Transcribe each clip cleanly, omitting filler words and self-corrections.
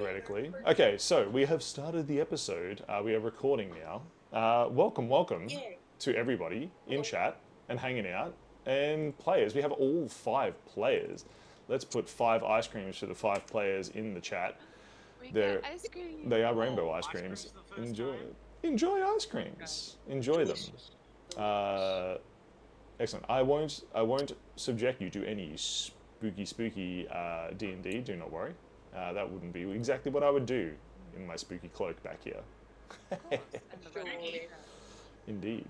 Theoretically. Okay, so we have started the episode. We are recording now. Welcome Yeah. to everybody in chat and hanging out and players. We have all 5 players. Let's put 5 ice creams for the 5 players in the chat. We get They're, ice cream. they are rainbow Oh, ice ice creams. cream's the first Enjoy time. it. Enjoy ice creams. Enjoy them. Delicious. Excellent. I won't subject you to any spooky D&D. Do not worry. That wouldn't be exactly what I would do in my spooky cloak back here. Of course. And the red Surely. Indeed.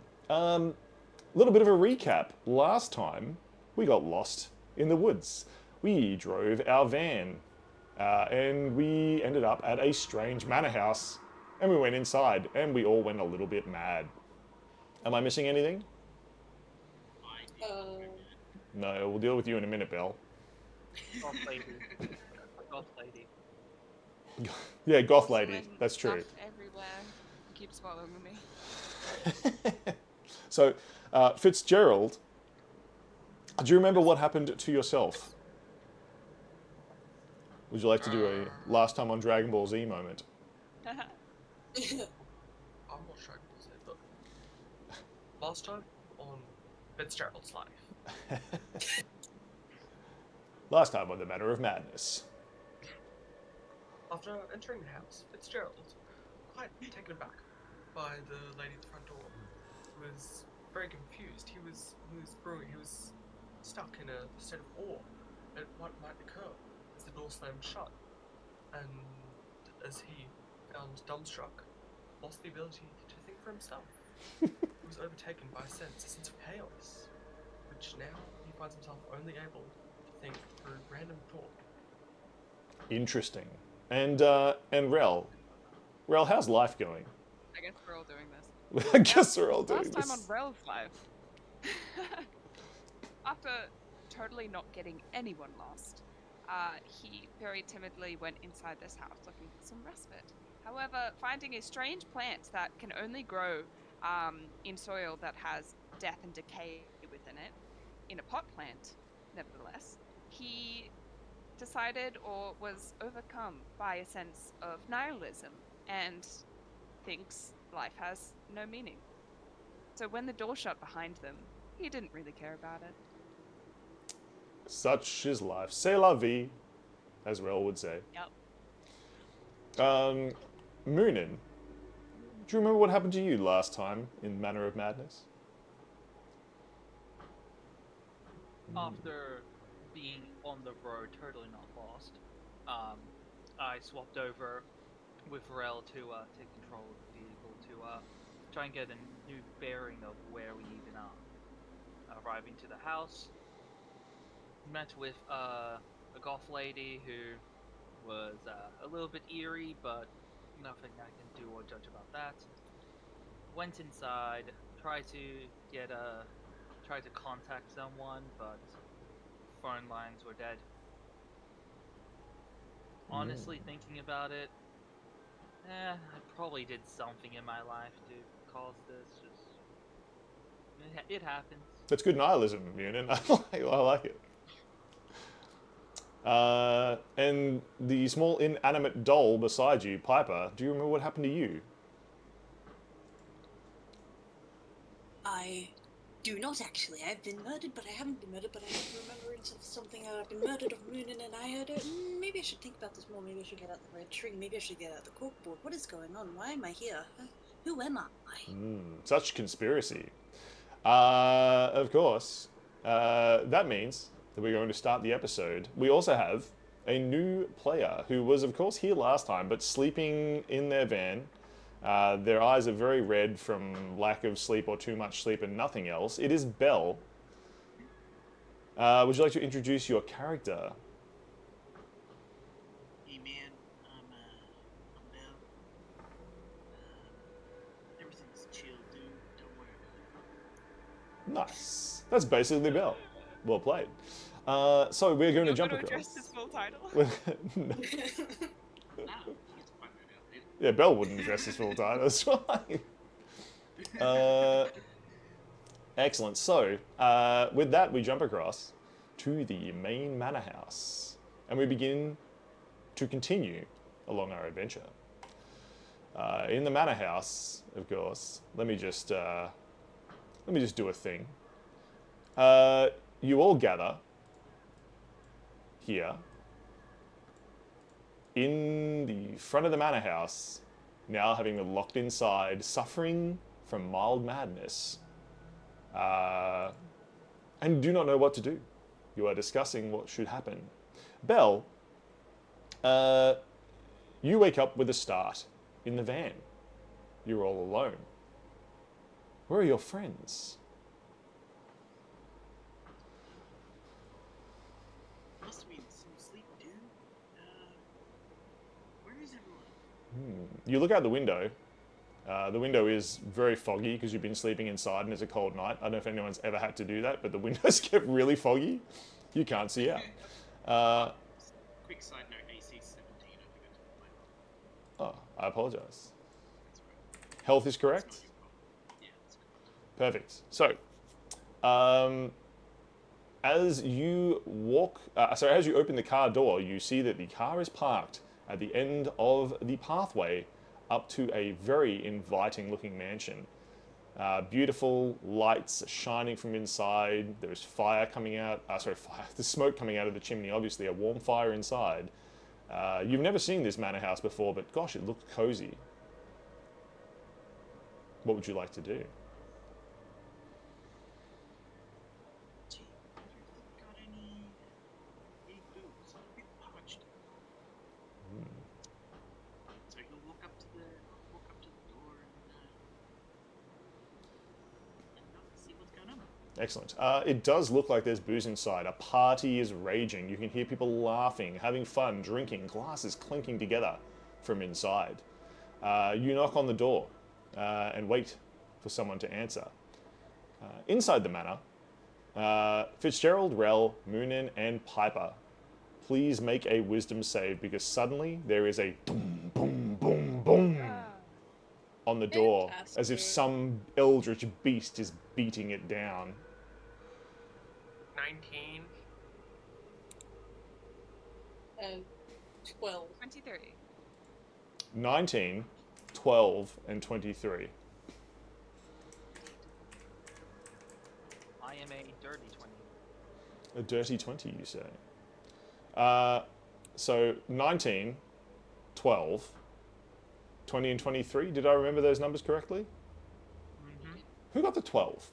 Little bit of a recap. Last time we got lost in the woods. We drove our van, and we ended up at a strange manor house. And we went inside, and we all went a little bit mad. Am I missing anything? No, we'll deal with you in a minute, Belle. Goth lady. Goth lady. Yeah, goth Also lady. in That's true. stuff everywhere. Keeps following me. So, Fitzgerald, do you remember what happened to yourself? Would you like to do a last time on Dragon Ball Z moment? I'm not sure I can say, but last time on Fitzgerald's life. Last time on the Manor of Madness. After entering the house, Fitzgerald, quite taken aback by the lady at the front door, was very confused. He was stuck in a state of awe at what might occur as the door slammed shut, and as he found dumbstruck, lost the ability to think for himself. He was overtaken by a sense of chaos, which now he finds himself only able to think through random thought. Interesting. And Rel, how's life going? I guess we're all doing this. I guess we're all doing Last this. time on Rel's life. After totally not getting anyone lost, he very timidly went inside this house looking for some respite. However, finding a strange plant that can only grow in soil that has death and decay within it, in a pot plant, nevertheless, he decided or was overcome by a sense of nihilism and thinks life has no meaning. So when the door shut behind them, he didn't really care about it. Such is life. C'est la vie, as Rel would say. Yep. Moonin, do you remember what happened to you last time in Manor of Madness? After being on the road, totally not lost, I swapped over with Rel to take control of the vehicle to try and get a new bearing of where we even are. Arriving to the house, met with a goth lady who was a little bit eerie, but nothing I can do or judge about that. Went inside, tried to contact someone, but phone lines were dead. Honestly, thinking about it, I probably did something in my life to cause this. It happens. That's good nihilism, Moonin. I like it. And the small inanimate doll beside you, Piper, do you remember what happened to you? I do not actually. I've been murdered, but I haven't been murdered, but I have remembrance of something. I've been murdered of Moonin, and I heard it. Maybe I should think about this more. Maybe I should get out the red string. Maybe I should get out the corkboard. What is going on? Why am I here? Who am I? Such conspiracy. Of course, that means that we're going to start the episode. We also have a new player who was, of course, here last time, but sleeping in their van. Their eyes are very red from lack of sleep or too much sleep and nothing else. It is Belle. Would you like to introduce your character? Hey man, I'm Bell. Everything's chill, dude. Don't worry about it. Nice. That's basically Belle. Well played. So we're going to You're jump gonna across. address his full title. Nah, you get to find that out later. Yeah, Belle wouldn't address his full title. That's fine. Excellent. So, with that, we jump across to the main manor house, and we begin to continue along our adventure. In the manor house, of course, let me just do a thing. You all gather here in the front of the manor house, now having been locked inside, suffering from mild madness, and do not know what to do. You are discussing what should happen. Belle, you wake up with a start in the van. You're all alone. Where are your friends? Must be some sleep, dude. Where is everyone? You look out the window. The window is very foggy because you've been sleeping inside and it's a cold night. I don't know if anyone's ever had to do that, but the windows get really foggy. You can't see out. Quick side note, AC 17, I think I told my mom. I apologize. That's right. Health is It's correct? not your fault. Yeah, that's correct. Perfect. So, as you as you open the car door, you see that the car is parked at the end of the pathway up to a very inviting looking mansion. Beautiful lights shining from inside. There's fire coming out. The smoke coming out of the chimney. Obviously, a warm fire inside. You've never seen this manor house before, but gosh, it looks cozy. What would you like to do? Gee, have you got any booze? A bit parched. So he'll walk up to the door and knock to see what's going on. Excellent. It does look like there's booze inside. A party is raging. You can hear people laughing, having fun, drinking, glasses clinking together from inside. You knock on the door and wait for someone to answer. Inside the manor, Fitzgerald, Rel, Moonin, and Piper, please make a wisdom save because suddenly there is a boom, boom, boom, boom on the door as if Fantastic. some eldritch beast is beating it down. 19. 12. 23. 19, 12, and 23. I am a dirty 20. A dirty 20, you say? So 19, 12, 20, and 23. Did I remember those numbers correctly? Mm-hmm. Who got the 12?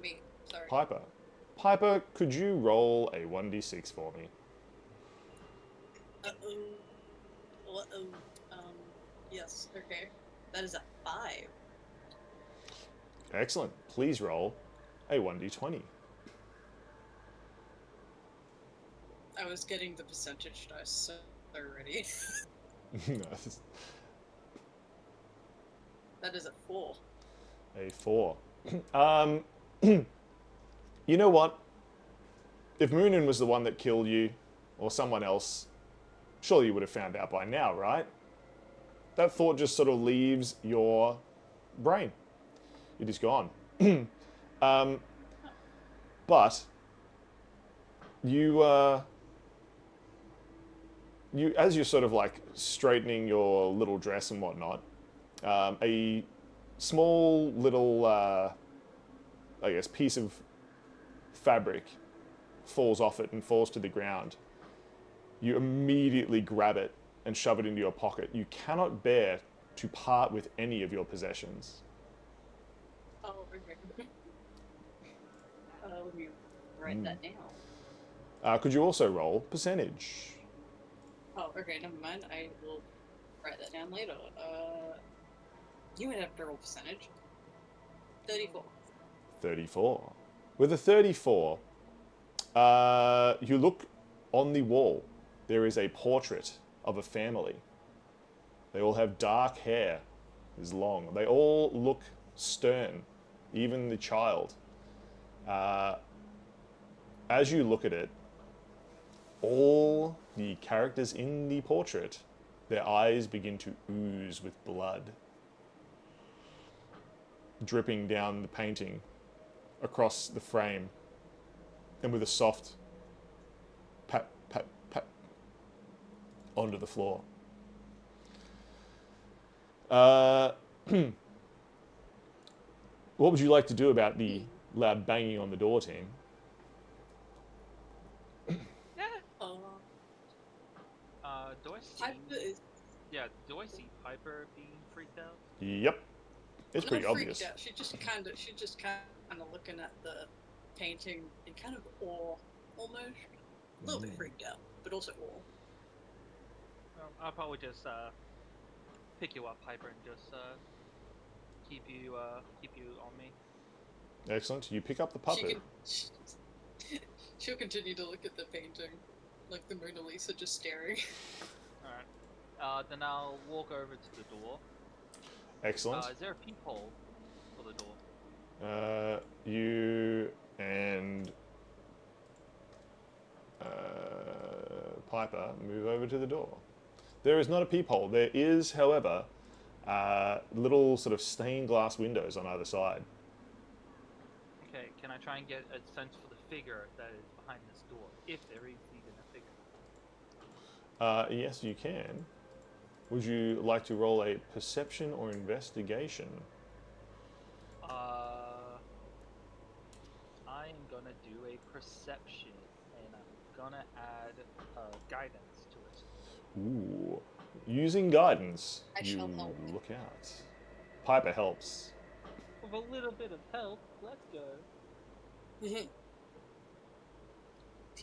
Me. Sorry. Piper. Piper, could you roll a 1d6 for me? Uh-oh. Yes, okay. That is a 5. Excellent. Please roll a 1d20. I was getting the percentage dice already. Nice. That is a 4. A 4. You know what? If Moonin was the one that killed you, or someone else, surely you would have found out by now, right? That thought just sort of leaves your brain. It is gone. But you, as you're sort of like straightening your little dress and whatnot, a small little, I guess, piece of fabric falls off it and falls to the ground. You immediately grab it and shove it into your pocket. You cannot bear to part with any of your possessions. Oh, okay. Let me write that down. Could you also roll percentage? Oh, okay, never mind. I will write that down later. You would have to roll percentage. 34. 34. With a 34, you look on the wall. There is a portrait of a family. They all have dark hair, is long. They all look stern, even the child. As you look at it, all the characters in the portrait, their eyes begin to ooze with blood, dripping down the painting across the frame, and with a soft pat, pat, pat, onto the floor. What would you like to do about the loud banging on the door, team? Do I see? Piper is Yeah, do I see Piper being freaked out? Yep. It's not pretty freaked obvious. out. She's just kind of looking at the painting in kind of awe, almost. A little bit freaked out, but also awe. Well, I'll probably just pick you up, Piper, and just keep you on me. Excellent. You pick up the puppet. She'll continue to look at the painting, like the Mona Lisa, just staring. All right. Then I'll walk over to the door. Excellent. Is there a peephole for the door? You and Piper move over to the door. There is not a peephole. There is, however, little sort of stained glass windows on either side. Okay, can I try and get a sense for the figure that is behind this door, if there is even a figure? Yes, you can. Would you like to roll a perception or investigation? I am gonna do a perception, and I'm gonna add guidance to it. Ooh. Using guidance, I you shall help. look out. Piper helps. With a little bit of help, let's go. Teamwork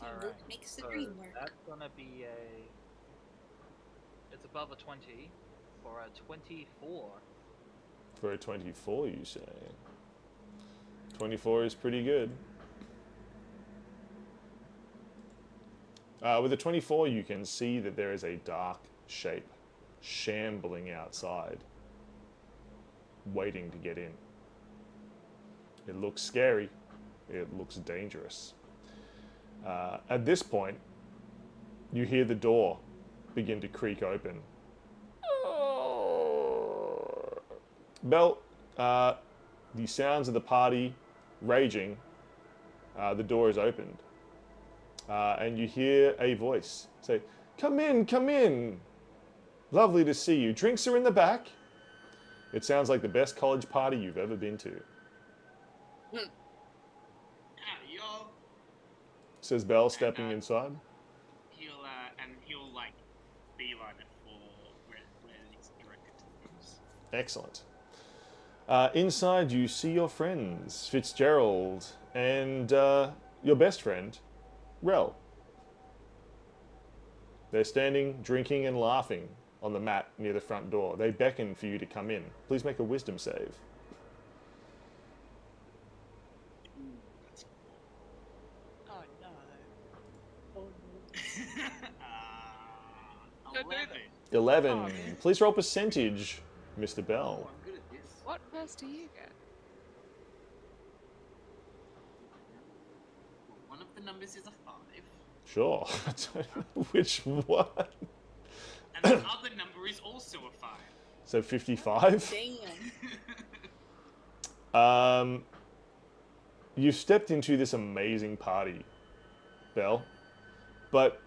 Alright, makes the so dream work. that's gonna be it's above a 20 for a 24. For a 24, you say? 24 is pretty good. With a 24, you can see that there is a dark shape shambling outside, waiting to get in. It looks scary. It looks dangerous. At this point, you hear the door begin to creak open. Bell, the sounds of the party raging, the door is opened. And you hear a voice say, "Come in, come in. Lovely to see you. Drinks are in the back." It sounds like the best college party you've ever been to, Howdy, y'all. says Bell, stepping inside. He'll like beeline it for where it's directed to the booze. Excellent. Inside, you see your friends, Fitzgerald and your best friend, Rel. They're standing, drinking, and laughing on the mat near the front door. They beckon for you to come in. Please make a wisdom save. That's Oh no. Oh, Don't do 11. 11. Oh, man. Please roll percentage, Mr. Oh, Bell. I'm good at this. What verse do you get? Well, one of the numbers is a 5, Sure. I don't know which one. and the other number is also a 5. So 55. damn. You've stepped into this amazing party, Belle, but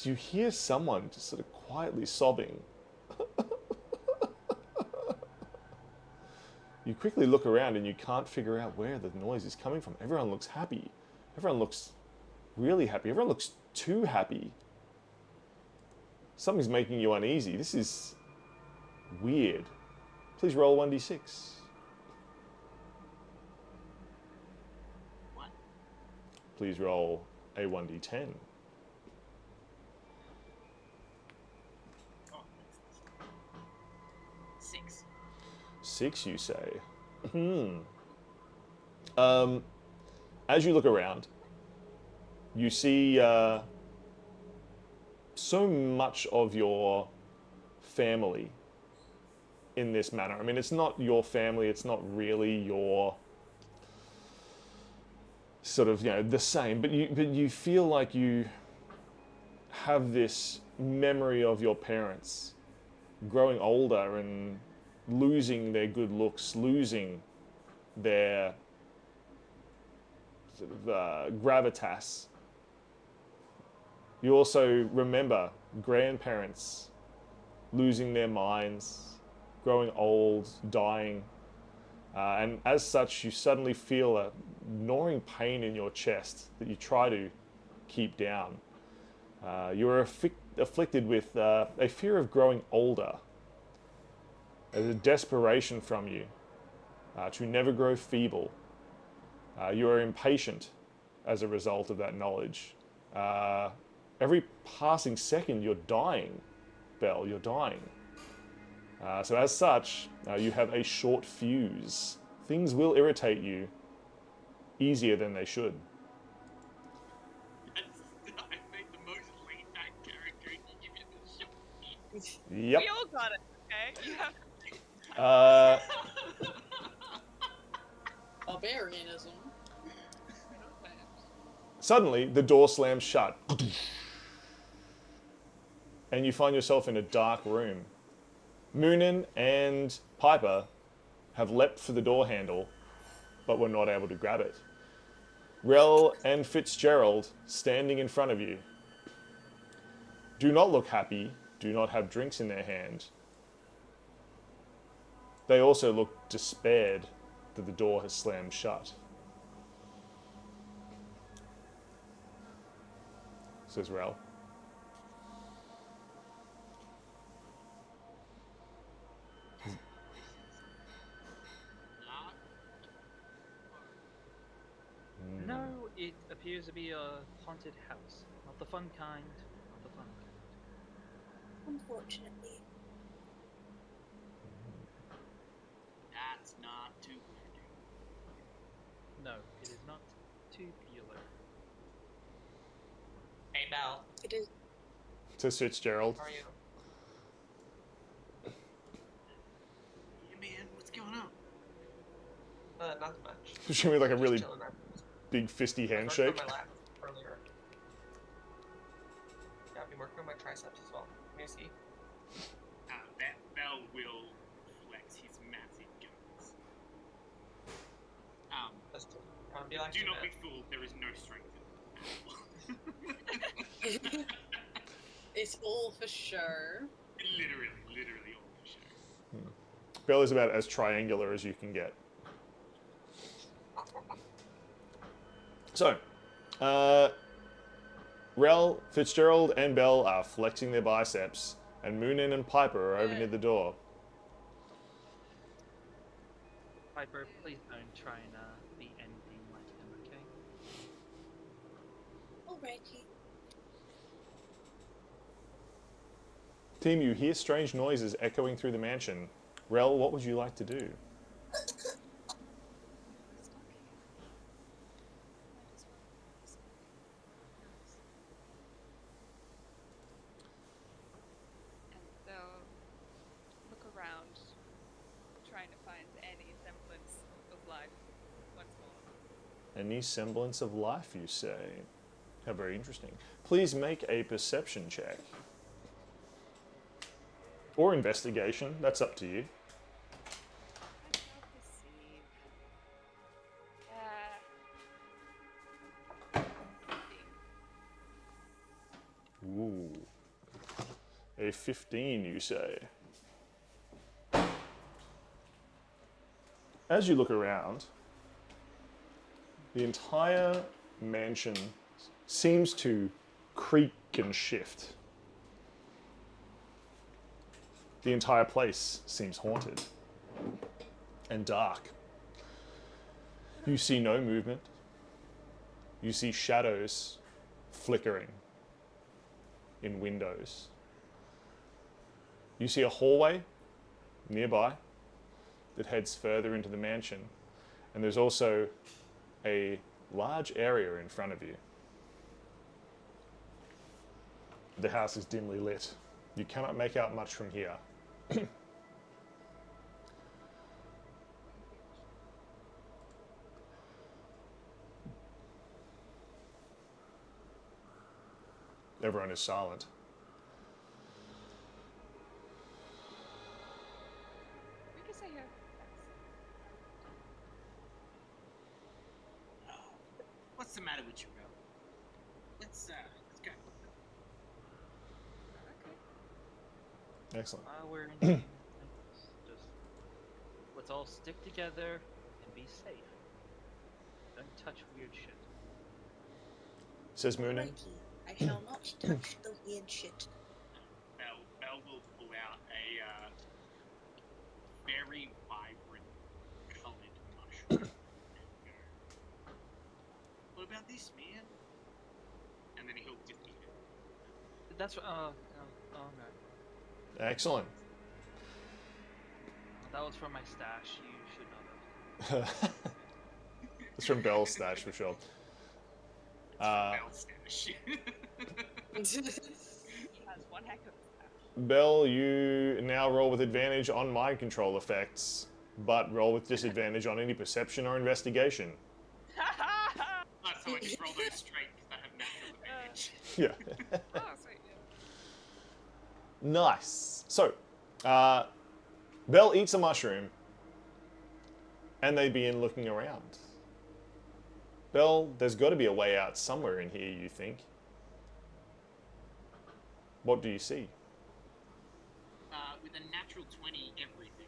you hear someone just sort of quietly sobbing. You quickly look around and you can't figure out where the noise is coming from. Everyone looks happy. Everyone looks really happy. Everyone looks too happy. Something's making you uneasy. This is weird. Please roll 1d6. What? Please roll a 1d10. Oh, 6. 6, you say. As you look around, you see so much of your family in this manor. I mean, it's not your family, it's not really your sort of, the same, but you feel like you have this memory of your parents growing older and losing their good looks, losing their sort of gravitas. You also remember grandparents losing their minds, growing old, dying, and as such, you suddenly feel a gnawing pain in your chest that you try to keep down. You are afflicted with a fear of growing older. There's a desperation from you to never grow feeble. You are impatient as a result of that knowledge. Every passing second, you're dying, Belle, you're dying. So as such, you have a short fuse. Things will irritate you easier than they should. I made the most late night character and you give me the shit. Yep. We all got it, okay? You have Barbarianism. Suddenly, the door slams shut. And you find yourself in a dark room. Moonin and Piper have leapt for the door handle, but were not able to grab it. Rel and Fitzgerald, standing in front of you, do not look happy, do not have drinks in their hand. They also look despaired that the door has slammed shut. Says Rel. No, it appears to be a haunted house. Not the fun kind, not the fun kind. Unfortunately. That's not tubular. No, it is not tubular. Hey, Belle. It is. Says Fitzgerald. How are you? Hey man, what's going on? Not much. Just give me like a really Just chilling out. big fisty I was handshake. working on my lap earlier. Yeah, I've been working on my triceps as well. Can you see? Bell will flex his massive guns. Just be like Do not be fooled, there is no strength in it. It's all for show. Literally all for show. Bell is about as triangular as you can get. So, Rel, Fitzgerald, and Bell are flexing their biceps, and Moonin and Piper are over near the door. Piper, please don't try and be anything like him, okay? Alrighty. Team, you hear strange noises echoing through the mansion. Rel, what would you like to do? and they'll look around, trying to find any semblance of life once more. Any semblance of life, you say? How very interesting. Please make a perception check. Or investigation, that's up to you. I shall perceive. Ooh. A 15, you say. As you look around, the entire mansion seems to creak and shift. The entire place seems haunted and dark. You see no movement. You see shadows flickering in windows. You see a hallway nearby that heads further into the mansion, and there's also a large area in front of you. The house is dimly lit. You cannot make out much from here. Everyone is silent. We can stay here. What's the matter with you, bro? Let's go. Excellent. We're in things. Just let's all stick together and be safe. Don't touch weird shit. Says Moonin. Righty, I shall not touch the weird shit. Bell will pull out a very vibrant coloured mushroom and go, "What about this, man?" And then he'll dip it. That's no. Excellent. That was from my stash. You should know that. It's from Bell's stash for sure. Bell stash. He has one heck of a staff. Bell, you now roll with advantage on mind control effects, but roll with disadvantage on any perception or investigation. Oh, so I just roll those straight because I have natural advantage. Yeah. Oh, sweet. Yeah. Nice. So, Bell eats a mushroom, and they begin looking around. Bell, there's got to be a way out somewhere in here, you think. What do you see? With a natural 20, everything.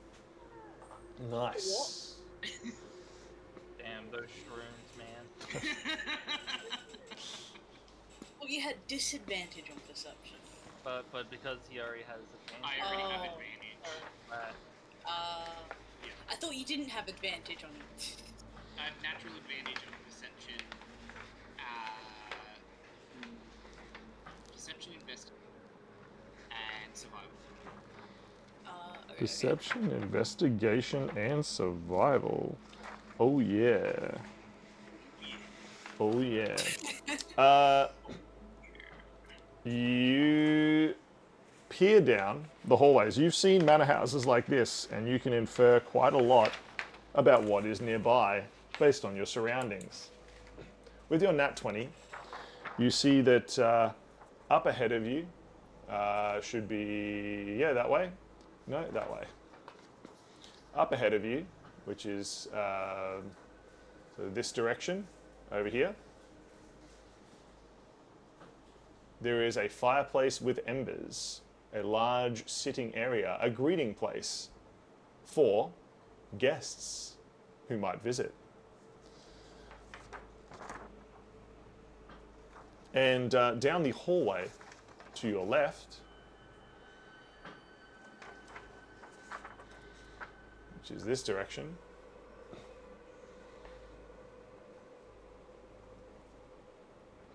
Nice. Damn those shrooms, man. Well, you had disadvantage on perception. But because he already has advantage. I already have Oh. advantage. I thought you didn't have advantage on it. I have natural advantage on perception. Perception, investigation, and survival. Okay. Perception, investigation, and survival. Oh yeah. Oh yeah. You peer down the hallways. You've seen manor houses like this, and you can infer quite a lot about what is nearby based on your surroundings. With your nat 20, you see that up ahead of you should be, that way. No, that way. Up ahead of you, which is so this direction over here, there is a fireplace with embers, a large sitting area, a greeting place for guests who might visit. And down the hallway to your left, which is this direction,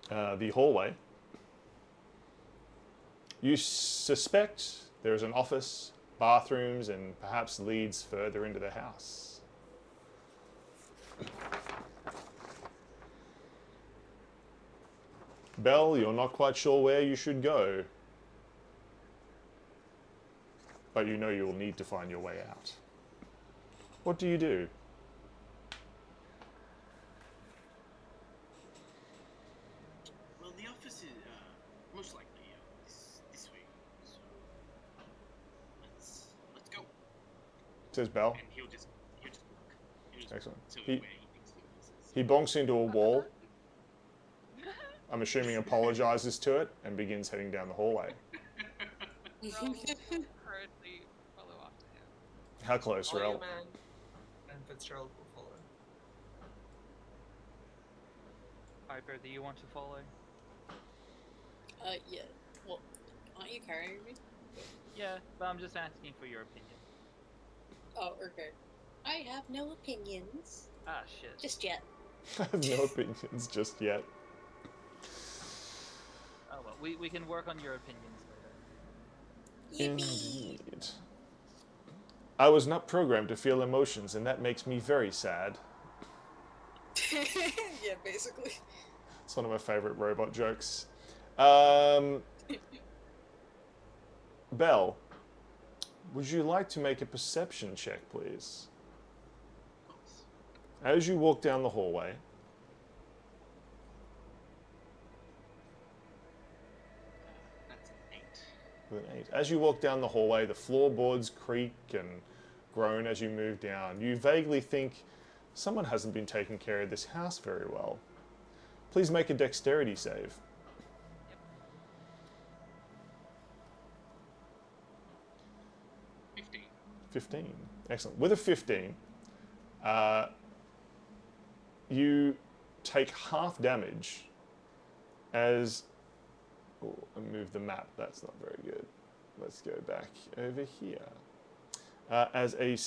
the hallway, you suspect there is an office, bathrooms, and perhaps leads further into the house. Bell, you're not quite sure where you should go, but you know you'll need to find your way out. What do you do? Well, the office is most likely this way. So let's go. Says Bell. And he'll just walk. He'll just Excellent. tell He- you where he thinks the office is. He bonks into a wall. I'm assuming apologizes to it and begins heading down the hallway. Rel will hurriedly follow after him. How close, Follow Rel? you, man. And Fitzgerald will follow. Piper, do you want to follow? Yeah. Well, aren't you carrying me? Yeah, but I'm just asking for your opinion. Oh, okay. I have no opinions. Ah, shit. Just yet. I have no opinions just yet. Oh well, we can work on your opinions later. Yippee! Indeed. I was not programmed to feel emotions, and that makes me very sad. Yeah, basically. It's one of my favorite robot jokes. Belle, would you like to make a perception check, please? Of course. As you walk down the hallway, That's an 8. with an 8. As you walk down the hallway, the floorboards creak and groan as you move down. You vaguely think someone hasn't been taking care of this house very well. Please make a dexterity save. 15. Excellent. With a 15, you take half damage as... Oh, I moved the map. That's not very good. Let's go back over here. As a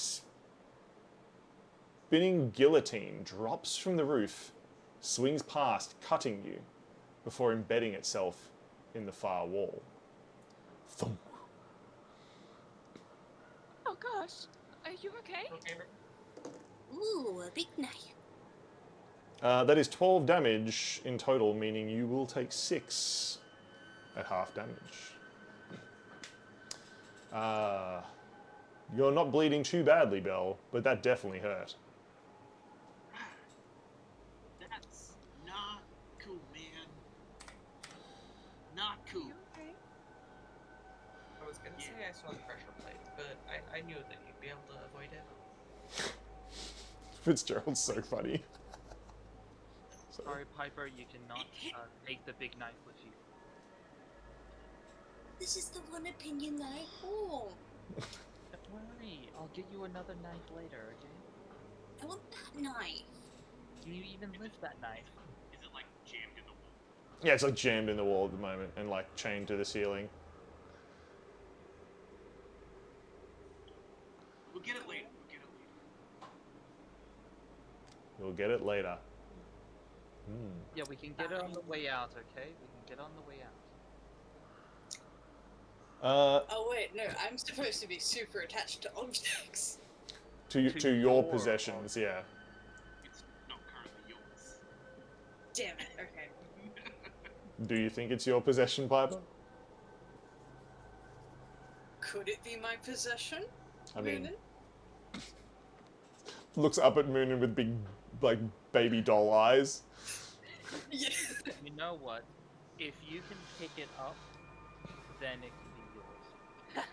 spinning guillotine drops from the roof, swings past, cutting you, before embedding itself in the far wall. Thump. Oh gosh, are you okay? Okay, Ooh, a big knife. That is 12 damage in total, meaning you will take 6 at half damage. You're not bleeding too badly, Belle, but that definitely hurt. That's not cool, man. Not Are cool. you okay? I was gonna say I saw the pressure plate, but I knew that you'd be able to avoid it. Fitzgerald's so funny. Sorry, Piper, you cannot take the big knife with you. This is the one opinion that I hold. Don't worry, I'll get you another knife later, okay? I want that knife. Can you even lift that knife? Is it like jammed in the wall? Yeah, it's like jammed in the wall at the moment and like chained to the ceiling. We'll get it later. You'll get it later. Yeah, we can get it on the way out, okay? We can get on the way out. Oh wait, no, I'm supposed to be super attached to objects. To your your possessions, yeah. It's not currently yours. Damn it, okay. Do you think it's your possession, Piper? Could it be my possession? I mean, Moonin? looks up at Moonin with big, like, baby doll eyes. Yeah. You know what? If you can pick it up, then it can be yours.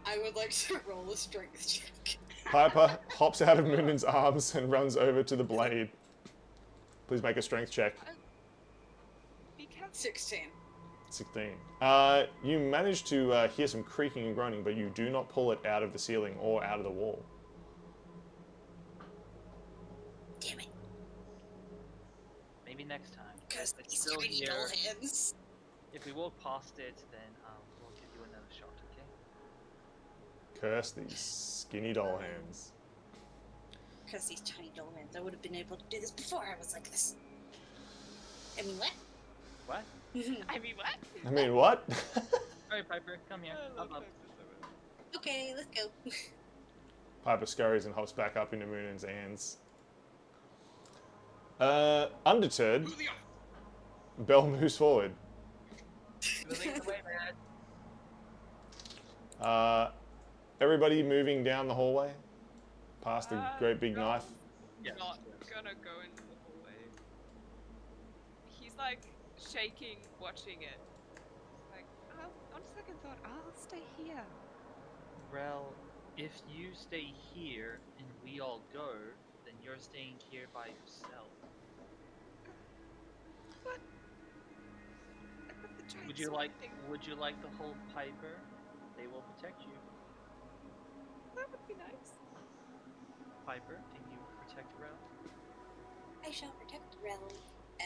I would like to roll a strength check. Piper hops out of Moonin's arms and runs over to the blade. Please make a strength check. Be careful. 16. 16. You manage to hear some creaking and groaning, but you do not pull it out of the ceiling or out of the wall. Damn it. Maybe next time. Because It's these still tiny here. dull hands. If we walk past it, then we'll give you another shot, okay? Curse these skinny doll hands. Because these tiny dull hands. I would have been able to do this before I was like this. I mean, what? What? I mean, what? I mean, what? Alright, Piper, come here. I love Up, up. Piper so much. Okay, let's go. Piper scurries and hops back up into Moonin's hands. Undeterred, Who the Belle moves forward. Moving the way, man. Everybody moving down the hallway, past the great big no, knife. Yes. Not gonna go into the hallway. He's like shaking, watching it. Like, on second thought, I'll stay here. Rel, if you stay here and we all go, then you're staying here by yourself. What? I've got the giant Would you sword like thing. to hold Piper? They will protect you. That would be nice. Piper, can you protect Rel? I shall protect Rel.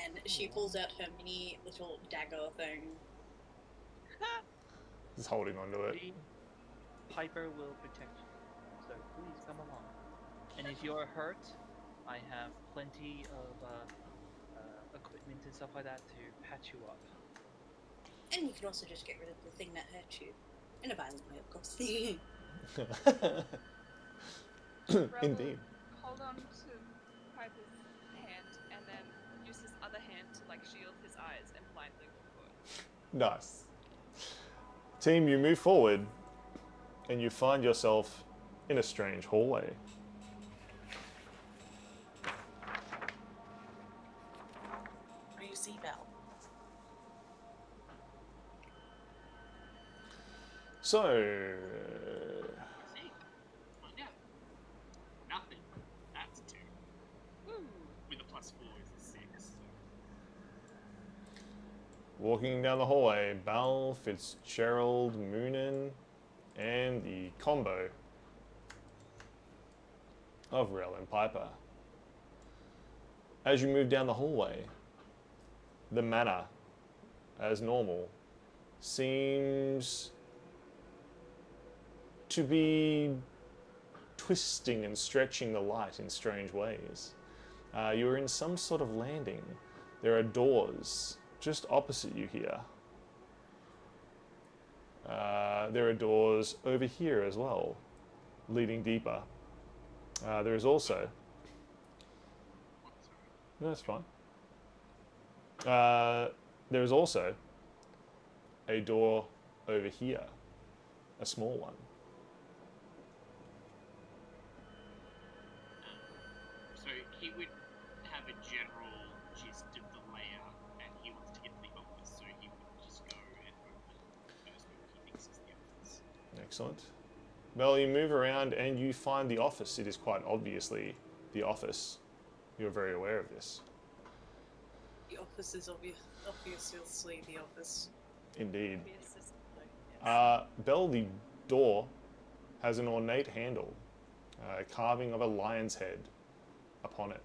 And she pulls out her mini little dagger thing. Just holding onto it. Please, Piper will protect you. So please come along. And if you're hurt, I have plenty of equipment and stuff like that to patch you up. And you can also just get rid of the thing that hurt you. In a violent way, of course. Indeed. Hold on to Piper's hand and then use his other hand to like shield his eyes and blindly walk forward. Nice. Team, you move forward, and you find yourself in a strange hallway. Are you seatbelt? So, See? Find out. Nothing. That's a 2. Woo! With a +4 is a 6. walking down the hallway, Bal, Fitzgerald, Moonin, and the combo of Rel and Piper. As you move down the hallway, the manor, as normal, seems to be twisting and stretching the light in strange ways. You're in some sort of landing. There are doors just opposite you here. There are doors over here as well, leading deeper. There is also... No, that's fine. There is also a door over here, a small one. So he would have a general gist of the layout, and he wants to get to the office, so he would just go and open the first one he thinks is the office. Excellent. Well, you move around and you find the office. It is quite obviously the office. You're very aware of this. The office is obviously the office. Indeed. Obvious as something, yes. Bell, the door has an ornate handle, a carving of a lion's head upon it.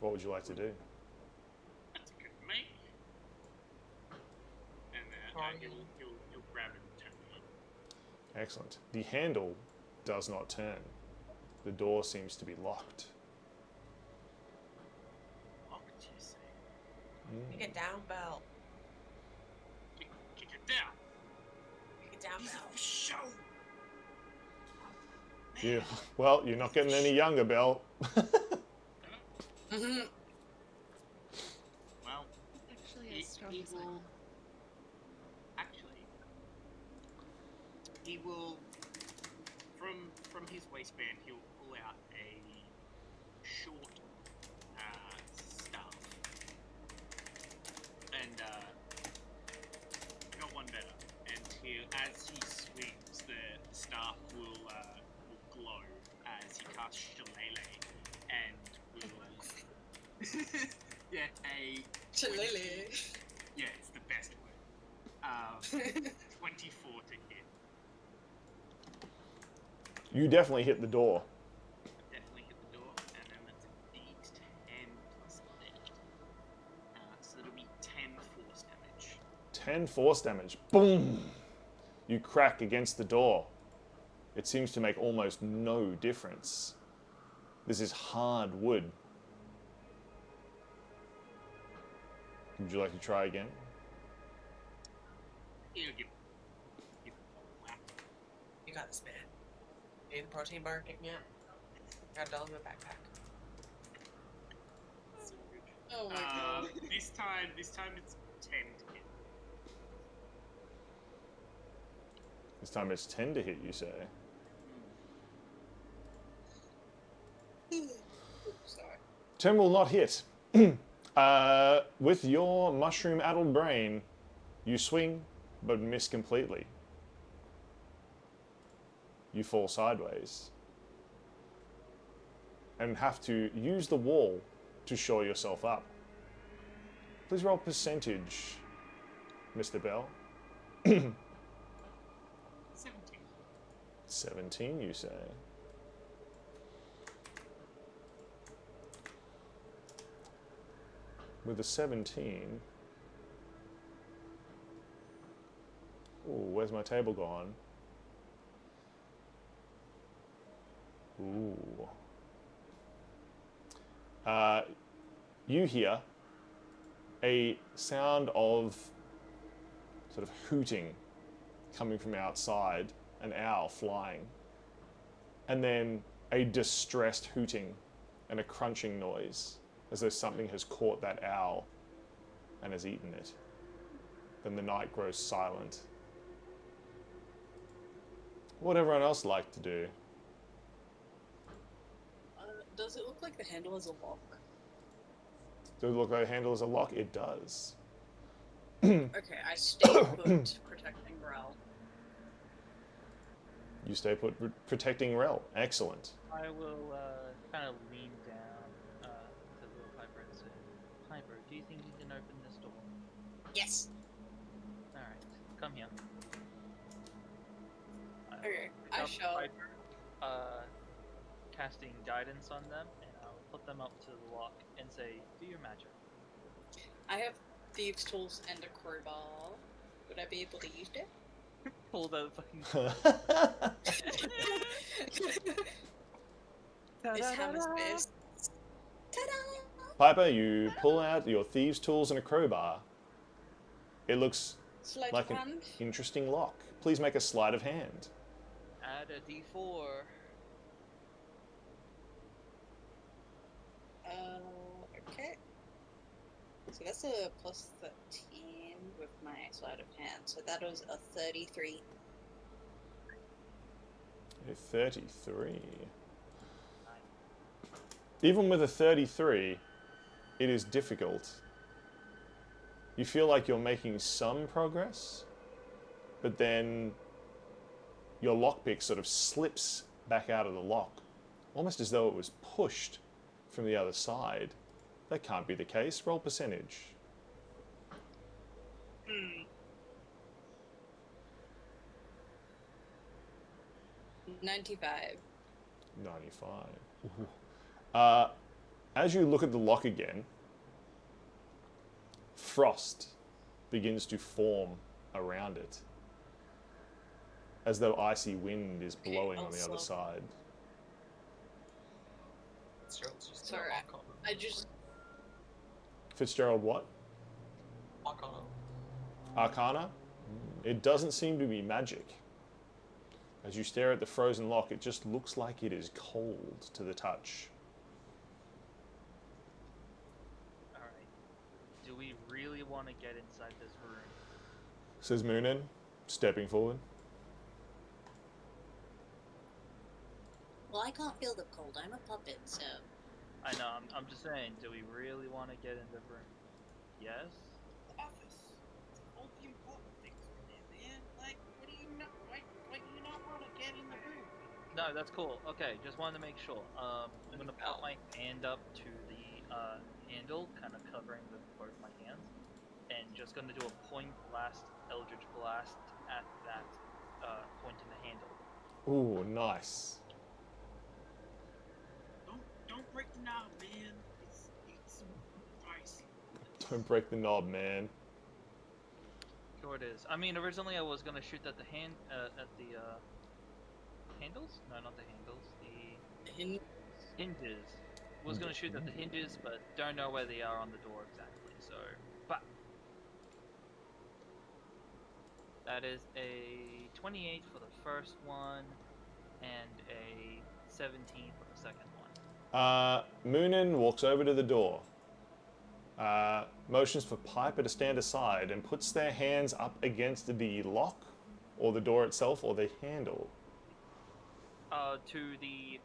What would you like to do? That's good for me. And he'll grab it and turn it on. Excellent. The handle does not turn. The door seems to be locked. Locked, you say? Kick it down, Bell. Kick it down. Kick it down, He's Bell. a show. You, well, you're not getting any younger, Bell. Mm-hmm. Well, Actually, he, as strong he as I will. am. Actually, he will. From his waistband, he'll pull out a short staff, and got one better. And as he swings, the staff will glow as he casts Shillelagh, and will yeah, a Shillelagh. yeah, it's the best word. 24 to hit. You definitely hit the door. Definitely hit the door, and then that's a D10 plus 8. So it'll be 10 force damage. 10 force damage. Boom! You crack against the door. It seems to make almost no difference. This is hard wood. Would you like to try again? He'll give it a whack. You got this, man. Need the protein bar? Kick me out. Got $1 in my backpack. So good. Oh my god. This time it's 10 to hit. This time it's 10 to hit, you say. Sorry. 10 will not hit. With your mushroom-addled brain, you swing, but miss completely. You fall sideways. And have to use the wall to shore yourself up. Please roll percentage, Mr. Bell. 17. 17, you say. With a 17... Ooh, where's my table gone? Ooh. You hear a sound of sort of hooting coming from outside, an owl flying, and then a distressed hooting and a crunching noise, as though something has caught that owl and has eaten it. Then the night grows silent. What would everyone else like to do? Does it look like the handle is a lock? Does it look like the handle is a lock? It does. Okay, I stay put, protecting Rel. You stay put, protecting Rel. Excellent. I will kind of lean down to little Piper and say, Piper, do you think you can open this door? Yes. Alright, come here. Okay, I up shall. Piper, casting guidance on them, and I'll put them up to the lock and say, "Do your magic." I have thieves' tools and a crowbar. Would I be able to use it? Pull the fucking. This hammer's best. Ta-da! Piper, you pull out your thieves' tools and a crowbar. It looks Sleight like of an hand. interesting lock. Please make a sleight of hand. Add a D4. Okay. So that's a plus 13 with my sleight of hand. So that was a 33. A 33. Even with a 33, it is difficult. You feel like you're making some progress, but then your lockpick sort of slips back out of the lock, almost as though it was pushed from the other side. That can't be the case. Roll percentage. 95. 95. As you look at the lock again, frost begins to form around it, as though icy wind is blowing on the other side. Fitzgerald's just Sorry, I just. Fitzgerald, what? Arcana. Arcana? It doesn't seem to be magic. As you stare at the frozen lock, it just looks like it is cold to the touch. Alright. Do we really want to get inside this room? Says Moonin, stepping forward. Well, I can't feel the cold. I'm a puppet, so. I know, I'm just saying, do we really want to get in the room? Yes? Office. All the important things are there, man. Like, what do you not? Why do you not want to get in the room? No, that's cool. Okay, just wanted to make sure. I'm gonna put my hand up to the handle, kind of covering both my hands, and just gonna do a point blast, Eldritch Blast at that point in the handle. Ooh, nice. Don't break the knob, man. It's icy. Don't break the knob, man. Sure it is. I mean, originally I was gonna shoot at the handles? No, not the handles. The hinges. Was gonna shoot at the hinges, but don't know where they are on the door exactly. So, but that is a 28 for the first one, and a 17 for the second one. Moonin walks over to the door, motions for Piper to stand aside, and puts their hands up against the lock, or the door itself, or the handle. To the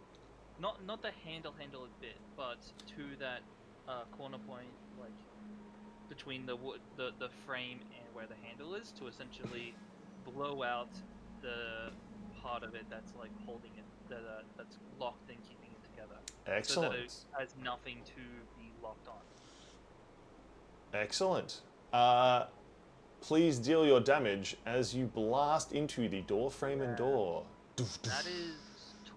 not the handle bit, but to that corner point, like between the wood, the frame and where the handle is, to essentially blow out the part of it that's like holding it, that's locked and keeping it together. Excellent. So that it has nothing to be locked on. Excellent. Please deal your damage as you blast into the door frame and door. That is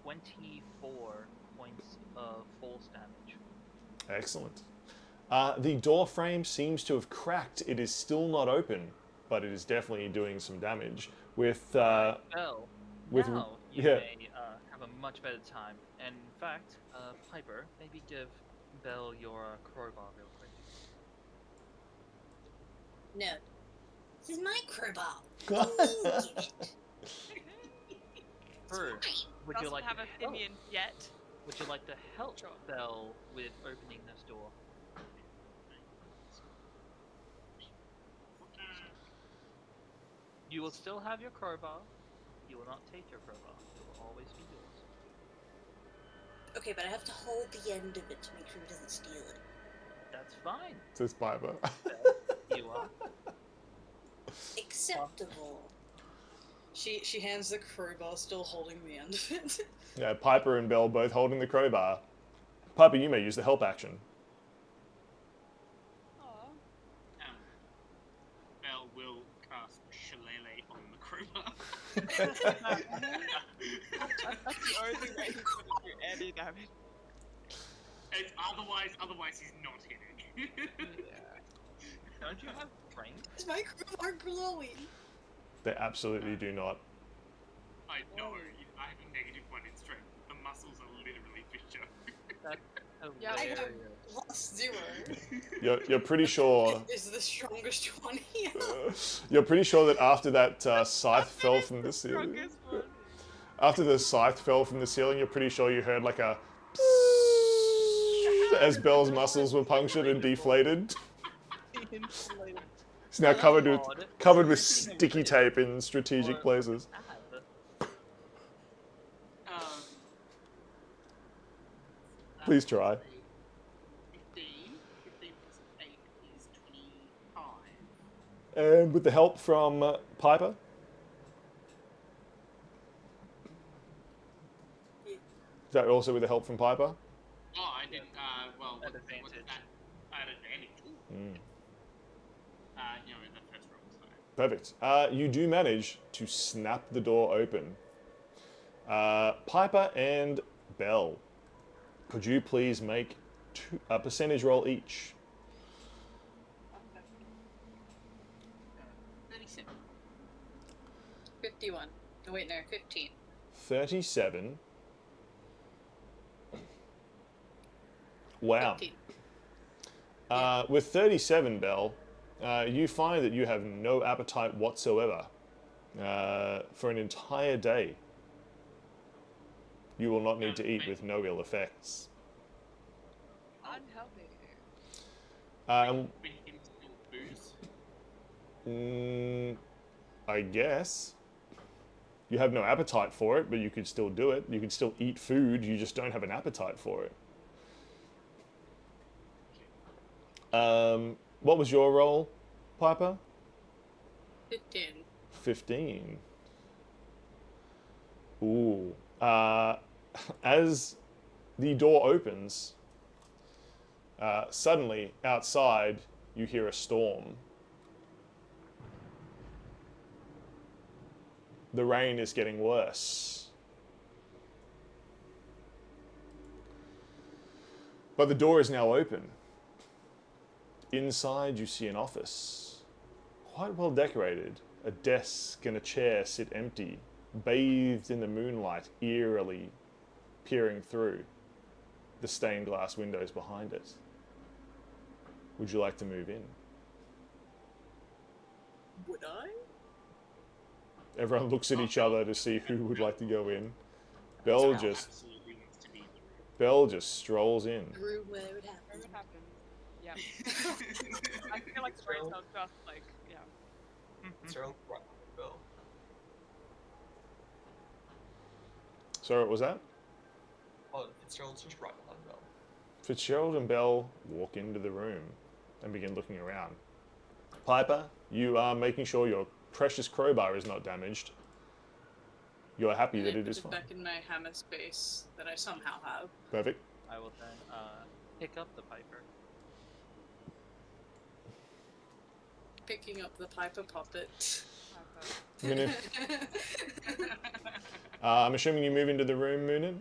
24 points of force damage. Excellent. The door frame seems to have cracked. It is still not open, but it is definitely doing some damage. With Bell, with- now you yeah. may have a much better time. And in fact, Piper, maybe give Bell your crowbar real quick. No. This is my crowbar. Bird, would you Doesn't like have to a help? pinion yet. Would you like to help Sure. Bell with opening this door? You will still have your crowbar. You will not take your crowbar. It will always be yours. Okay, but I have to hold the end of it to make sure he doesn't steal it. That's fine. Says Piper. You are. Acceptable. She hands the crowbar, still holding the end of it. Yeah, Piper and Bell both holding the crowbar. Piper, you may use the help action. Aw. Belle will cast Shillelagh on the crowbar. That's the only way he's gonna do any damage. It's otherwise he's not hitting. Don't you have strength? Because my crew are glowing. They absolutely do not. I know. I have a -1 in strength. The muscles are literally Fisher. That's Yeah, I hilarious. have +0. You're pretty sure. Is the strongest one here. You're pretty sure that after that scythe fell from the ceiling. Strongest one. After the scythe fell from the ceiling, you're pretty sure you heard like a as Belle's muscles were punctured and deflated. Insulated. It's now covered with God. sticky tape in strategic places. Um, Please try. 15. 15 plus 8 is 25. And with the help from Piper. Is that also with the help from Piper? Oh, I didn't. Well, At what's advantage. that? At advantage. Ooh. Mm. In the first roll, so. Perfect. You do manage to snap the door open. Piper and Belle, could you please make a percentage roll each? 37. 51. Oh, wait, no, 15. 37. Wow. 15. With 37, Belle, you find that you have no appetite whatsoever for an entire day. You will not need to eat with no ill effects. Unhealthy. We can still booze. I guess. You have no appetite for it, but you could still do it. You could still eat food, you just don't have an appetite for it. What was your roll, Piper? 15. 15. Ooh. As the door opens, suddenly outside you hear a storm. The rain is getting worse. But the door is now open. Inside you see an office, quite well decorated. A desk and a chair sit empty, bathed in the moonlight, eerily peering through the stained glass windows behind it. Would you like to move in? Would I? Everyone looks at each other to see who would like to go in. Belle just Absolutely wants to be in the room. Belle just strolls in. The room where it would happen. What happens? Yeah. I feel like Rachel's just like, yeah. Sterling, right, Bill. So what was that? Oh, Fitzgerald's just right behind Bill. Fitzgerald and Belle walk into the room and begin looking around. Piper, you are making sure your precious crowbar is not damaged. You're happy that it is fine. Back in my hammer space that I somehow have. Perfect. I will then pick up the Piper. Picking up the Piper puppet. Moonin. I'm assuming you move into the room, Moonin?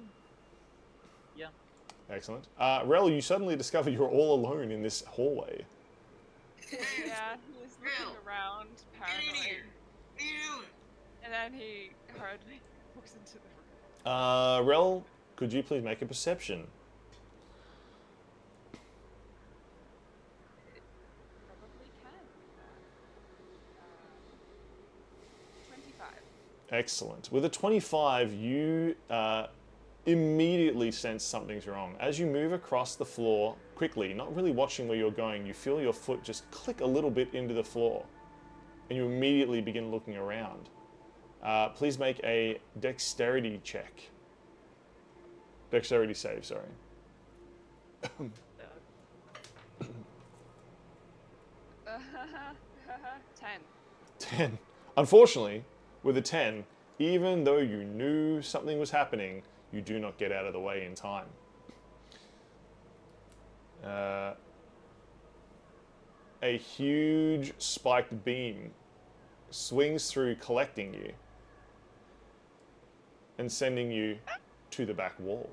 Yeah. Excellent. Rel, you suddenly discover you're all alone in this hallway. Yeah, he's looking around, Get in paranoid, here! What are you doing? and then he hurriedly walks into the room. Rel, could you please make a perception? Probably can. 25. Excellent. With a 25, you immediately sense something's wrong. As you move across the floor quickly, not really watching where you're going, you feel your foot just click a little bit into the floor. And you immediately begin looking around. Please make a dexterity check. Dexterity save, sorry. 10. 10. Unfortunately, with a 10, even though you knew something was happening, you do not get out of the way in time. A huge spiked beam swings through, collecting you. and sending you to the back wall.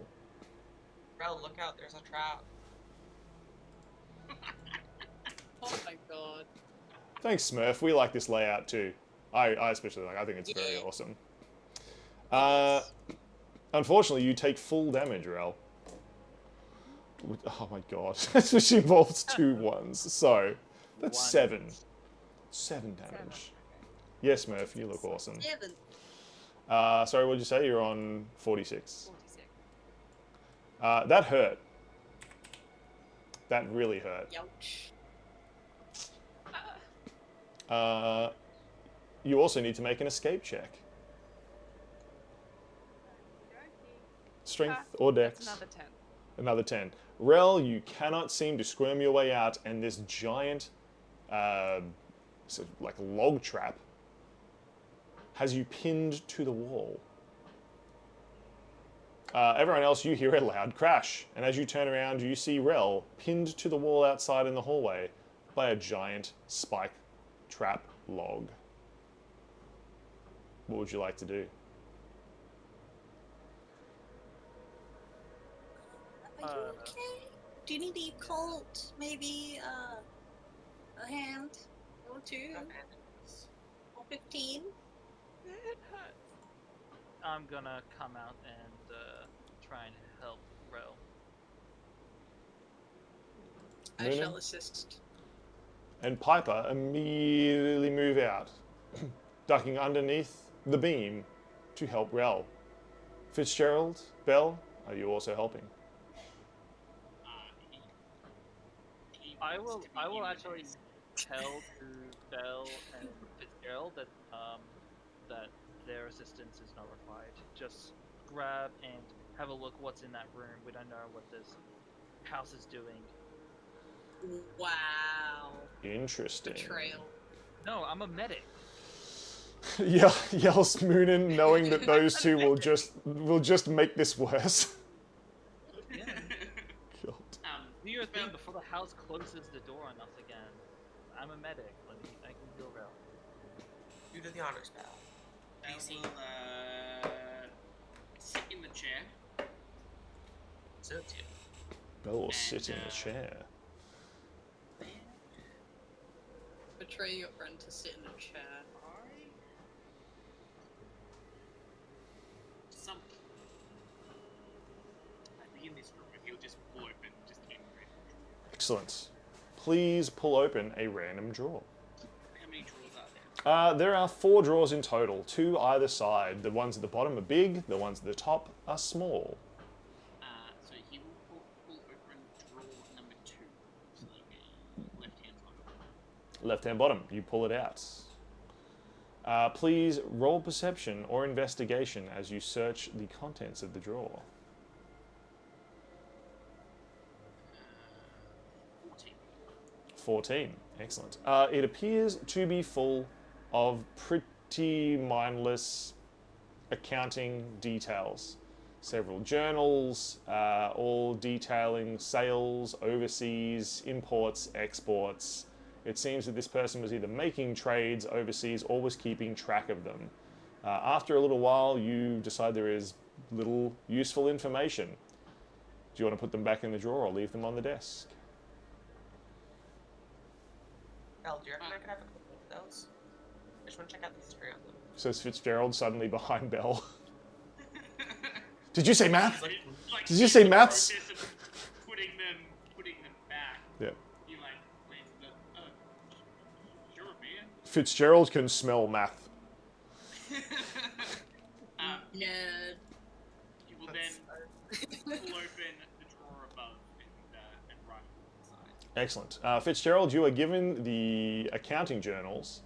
Rel, look out, there's a trap. Oh my god. Thanks, Smurf. We like this layout too. I especially like. I think it's very Yeah. awesome. It is. Unfortunately, you take full damage, Rel. Oh my god, which involves 2 ones. So that's One. 7. 7 damage. Yes, Smurf, you look awesome. 7. Sorry, what did you say? You're on 46. 46. That hurt. That really hurt. Youch. You also need to make an escape check. Strength or dex. That's another 10. Another 10. Rel, you cannot seem to squirm your way out, and this giant, sort of like log trap has you pinned to the wall. Everyone else, you hear a loud crash, and as you turn around, you see Rel pinned to the wall outside in the hallway by a giant spike trap log. What would you like to do? Are you okay? Do you need the cult? Maybe a hand or 2 or 15? It hurts. I'm gonna come out and try and help Rel. I Noonan? shall assist. And Piper immediately move out, ducking underneath the beam to help Rel. Fitzgerald, Bell, are you also helping? I will actually tell to Bell and Fitzgerald that that their assistance is not required. Just grab and have a look what's in that room. We don't know what this house is doing. Wow. Interesting. Betrayal. No, I'm a medic. Yeah, yells Moonin, knowing that those two will just make this worse. Yeah. God. Do your thing before the house closes the door on us again. I'm a medic. I can heal Rel. You do the honors, pal. I will sit in the chair. So too. Bell will sit in the chair. Betray your friend to sit in a chair. I begin this room, if you'll just pull open just any random drawer. Excellent. Please pull open a random drawer. How many drawers are there? There are 4 drawers in total, 2 either side. The ones at the bottom are big, the ones at the top are small. So he will pull open drawer number 2. So that'll be left-hand bottom. Left-hand bottom, you pull it out. Please roll perception or investigation as you search the contents of the drawer. 14. Excellent. It appears to be full of pretty mindless accounting details. Several journals, all detailing sales, overseas, imports, exports. It seems that this person was either making trades overseas or was keeping track of them. After a little while, you decide there is little useful information. Do you want to put them back in the drawer or leave them on the desk? Bell, do you reckon I could have a couple of those? I just want to check out the history on them. Says Fitzgerald suddenly behind Bell. Did you say math? Like, Did you say the maths? process of putting them back. Yeah. You like, sure, man. Fitzgerald can smell math. Nerd. You will then pull open the drawer above and rifle inside. Excellent. Fitzgerald, you are given the accounting journals.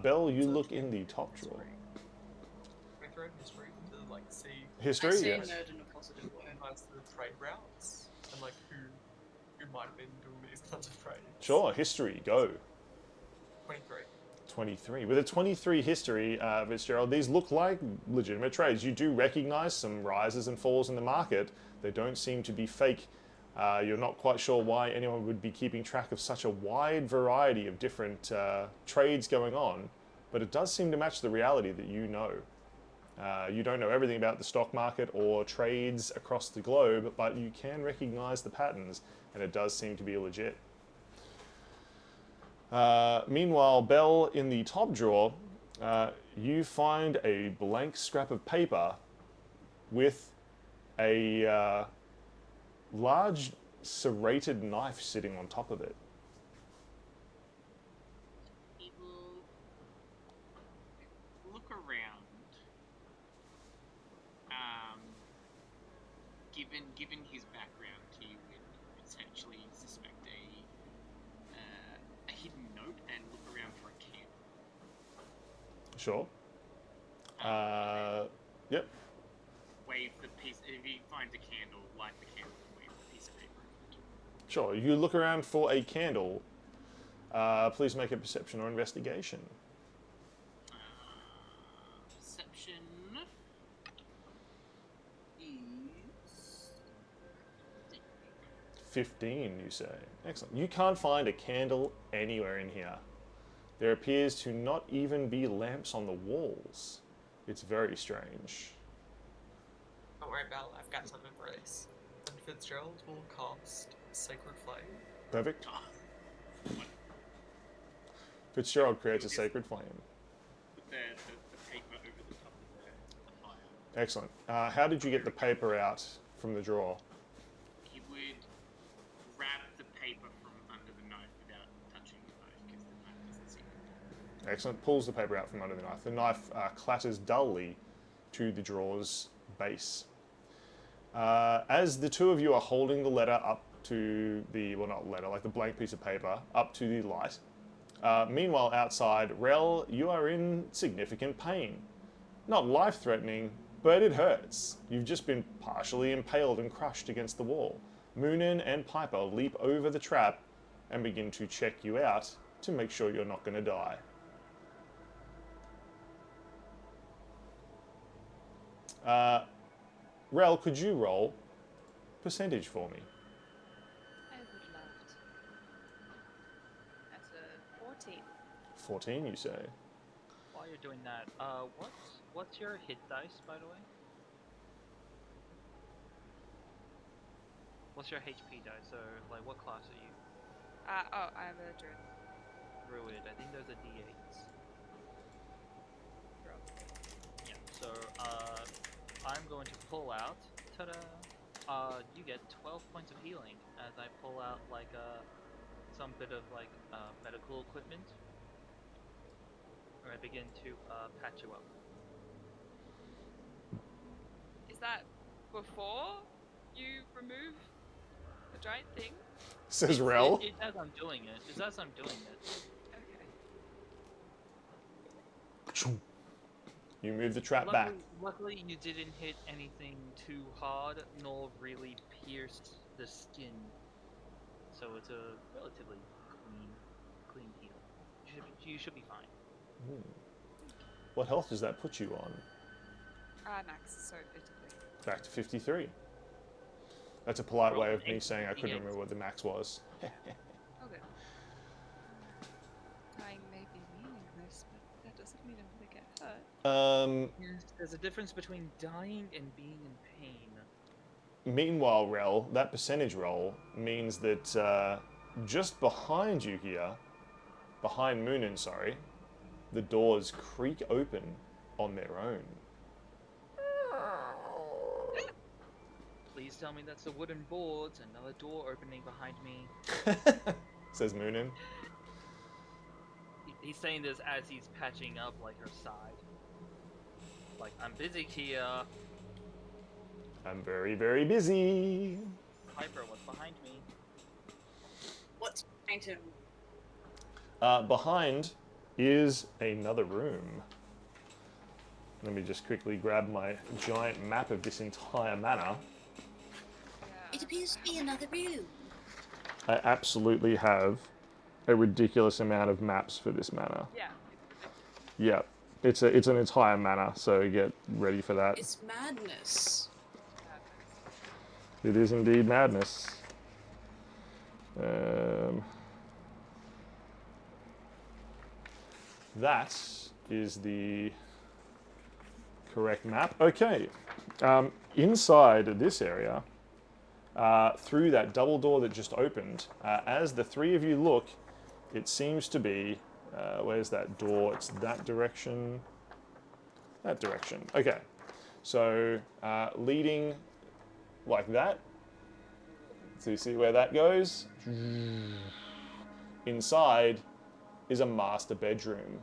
Bell, you look in the top drawer. Can I throw in history to like see History, I say yes. nerd in a positive way. who has the trade routes and like who might have been doing these kinds of trades? Sure, history, go. 23. 23. With a 23 history, Fitzgerald, these look like legitimate trades. You do recognize some rises and falls in the market. They don't seem to be fake. You're not quite sure why anyone would be keeping track of such a wide variety of different trades going on, but it does seem to match the reality that you know. You don't know everything about the stock market or trades across the globe, but you can recognize the patterns, and it does seem to be legit. Meanwhile, Belle, in the top drawer, you find a blank scrap of paper with a large serrated knife sitting on top of it. He will look around. Given his background, he would potentially suspect a hidden note and look around for a candle. Sure. Yep. Wave the piece. If he finds a candle, light the candle and wave the piece of paper over it. Sure. You look around for a candle. Please make a perception or investigation. Perception is 15, you say. Excellent. You can't find a candle anywhere in here. There appears to not even be lamps on the walls. It's very strange. Don't worry, Belle. I've got something for this. And Fitzgerald will cast Sacred Flame. Perfect. what, Fitzgerald creates a sacred flame. put the paper over the top of the fire. Excellent. How did you get the paper out from the drawer? He would wrap the paper from under the knife without touching the knife because the knife doesn't seem to. Excellent. Pulls the paper out from under the knife. The knife clatters dully to the drawer's base. As the two of you are holding the letter up to the, well, not letter, like the blank piece of paper, up to the light. Meanwhile, outside, Rel, you are in significant pain. Not life-threatening, but it hurts. You've just been partially impaled and crushed against the wall. Moonin and Piper leap over the trap and begin to check you out to make sure you're not going to die. Rel, could you roll percentage for me? I would love to. That's a 14. 14, you say. While you're doing that, what's your hit dice, by the way? What's your HP dice? So, like, what class are you? Oh, I have a druid. Druid. I think those are D8s. Yeah. So, I'm going to pull out. Ta-da! You get 12 points of healing as I pull out like some bit of like medical equipment. And I begin to patch you up. Is that before you remove the giant thing? Says Rel. It as I'm doing it. It's as I'm doing it. Okay. You move the trap back. Luckily, you didn't hit anything too hard, nor really pierce the skin. So it's a relatively clean heal. You should be fine. What health does that put you on? Max, so 53. Back to 53. That's a polite Roll way an of me eight. saying I couldn't D8. remember what the max was. Okay. Dying may be meaningless, but that doesn't mean I'm gonna get hurt. There's a difference between dying and being in pain. Meanwhile, Rel, that percentage roll means that just behind you here, behind Moonin, sorry, the doors creak open on their own. Please tell me that's the wooden boards, another door opening behind me. Says Moonin. He's saying this as he's patching up like her side. Like, I'm busy, Kia. I'm very, very busy. Piper, what's behind me? What's behind him? Behind is another room. Let me just quickly grab my giant map of this entire manor. It appears to be another room. I absolutely have a ridiculous amount of maps for this manor. Yeah. Yeah, it's an entire manor, so get ready for that. It's madness. It is indeed madness. That is the correct map. Okay. Inside this area, through that double door that just opened, as the three of you look, it seems to be, where's that door? It's that direction. That direction. Okay. So leading like that. So you see where that goes? Inside is a master bedroom.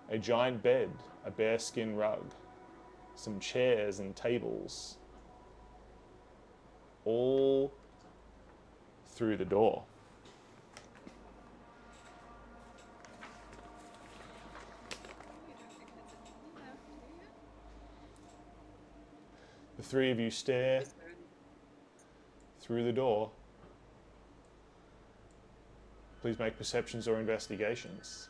A giant bed, a bearskin rug, some chairs and tables. All through the door. The three of you stare through the door. Please make perceptions or investigations.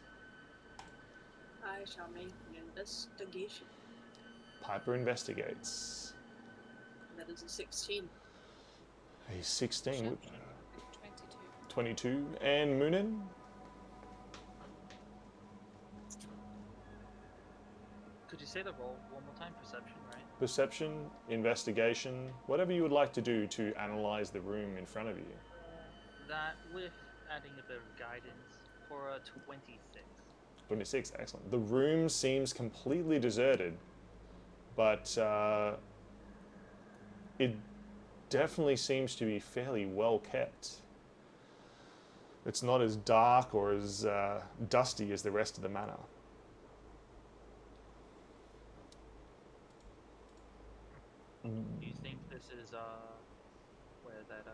I shall make an investigation. Piper investigates. That is a 16. A 16. 22. 22. And Moonin? Could you say the roll one more time? Perception, right? Perception, investigation, whatever you would like to do to analyze the room in front of you. That with adding a bit of guidance for a 26. 26, excellent. The room seems completely deserted, but it definitely seems to be fairly well kept. It's not as dark or as dusty as the rest of the manor. Do you think this is where that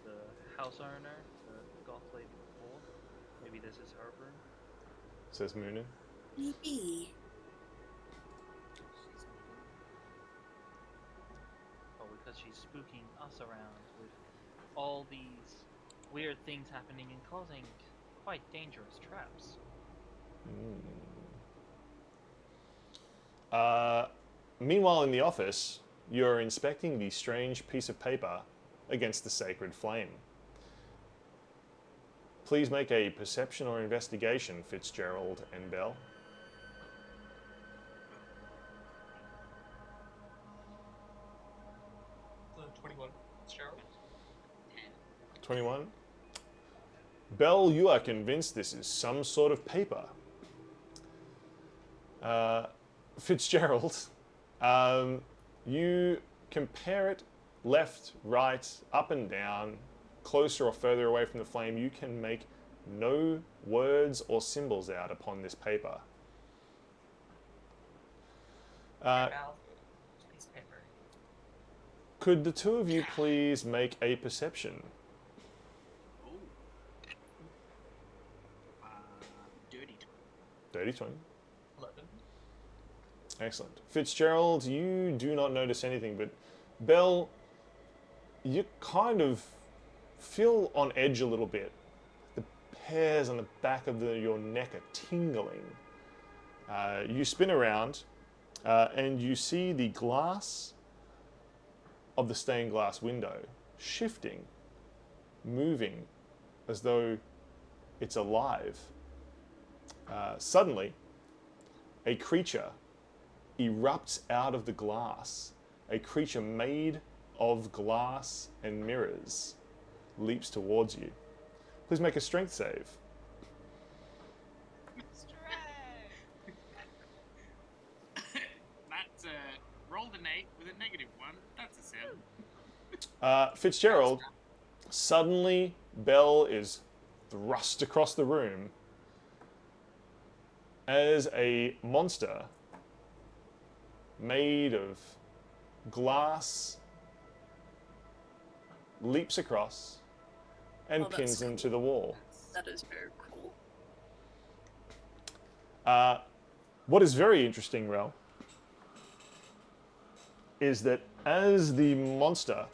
the house owner, the goth lady before, maybe this is her room? Says Moonin. Maybe. Or because she's spooking us around with all these weird things happening and causing quite dangerous traps. Meanwhile, in the office, you're inspecting the strange piece of paper against the sacred flame. Please make a perception or investigation, Fitzgerald and Bell. 21. Gerald? 21. Bell, you are convinced this is some sort of paper. Fitzgerald, you compare it left, right, up and down, closer or further away from the flame. You can make no words or symbols out upon this paper. Val, piece of paper. Could the two of you please make a perception? Oh. Dirty. Dirty 20. 11. Excellent. Fitzgerald, you do not notice anything, but Bell, you kind of feel on edge a little bit. The hairs on the back of your neck are tingling. You spin around and you see the glass of the stained glass window shifting, moving as though it's alive. Suddenly, a creature erupts out of the glass. A creature made of glass and mirrors leaps towards you. Please make a strength save. That's rolled an 8 with a -1. That's a 7. Fitzgerald, suddenly Bell is thrust across the room as a monster made of glass leaps across and Oh, that's pins cool. him to the wall. That is very cool. What is very interesting, Rel, is that as the monster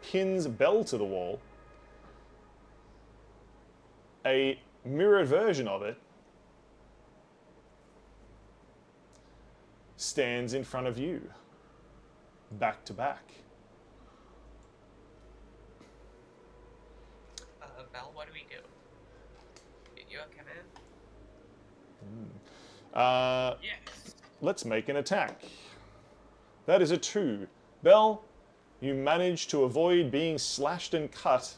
pins Bell to the wall, a mirrored version of it stands in front of you, back to back. Val, what do we do? You okay, man? Yes. Let's make an attack. That is a 2. Bell, you manage to avoid being slashed and cut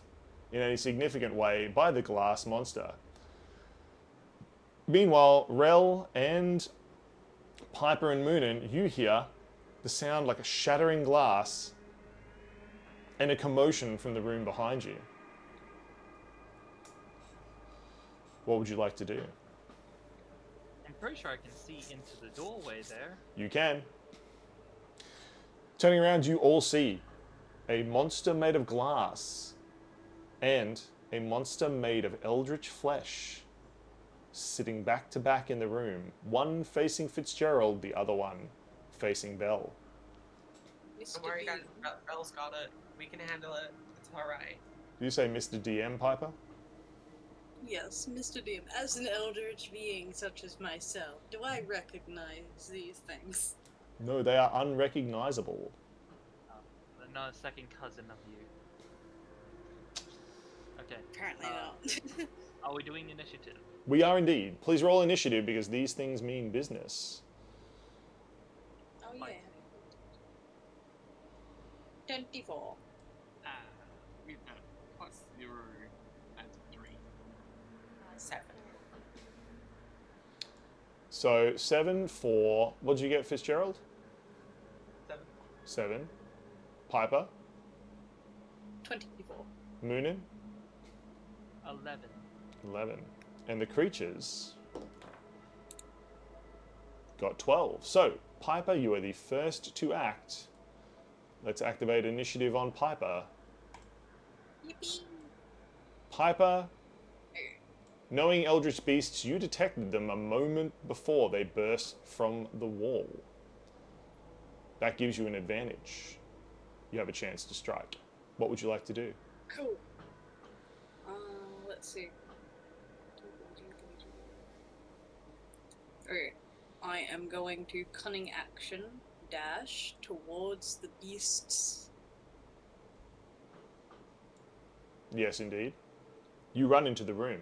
in any significant way by the glass monster. Meanwhile, Rel and Piper and Moonin, you hear the sound like a shattering glass and a commotion from the room behind you. What would you like to do? I'm pretty sure I can see into the doorway there. You can. Turning around, you all see a monster made of glass and a monster made of eldritch flesh sitting back to back in the room, one facing Fitzgerald, the other one facing Bell. Mr. Don't worry, Bean. guys. Belle's got it. We can handle it. It's alright. Do you say Mr. DM, Piper? Yes, Mr. Doom. As an eldritch being such as myself, do I recognize these things? No, they are unrecognizable. Not a second cousin of you. Okay. Apparently not. Are we doing initiative? We are indeed. Please roll initiative because these things mean business. Oh yeah. 24. With that +0 adds 3. 7. So 7 for, what did you get, Fitzgerald? 7. 7. Piper? 24. Moonin? 11. 11. And the creatures got 12. So, Piper, you are the first to act. Let's activate initiative on Piper. Yippee! Piper, knowing Eldritch Beasts, you detected them a moment before they burst from the wall. That gives you an advantage. You have a chance to strike. What would you like to do? Cool. Let's see. Okay. I am going to cunning action dash towards the beasts. Yes, indeed. You run into the room.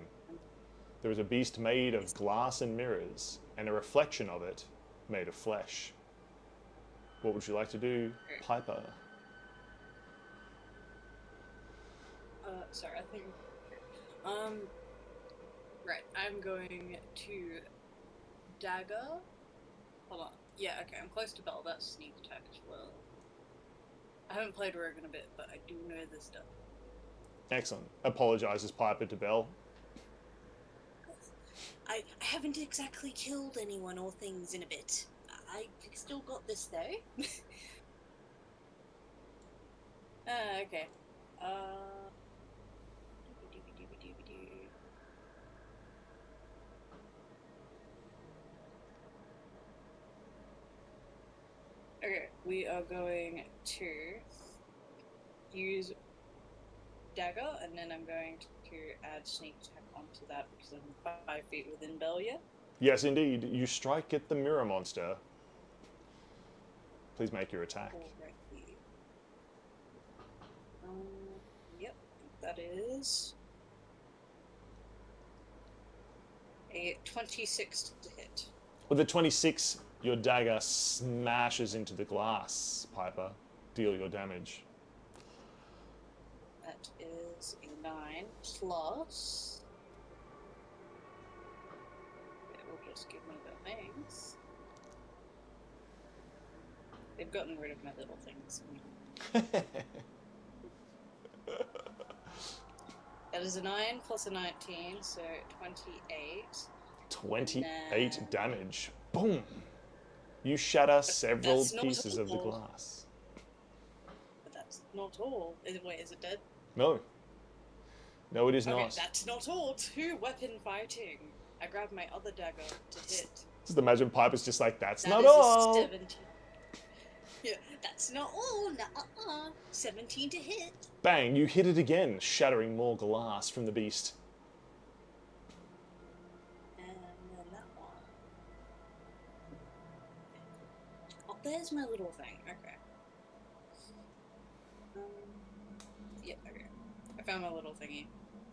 There is a beast made of glass and mirrors, and a reflection of it made of flesh. What would you like to do, Piper? Sorry, I think. Right, I'm going to dagger. Hold on. Yeah, okay, I'm close to Bell. That's sneak attack as well. I haven't played Rogue in a bit, but I do know this stuff. Excellent. Apologizes Piper to Bell. I haven't exactly killed anyone or things in a bit. I still got this though. Okay. Okay, we are going to use dagger, and then I'm going to add sneak attack onto that because I'm 5 feet within Bell yet. Yes, indeed. You strike at the mirror monster. Please make your attack. Alrighty. Yep, that is a 26 to hit. With a 26, your dagger smashes into the glass, Piper. Deal your damage. That is a 9 plus. It will just give me the things. They've gotten rid of my little things. That is a 9 plus a 19, so 28. 28 damage. Boom! You shatter several that's not pieces of the all. glass. But that's not all. Wait, is it dead? No. No, it is Okay, not. that's not all. 2 weapon fighting. I grab my other dagger to hit. Just imagine Piper's just like, that's That not is a all. 17. Yeah, that's not all. Nuh-uh. 17 to hit. Bang, you hit it again, shattering more glass from the beast. And then that one. Oh, there's my little thing. Okay. Yeah, okay. I found my little thingy.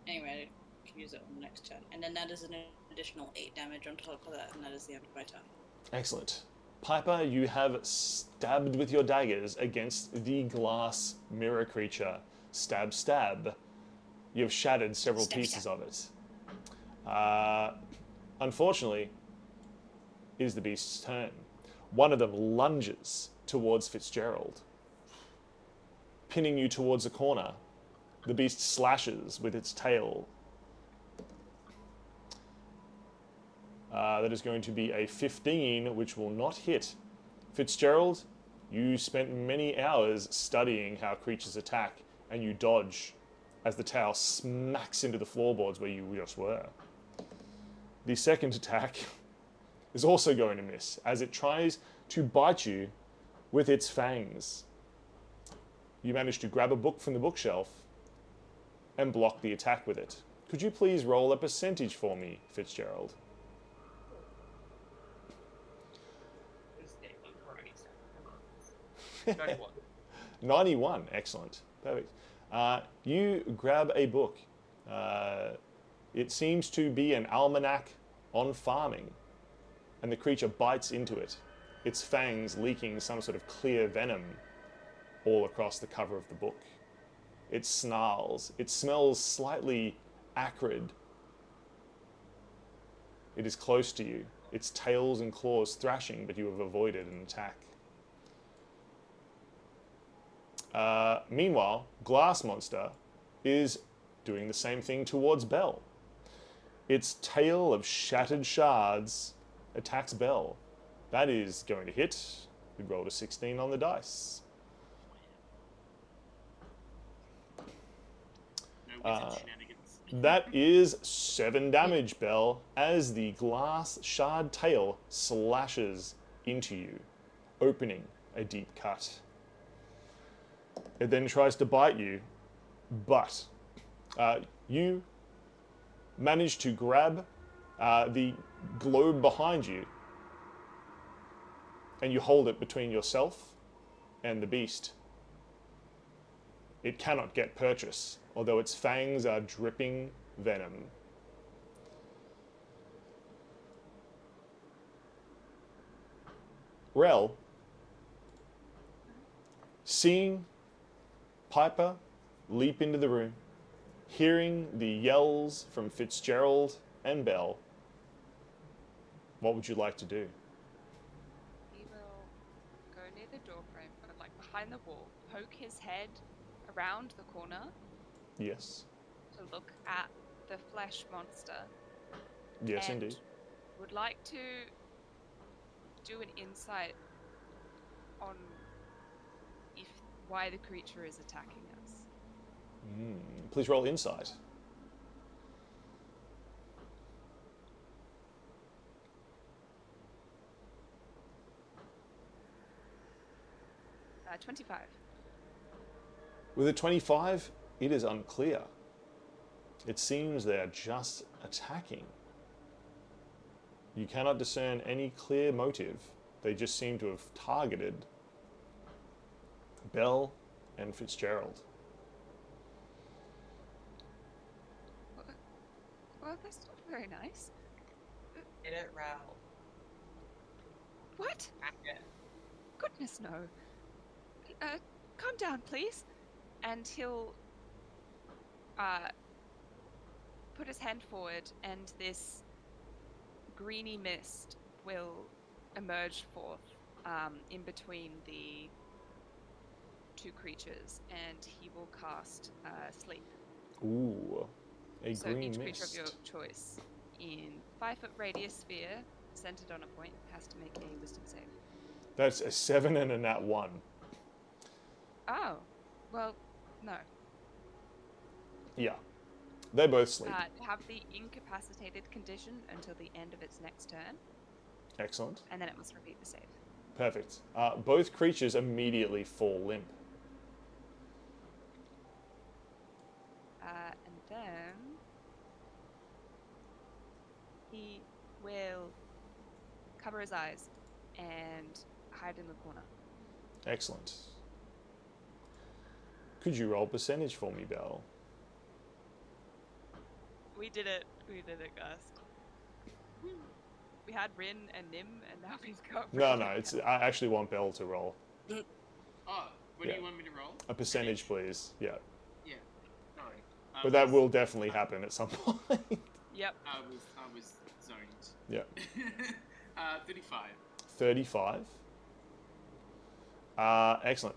Anyway, can use it on the next turn. And then that is an additional 8 damage on top of that, and that is the end of my turn. Excellent. Piper, you have stabbed with your daggers against the glass mirror creature. Stab, stab. You have shattered several Stab, pieces stab. of it. Unfortunately, it is the beast's turn. One of them lunges towards Fitzgerald, pinning you towards a corner. The beast slashes with its tail. That is going to be a 15, which will not hit. Fitzgerald, you spent many hours studying how creatures attack, and you dodge as the tail smacks into the floorboards where you just were. The second attack is also going to miss, as it tries to bite you with its fangs. You manage to grab a book from the bookshelf and block the attack with it. Could you please roll a percentage for me, Fitzgerald? This day on karate stuff. 91. 91, excellent. Perfect. You grab a book. It seems to be an almanac on farming, and the creature bites into it, its fangs leaking some sort of clear venom all across the cover of the book. It snarls. It smells slightly acrid. It is close to you, its tails and claws thrashing, but you have avoided an attack. Meanwhile, Glass Monster is doing the same thing towards Belle. Its tail of shattered shards attacks Belle. That is going to hit. We rolled a 16 on the dice. No wizard shenanigans. That is 7 damage, Belle, as the glass shard tail slashes into you, opening a deep cut. It then tries to bite you, but you manage to grab the globe behind you, and you hold it between yourself and the beast. It cannot get purchase, although its fangs are dripping venom. Rel, seeing Piper leap into the room, hearing the yells from Fitzgerald and Belle, what would you like to do? He will go near the doorframe, but like behind the wall, poke his head around the corner Yes. to look at the flesh monster. Yes, and indeed. Would like to do an insight on why the creature is attacking us. Please roll insight. Uh, 25. With a 25, it is unclear. It seems they are just attacking. You cannot discern any clear motive. They just seem to have targeted Belle and Fitzgerald. Well, that's not very nice. Hit it, Raoul. What? Back it. Goodness no. Calm down, please. And he'll put his hand forward, and this greeny mist will emerge forth in between the two creatures, and he will cast Sleep. Ooh, a So green each mist. creature of your choice in 5-foot radius sphere, centered on a point, has to make a wisdom save. That's a 7 and a nat 1. Oh, well, no. Yeah, they both sleep. Have the incapacitated condition until the end of its next turn, Excellent. and then it must repeat the save. Perfect. Both creatures immediately fall limp. And then he will cover his eyes and hide in the corner. Excellent. Could you roll percentage for me, Belle? We did it. We did it, guys. We had Rin and Nim, and now we've got. No, it's. I actually want Belle to roll Oh, what Yeah. do you want me to roll? a percentage, please. Yeah, Yeah. Sorry. but that will definitely happen at some point. Yep. I was zoned. Yeah. 35. 35. Excellent.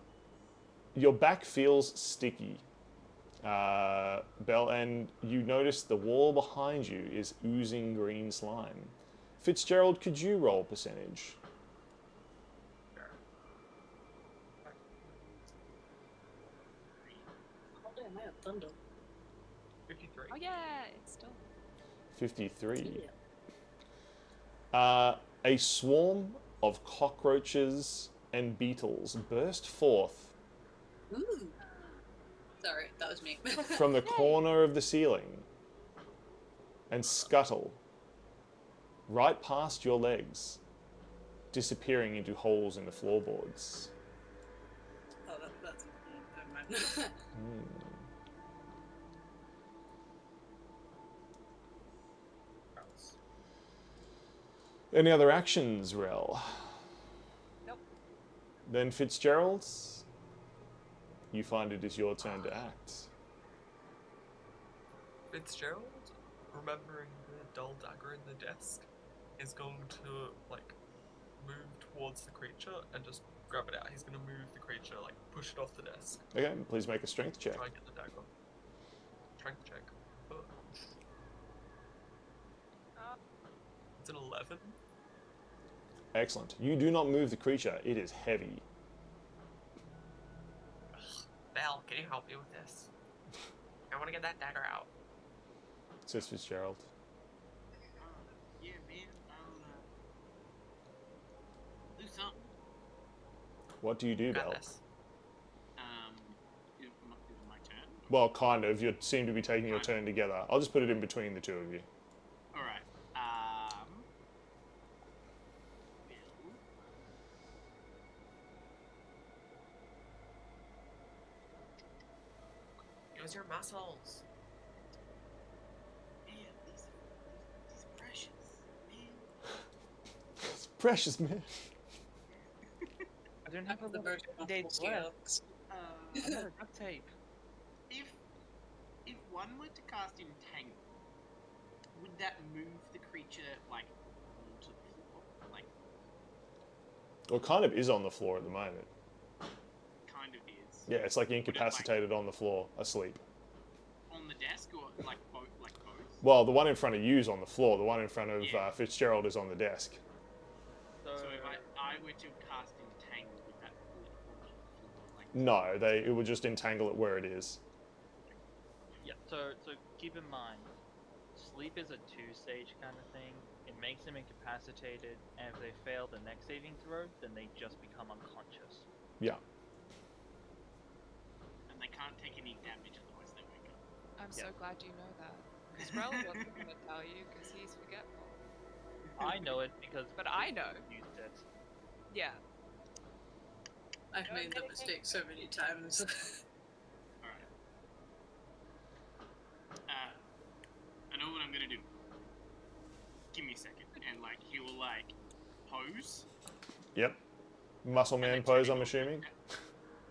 Your back feels sticky, Belle, and you notice the wall behind you is oozing green slime. Fitzgerald, could you roll percentage? Oh damn, I have thunder. 53. Oh yeah, it's still. 53. Yeah. A swarm of cockroaches and beetles burst forth Ooh. Sorry, that was me. from the corner of the ceiling and scuttle right past your legs, disappearing into holes in the floorboards. Oh, that's never mind. Any other actions, Rel? Nope. Then Fitzgerald, you find it is your turn to act. Fitzgerald, remembering the dull dagger in the desk, is going to like move towards the creature and just grab it out. He's gonna move the creature, like push it off the desk. Okay, please make a strength check. Try and get the dagger. Strength check. It's an 11. Excellent. You do not move the creature. It is heavy. Belle, can you help me with this? I want to get that dagger out. Says Fitzgerald. Yeah, man. I'll do something. What do you do, Got Belle? this. Is it my turn? Well, kind of. You seem to be taking your turn together. I'll just put it in between the two of you. All right. Use your muscles. Man, these precious, man. It's precious, man. I don't have a The lot most of days possible left. Uh, I'm out of duct tape. if one were to cast Entangle, would that move the creature like onto the floor? Like, Well, it kind of is on the floor at the moment. kind of is. Yeah, it's like incapacitated on the floor, asleep. On the desk or like both? Like both? Well, the one in front of you is on the floor. The one in front of Yeah. Fitzgerald is on the desk. So if I were to cast Entangle, would that pull it onto the floor? Like, No, it would just entangle it where it is. Yeah, so keep in mind, sleep is a 2-stage kind of thing. It makes them incapacitated, and if they fail the next saving throw, then they just become unconscious. Yeah. and they can't take any damage, otherwise they wake up. I'm so glad you know that. Because Rel wasn't going to tell you because he's forgetful. I know it because But I know. used it. Yeah. I've made that mistake so many times. All right. I know what I'm gonna do. Give me a second, and like he will like pose. Yep. Muscle man then pose, turn I'm into a- assuming.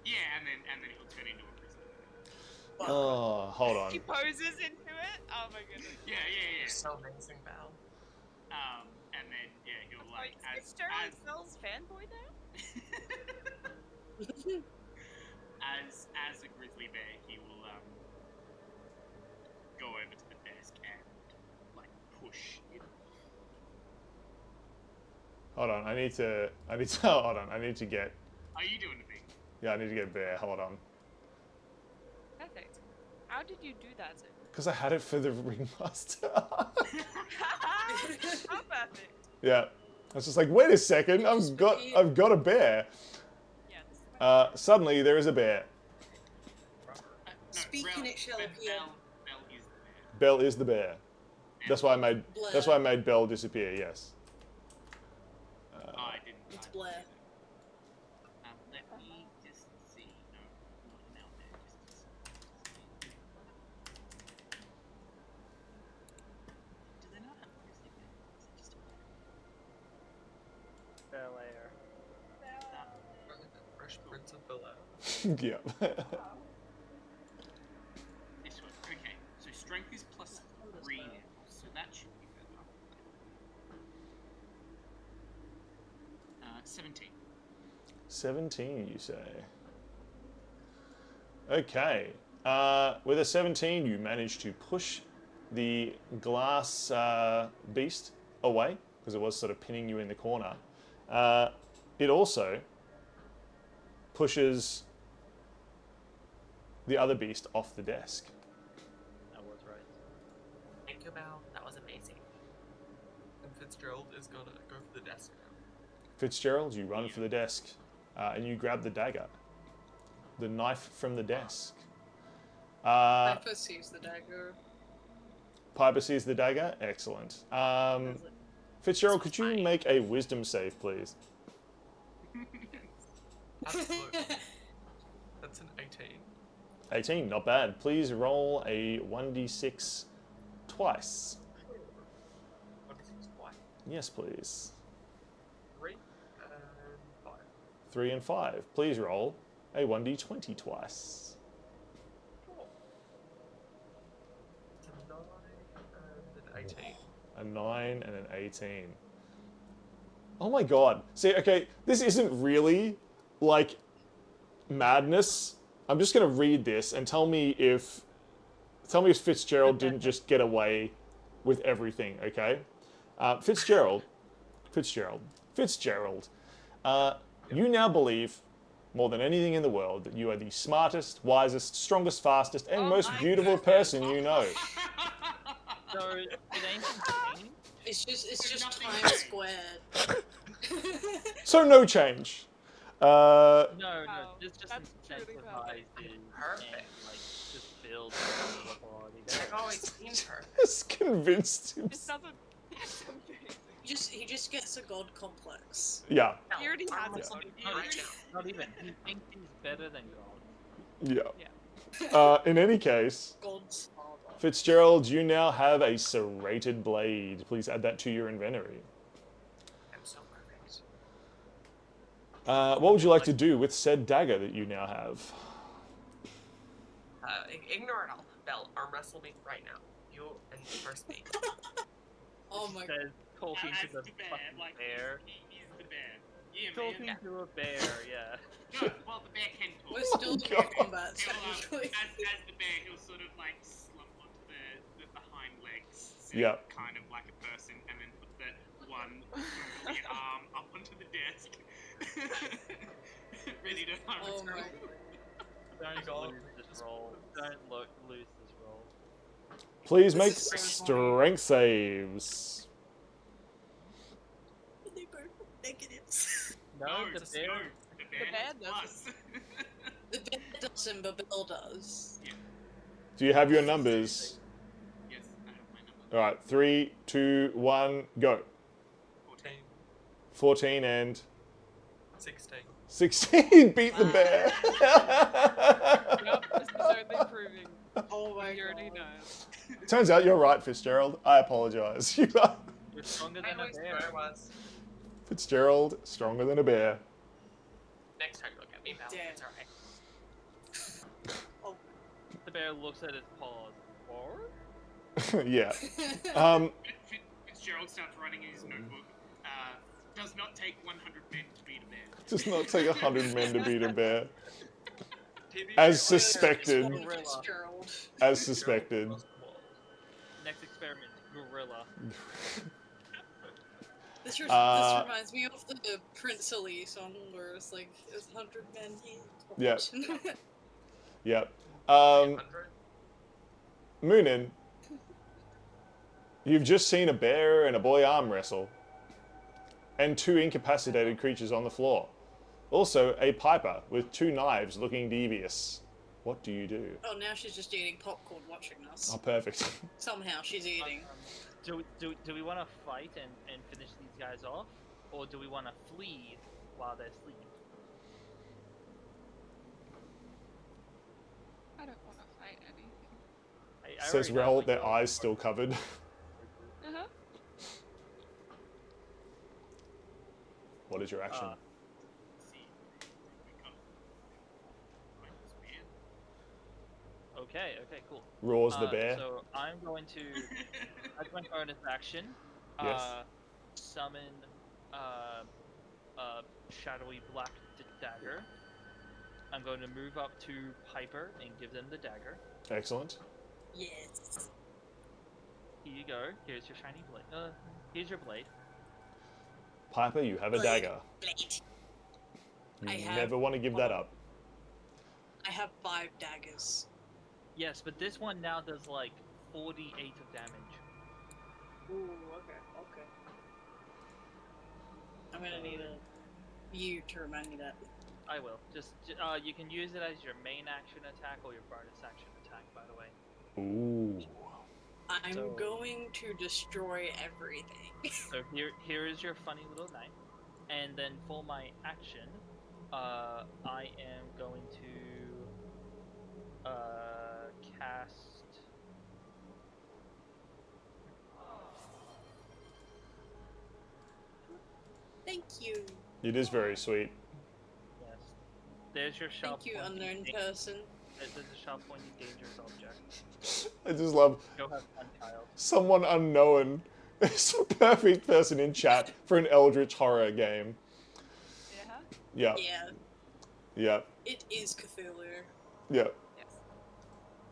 Yeah, and then he'll turn into a prisoner. Oh, hold on. He poses into it? Oh my goodness. Yeah. You're so amazing, Belle. And then yeah, he'll like Wait, is Sterling Phil's fanboy now? as a grizzly bear, he will go over to the desk and like push it. Hold on. I need to. Hold on. I need to get. Are you doing the thing? Yeah, I need to get Bear. Hold on. Perfect. How did you do that, Zoe? Because I had it for the ringmaster. How perfect. Yeah. I was just like, wait a second. I've got a bear. Yeah, this is my Suddenly there is a bear. No, Speaking it shall appear. Bell is the bear. Belle is the bear. That's why I made. Blair. That's why I made Belle disappear. Yes. I didn't. It's I didn't Blair. say that. Let me just see. No, not now. There. Yeah. This one. Okay. So strength is +3 now, so that should be better. 17. 17, you say? Okay. With a 17, you manage to push the glass beast away, because it was sort of pinning you in the corner. It also pushes the other beast off the desk. That was right. Thank you, Belle. That was amazing. And Fitzgerald is gonna go for the desk now. Fitzgerald, you run for the desk, and you grab the dagger. The knife from the desk. Piper sees the dagger. Piper sees the dagger. Excellent. Fitzgerald, could you make a wisdom save, please? Absolutely. That's an 18. 18, not bad. Please roll a 1d6 twice. What is this? Why? Yes, please. 3 and 5. 3 and 5. Please roll a 1d20 twice. Cool. It's a 9 and an 18. A 9 and an 18. Oh my god. See, okay, this isn't really like madness. I'm just gonna read this and tell me if Fitzgerald didn't just get away with everything, okay? Fitzgerald, you now believe more than anything in the world that you are the smartest, wisest, strongest, fastest, and most beautiful person you know. So it ain't insane. It's just nothing time there. squared. So no change. No, Wow, this just that's truly incentivizes Perfect. and like just builds the authority. I've always been perfect. Just convinced him. This doesn't. It's amazing. He just gets a god complex. Yeah, No, He already I'm has it. listening Not right even, now. not even. He thinks he's better than God. yeah. In any case, God's father. Fitzgerald, you now have a serrated blade. Please add that to your inventory. I'm so perfect. What would you like to do with said dagger that you now have? Ignore it all. Belle, arm wrestle me right now. You and first me. Oh my god. Says talking As to the the bear, fucking like bear. he is the bear. Yeah, Talking man. to a bear, yeah. No, well, the bear can talk. We're still in God. combat, He'll, technically. as the bear, he'll sort of like slump onto the hind legs, sit Yep. kind of like a person, and then put the one the arm up onto the desk, ready to arm Oh my wrestle. Don't God. lose this roll. Don't lose this roll. Please This make is so strength saves. They both have negatives. No, the just bear. no. The bear bear has plus. The bear doesn't, but Bill does. Do you have your numbers? Yes, I have my number. All right, 3, 2, 1, go. 14. 14 and 16. 16. Beat the bear. Yep, this is only proving. Oh my He already god. knows. Turns out you're right, Fitzgerald. I apologize. You are You're stronger I than a always thought bear. I was. Fitzgerald, stronger than a bear. Next time you look at me, Belle, Damn. it's alright. The bear looks at his paws. Or? Yeah. Fitzgerald starts writing in his notebook. Does not take 100 men to beat a bear. Does not take 100 men to beat a bear. TV As show. suspected. Swan Gorilla. Fitzgerald. As suspected. Next experiment, gorilla. This reminds me of the Prince Ali song where it's like, it's 100 men here. Yeah. Yep. 100. Moonin, you've just seen a bear and a boy arm wrestle. And 2 incapacitated creatures on the floor. Also, a piper with 2 knives looking devious. What do you do? Oh, now she's just eating popcorn watching us. Oh, perfect. Somehow she's eating. Do we want to fight and finish these guys off, or do we want to flee while they're asleep? I don't want to fight anything. I Says already know Rel, what their you're- eyes still covered. Uh-huh. What is your action? Okay, cool. Roars the bear. So I'm going to, as my bonus action, Yes. summon shadowy black dagger. I'm going to move up to Piper and give them the dagger. Excellent. Yes. Here you go. Here's your shiny blade. Here's your blade. Piper, you have a Blade. dagger. Blade. You I have- never want to give that up. I have 5 daggers. Yes, but this one now does like 48 of damage. Ooh, okay. I'm gonna need you to remind me that. I will. Just you can use it as your main action attack or your bonus action attack, by the way. Ooh. I'm So- going to destroy everything. So here is your funny little knife, and then for my action, I am going to cast. Thank you. It is very sweet. Yes. There's your sharp. Thank you, pointy unknown dan- person. There's a sharp pointy dangerous object. I just love Go have fun, child. someone unknown. It's a perfect person in chat for an Eldritch horror game. Yeah. Yep. Yeah, Yep. it is Cthulhu. Yep. Yes.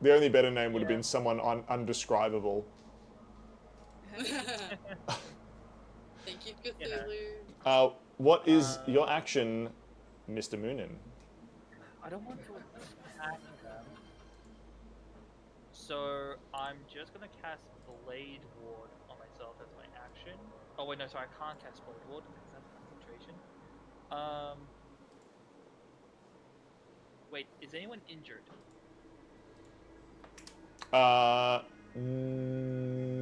The only better name would have Yeah. been someone undescribable. Thank you, Cthulhu. What is your action, Mr. Moonin? I don't want to attack them. So I'm just gonna cast Blade Ward on myself as my action. Oh wait, no, sorry, I can't cast Blade Ward because that's concentration. Wait, is anyone injured?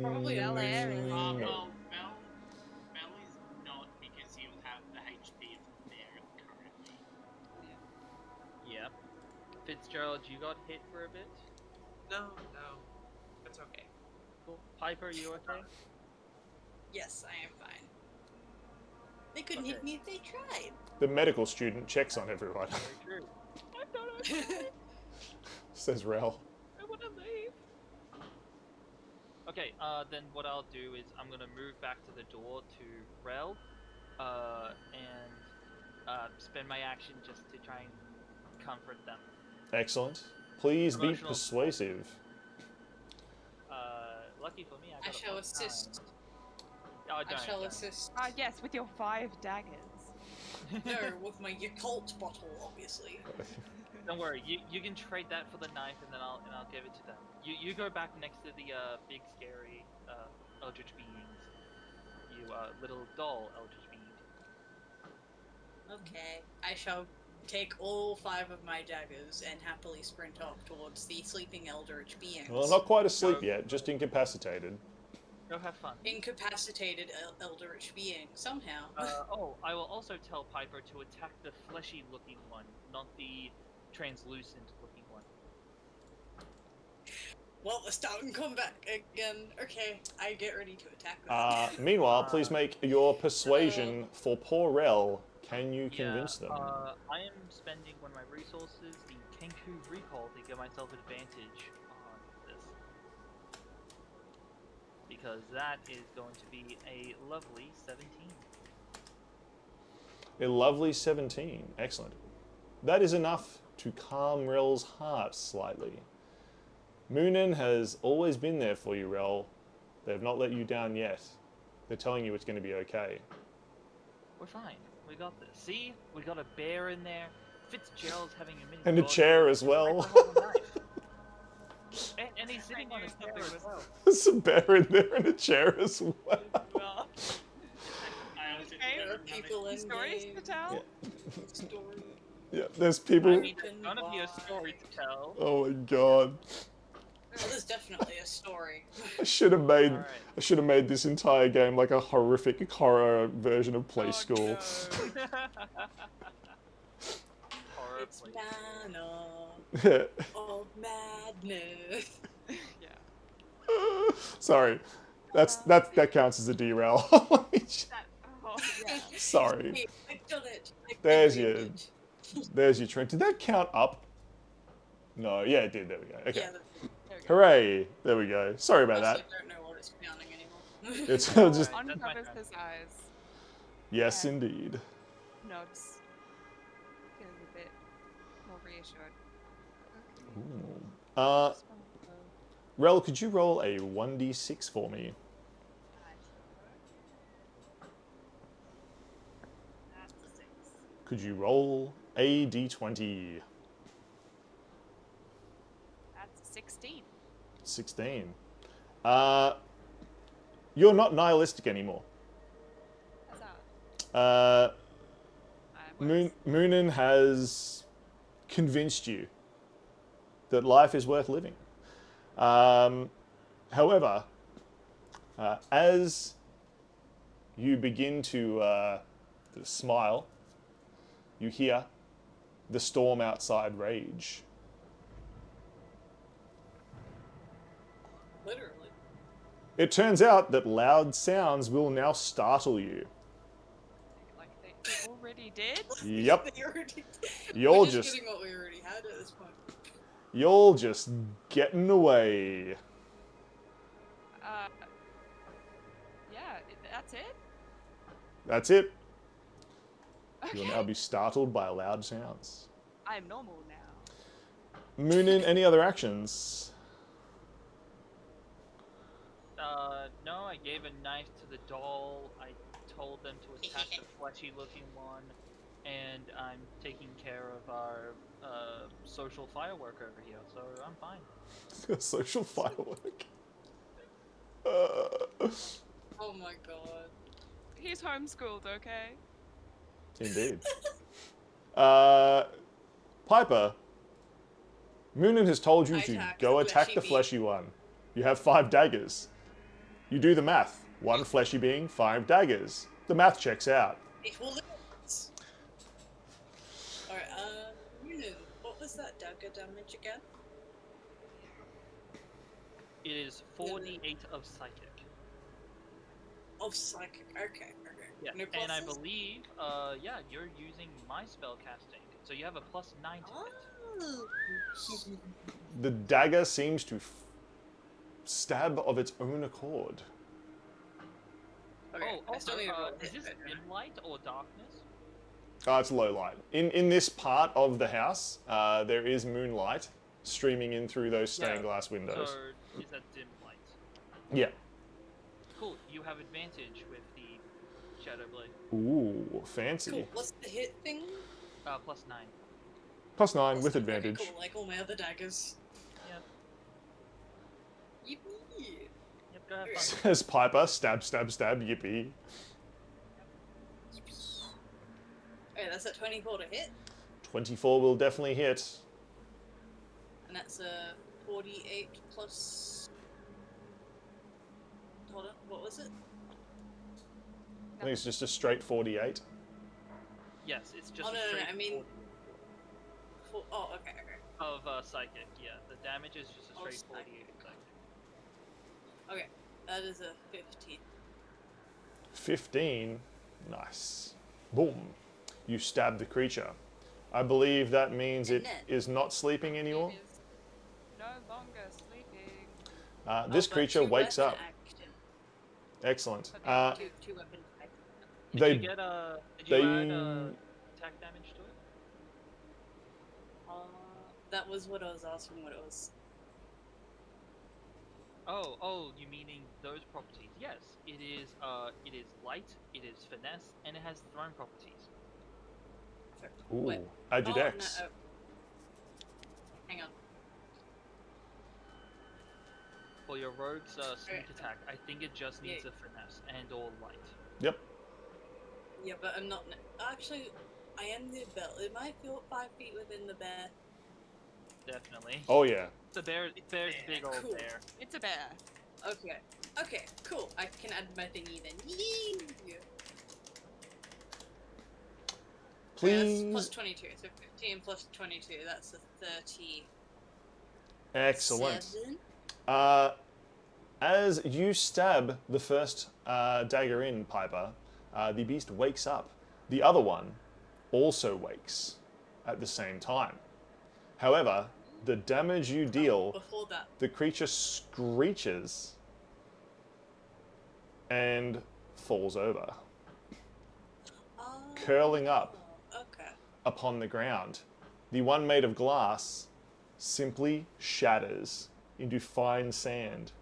Probably Bell not. area. Well, No. Bell is not because he'll have the HP of the bear currently. Yeah. Fitzgerald, you got hit for a bit. No, that's okay. Cool. Piper, you okay? Yes, I am fine. They couldn't hit Okay. me if they tried. The medical student checks on everyone, Very true. I'm not okay. says Rel. I want to leave. Okay, then what I'll do is I'm gonna move back to the door to Rel, and spend my action just to try and comfort them. Excellent. Please be Emotional persuasive. Lucky for me, I I got a shall +9. assist. Oh, I don't, shall don't. assist. Yes, with your 5 daggers. No, with my Yakult bottle, obviously. Don't worry, you can trade that for the knife, and then I'll give it to them. You go back next to the big scary eldritch beings. You little doll eldritch being. Okay, I shall take all 5 of my daggers and happily sprint off towards the sleeping eldritch beings. Well, not quite asleep yet, just incapacitated. Go have fun. Incapacitated eldritch being, somehow. I will also tell Piper to attack the fleshy-looking one, not the translucent-looking one. Well, we're starting combat again. Okay, I get ready to attack them. Meanwhile, please make your persuasion for poor Rel. Can you convince them? I am spending one of my resources, the Kenku Recall, to give myself advantage on this. Because that is going to be a lovely 17. A lovely 17. Excellent. That is enough to calm Rel's heart slightly. Moonin has always been there for you, Rel. They have not let you down yet. They're telling you it's going to be okay. We're fine. We got this. See? We got a bear in there. Fitzgerald's having a mini And a dog. chair as I well. can hold a knife. and he's sitting on a chair as well. There's a bear in there and a chair as well. Well, I also Okay. There are people in stories to game. tell. Yeah. Story. Yeah, there's people. I mean, there's gonna be a story to tell. Oh my god. Well, there's definitely a story. I should have made Alright. I should have made this entire game like a horrific horror version of Play Oh, School. no. Horror It's place. Manor of Madness. Yeah. Sorry. That counts as a derail. That, oh, yeah. Sorry. Hey, I've done it. I've There's redeemed your- it. There's your trend. Did that count up? No, yeah, it did. There we go. Okay. Yeah, There we go. Hooray! There we go. Sorry about I that. don't know what it's counting anymore. It's Noel just Alright, that's my uncovers turn. his eyes, yes, Yeah. indeed. nods, feeling a bit more reassured. Okay. Ooh. Just one go. Rel, could you roll a 1d6 for me? That's a 6. Could you roll a d20? That's a 16. 16. You're not nihilistic anymore. How's that? Uh, I was. Moonin has convinced you that life is worth living. However, as you begin to smile, you hear the storm outside rage. Literally. It turns out that loud sounds will now startle you. Like they already did? Yep. They already- You're We're just getting what we already had at this point. you're just getting away. Yeah, that's it? That's it. Okay. You'll now be startled by loud sounds. I'm normal now. Moonin, any other actions? No, I gave a knife to the doll. I told them to attack the fleshy-looking one, and I'm taking care of our social firework over here, so I'm fine. Social firework. Oh my god. He's homeschooled, okay? Indeed. Piper, Moonin has told you I to attack go the attack the fleshy fleshy one. You have 5 daggers. You do the math. 1 fleshy being, 5 daggers. The math checks out. Equal limits. Alright, Munin, what was that dagger damage again? It is 4d8 of psychic. Oh, psychic. Okay. Yeah, No and I pluses? believe, yeah, you're using my spell casting, so you have a +9 to it. Oh. The dagger seems to stab of its own accord. Okay, Oh, I also, still need to roll is hit, this but- dim light or darkness? It's low light. In this part of the house, there is moonlight streaming in through those stained Yeah, glass windows. So, is that dim light? Yeah. Cool, you have advantage with the Shadow Blade. Ooh, fancy. Cool. What's the hit thing? +9. +9 with Okay, advantage. cool, like all my other daggers. Yep, Yippee! yep, go have fun. Says Piper, stab, stab, stab, yippee. Okay, that's a 24 to hit, 24 will definitely hit. and that's a 48 plus. Hold on, what was it? I think it's just a straight 48. Yes, it's just Oh, a no, straight I mean- 40 Oh, okay. of psychic, yeah. The damage is just a Oh, straight psychic. 48 of psychic. Okay, that is a 15. 15. Nice. Boom. You stab the creature. I believe that means it And then- is not sleeping anymore. It is no longer sleeping. This Oh, but creature 2 wakes weapon up. action. Excellent. Okay. Two weapon action. Did They- you get did you they- add attack damage to it? That was what I was asking. What it was. Oh, you meaning those properties? Yes, it is light, it is finesse, and it has thrown properties. Ooh. Wait. Add your Oh, dex. no, oh. Hang on. For your rogue's sneak Okay. attack, I think it just needs Yeah. a finesse and or light. Yep. Yeah, but I'm not. Actually, I am the bell. Am I 5 feet within the bear? Definitely. Oh, yeah. The bear's big old Cool. bear. It's a bear. Okay. Okay, cool. I can add my thingy then. Yee! Please. That's plus 22, so 15 plus 22, that's a 30. Excellent. 7? As you stab the first dagger in, Piper, the beast wakes up. The other one also wakes at the same time. However, the damage you deal, Before that. the creature screeches and falls over, Oh, curling up Okay. upon the ground. The one made of glass simply shatters into fine sand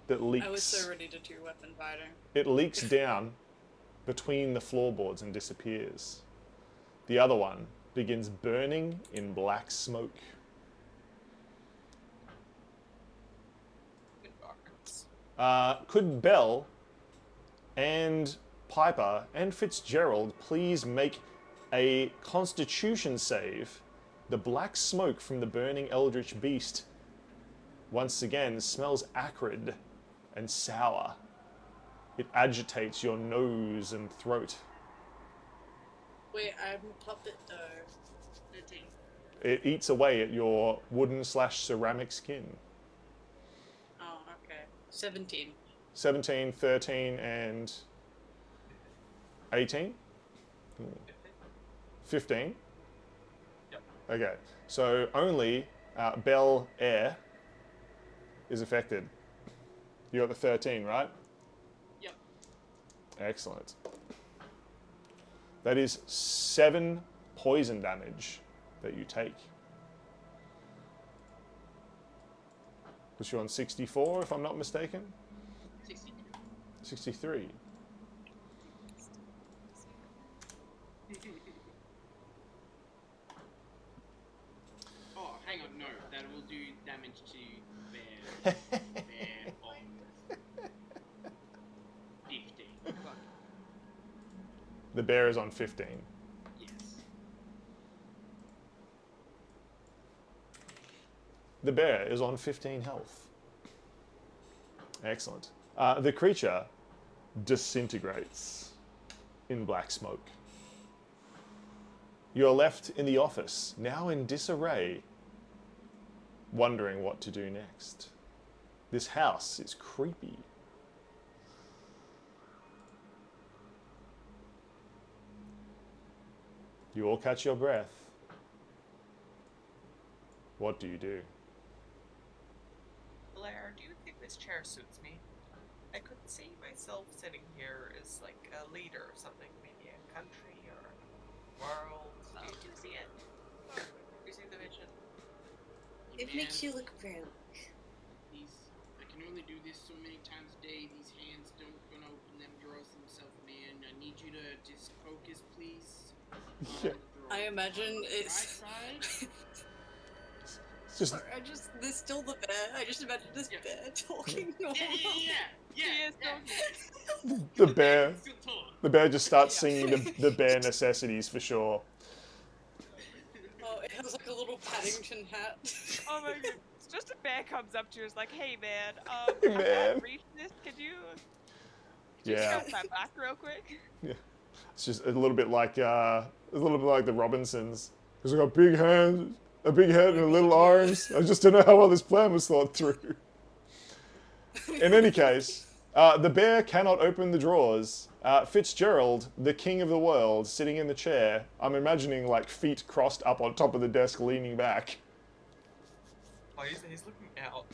that leaks. I was so ready to do weapon fighting. It leaks down between the floorboards and disappears. The other one begins burning in black smoke. Good bargains. Could Bell and Piper and Fitzgerald please make a Constitution save? The black smoke from the burning eldritch beast once again smells acrid and sour. It agitates your nose and throat. Wait, I'm a puppet though. 13. It eats away at your wooden/ceramic skin. Oh, okay. 17. 17, 13, and 18? 15? Yep. Okay, so only Bel Air is affected. You got the 13, right? Yep. Excellent. That is 7 poison damage that you take. Was you on 64, if I'm not mistaken? 62. 63. Oh, hang on, no. That will do damage to Bear. Bear on 15. The bear is on 15. Yes. The bear is on 15 health. Excellent. The creature disintegrates in black smoke. You're left in the office, now in disarray, wondering what to do next. This house is creepy. You all catch your breath. What do you do? Blair, do you think this chair suits me? I could see myself sitting here as like a leader or something, maybe a country or a world. Do you see it? Do you see the vision? It makes you look broke. I can only do this so many times a day. These hands don't gonna open them drawers themselves, man. I need you to just focus, please. Yeah. I imagine it's. Right side. It's just There's still the bear. I just imagine this Yeah. bear talking normal. Yeah. He is talking. the bear. Still talk. The bear just starts singing the bare necessities for sure. Oh, it has like a little Paddington hat. Oh my god. It's just a bear comes up to you and is like, hey man, Hey, I man. can't reach this. Could you Yeah. scratch my back real quick? It's just a little bit like the Robinsons. He's got big hands, a big head, and little arms. I just don't know how well this plan was thought through. In any case, the bear cannot open the drawers. Fitzgerald, the king of the world, sitting in the chair. I'm imagining like feet crossed up on top of the desk, leaning back. Oh, he's looking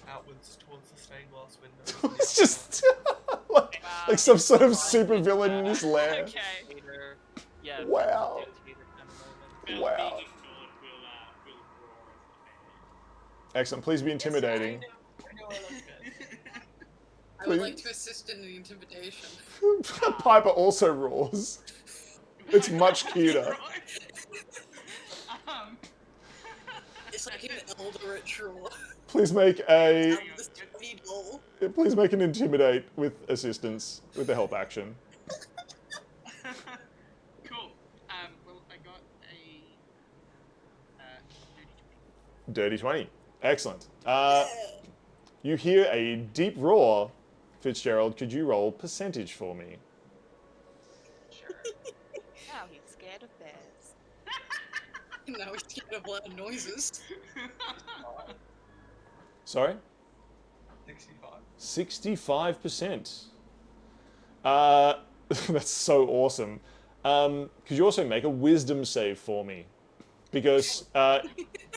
outwards towards the stained glass window. It's just like some sort of super villain in his lair. Okay. Dictator. Yeah. Wow. Dictator kind of moment. Bell Wow. being ignored will roar as the bear. Excellent. Please be intimidating. I know I look good. I would like to assist in the intimidation. Piper also roars. It's much cuter. um, It's like an eldritch roar. Please make a. I'm the speed ball. Please make an intimidate with assistance with the help action. cool. Well, I got a Dirty 20. Excellent. You hear a deep roar. Fitzgerald, could you roll percentage for me? Sure. Now he's scared of bears. Now he's scared of loud noises. Sorry? 65. 65%. That's so awesome. Could you also make a wisdom save for me? Because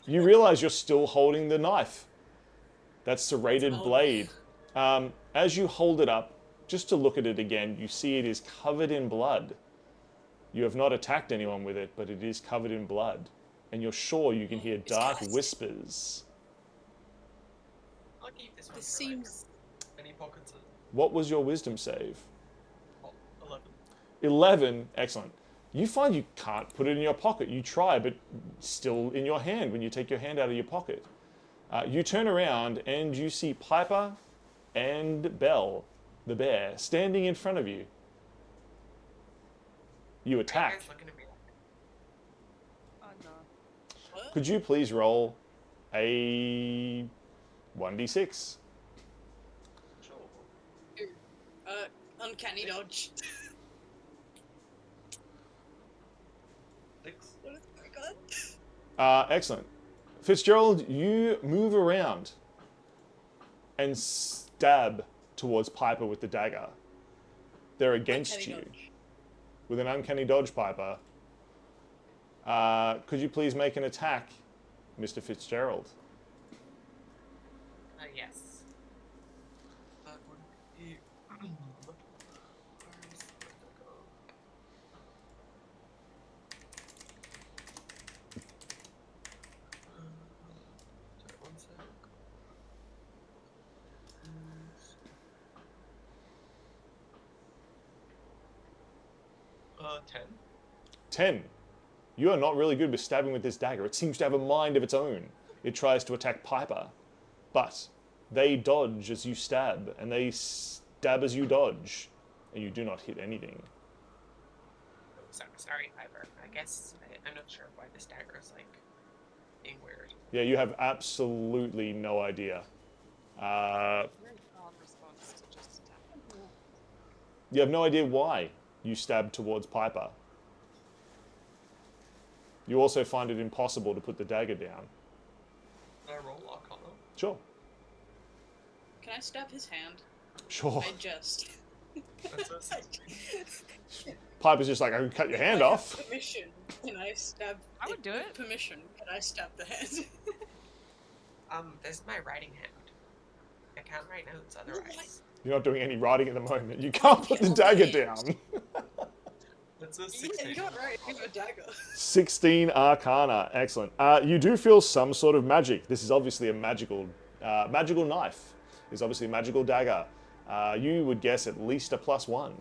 You realize you're still holding the knife. That serrated Oh. blade. As you hold it up, just to look at it again, you see it is covered in blood. You have not attacked anyone with it, but it is covered in blood. And you're sure you can hear It's dark cursed. whispers. I'll keep this one This for later. seems. Any pockets of What was your wisdom save? 11. 11. Excellent. You find you can't put it in your pocket. You try, but still in your hand when you take your hand out of your pocket. You turn around and you see Piper and Belle, the bear, standing in front of you. You Are you attack. guys looking at me like Oh no. What? Could you please roll a 1d6? Sure. Uncanny dodge. 6. What is going on? Excellent. Fitzgerald, you move around and stab towards Piper with the dagger. They're against Uncanny you. dodge. With an uncanny dodge, Piper. Could you please make an attack, Mr. Fitzgerald? yes. That would be. Sorry, one sec. 10. 10. You are not really good with stabbing with this dagger. It seems to have a mind of its own. It tries to attack Piper, but they dodge as you stab, and they stab as you dodge, and you do not hit anything. Oh, sorry, Piper. I guess I'm not sure why this dagger is like being weird. Yeah, you have absolutely no idea. Very calm response to just attack. You have no idea why you stabbed towards Piper. You also find it impossible to put the dagger down. Can I roll Arcana? Sure. Can I stab his hand? Sure. I just. That's a 16. Piper's just like, I can cut your hand off. Permission. Can I stab? I would do with it. Permission. Can I stab the hand? This is my writing hand. I can't write notes otherwise. You're not doing any writing at the moment. You can't put the dagger down. That's a Yeah, 16. you're right. You have a dagger. 16 Arcana. Excellent. You do feel some sort of magic. This is obviously a magical knife. It's obviously a magical dagger. You would guess at least a +1.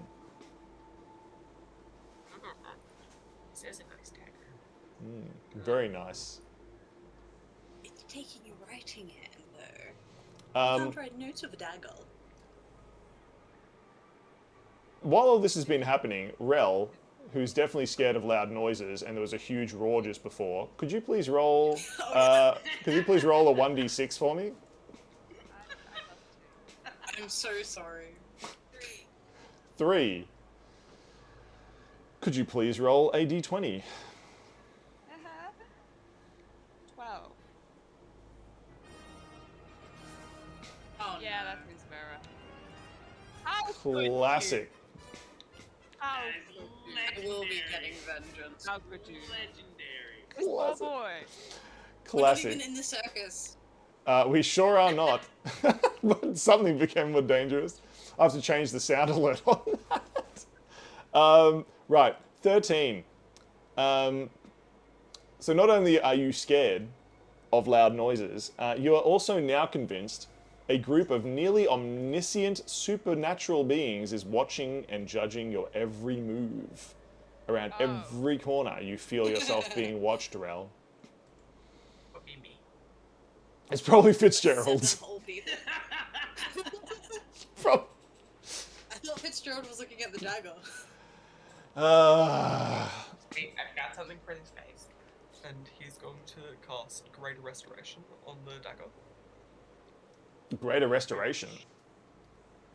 This is a nice dagger. Very nice. It's taking your writing hand, though. You can't write notes with a dagger. While all this has been happening, Rel, who's definitely scared of loud noises, and there was a huge roar just before, could you please roll? Could you please roll a 1d6 for me? I'm so sorry. 3. Could you please roll a d20? 12. Oh, Yeah, no. that means mirror. How Classic. How I will be getting vengeance. How could you? Legendary. This poor Classic. boy. We're not Classic. even in the circus. We sure are not. But something became more dangerous. I have to change the sound alert on that. Right, 13. So not only are you scared of loud noises, you are also now convinced a group of nearly omniscient supernatural beings is watching and judging your every move. Around every corner, you feel yourself being watched, Rel. Would be me. It's probably Fitzgerald. 7 whole people. From... I thought Fitzgerald was looking at the dagger. Wait, I've got something for this face. And he's going to cast Greater Restoration on the dagger. Greater Restoration.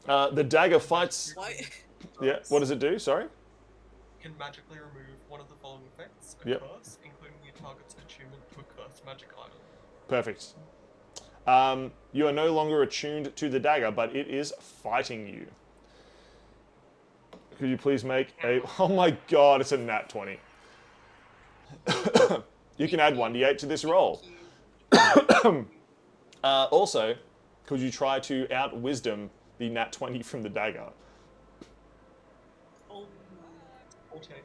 The dagger fights... Why? Yeah, what does it do? Sorry? Can magically remove one of the following effects: a Yep. curse, including the target's attunement to a cursed magic item. Perfect. You are no longer attuned to the dagger, but it is fighting you. Could you please make a... Oh my god, it's a nat 20. You can add 1d8 to this roll. Also, could you try to out-wisdom the nat 20 from the dagger? Oh, 14.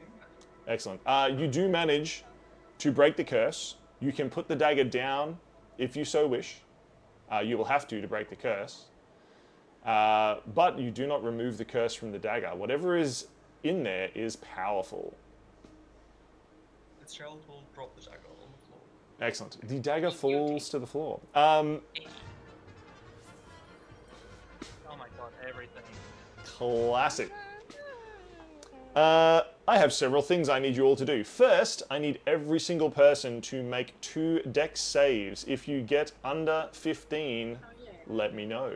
Excellent. You do manage to break the curse. You can put the dagger down if you so wish. You will have to break the curse. But you do not remove the curse from the dagger. Whatever is in there is powerful. Fitzgerald will drop the dagger on the floor. Excellent. The dagger falls to the floor. Oh my god, everything. Classic. I have several things I need you all to do. First, I need every single person to make 2 dex saves. If you get under 15, oh yeah. let me know.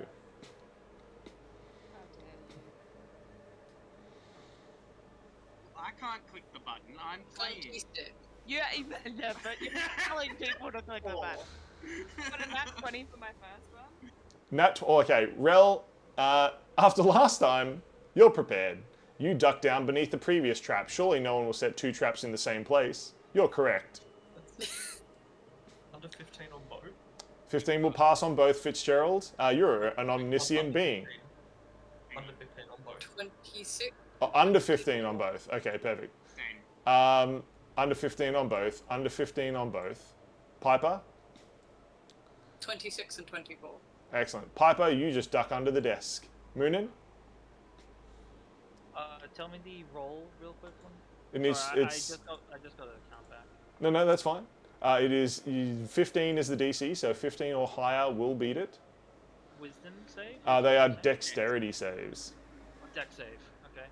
I can't click the button. I'm playing. 26. Yeah, even but you're telling people to click the button. But a nat 20 for my first one. Okay, Rel, after last time, you're prepared. You ducked down beneath the previous trap. Surely no one will set 2 traps in the same place. You're correct. Under 15 on both. 15 will pass on both, Fitzgerald. You're an omniscient being. Under 15 on both. 26. Oh, under 15 on both. Okay, perfect. Same. Under 15 on both. Under 15 on both. Piper? 26 and 24. Excellent. Piper, you just duck under the desk. Moonin? Tell me the roll real quick one. It is, Sorry, it's, I just got to count back. no, that's fine. It is 15 is the DC, so 15 or higher will beat it. Wisdom save? They are dexterity saves. Dex save, okay.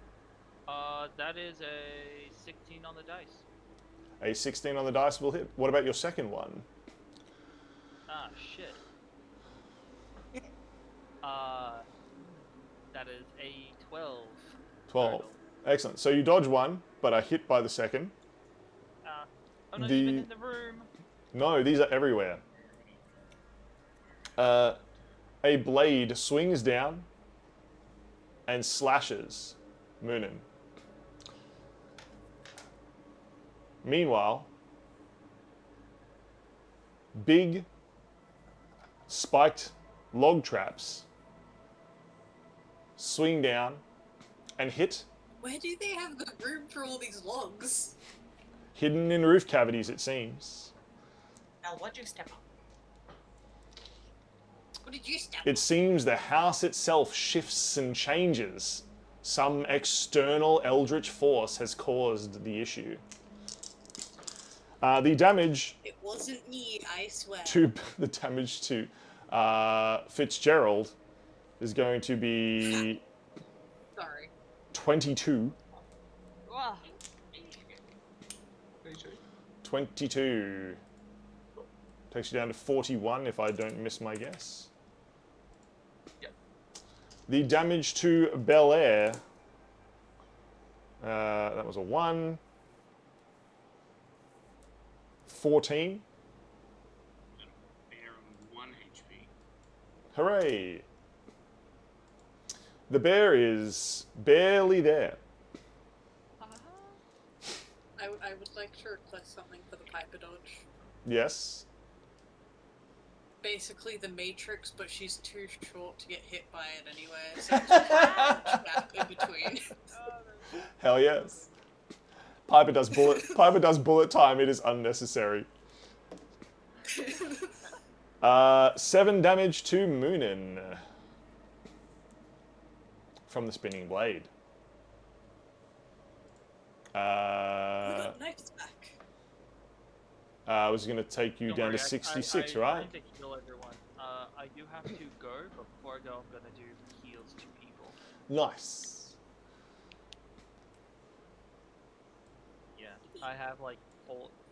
That is a 16 on the dice. A 16 on the dice will hit. What about your second one? Ah, shit. That is a 12. 12. Total. Excellent. So you dodge one, but are hit by the second. I'm not The- even in the room. No, these are everywhere. A blade swings down and slashes Moonin. Meanwhile, big spiked log traps swing down and hit, Where do they have the room for all these logs? hidden in roof cavities it seems. Now, what'd you step up? What did you step It seems the house itself shifts and changes. Some external eldritch force has caused the issue. The damage It wasn't me, I swear. the damage to Fitzgerald is going to be Sorry. 22. Wow. 32. 22. Takes you down to 41 if I don't miss my guess. Yep. The damage to Bel Air, that was a 1. 14. Bear on 1 HP. Hooray! The bear is barely there. I would like to request something for the Piper Dodge. Yes. Basically the Matrix, but she's too short to get hit by it anyway, so it's just a gap in between. Hell yes. Piper does bullet time. It is unnecessary. 7 damage to Moonin from the spinning blade. We got knives back. I was going to take you Don't down worry, to I- 66, I right? wanted to heal everyone. I do have to go, but before I go, I'm gonna do heals to people. Nice. Yeah, I have like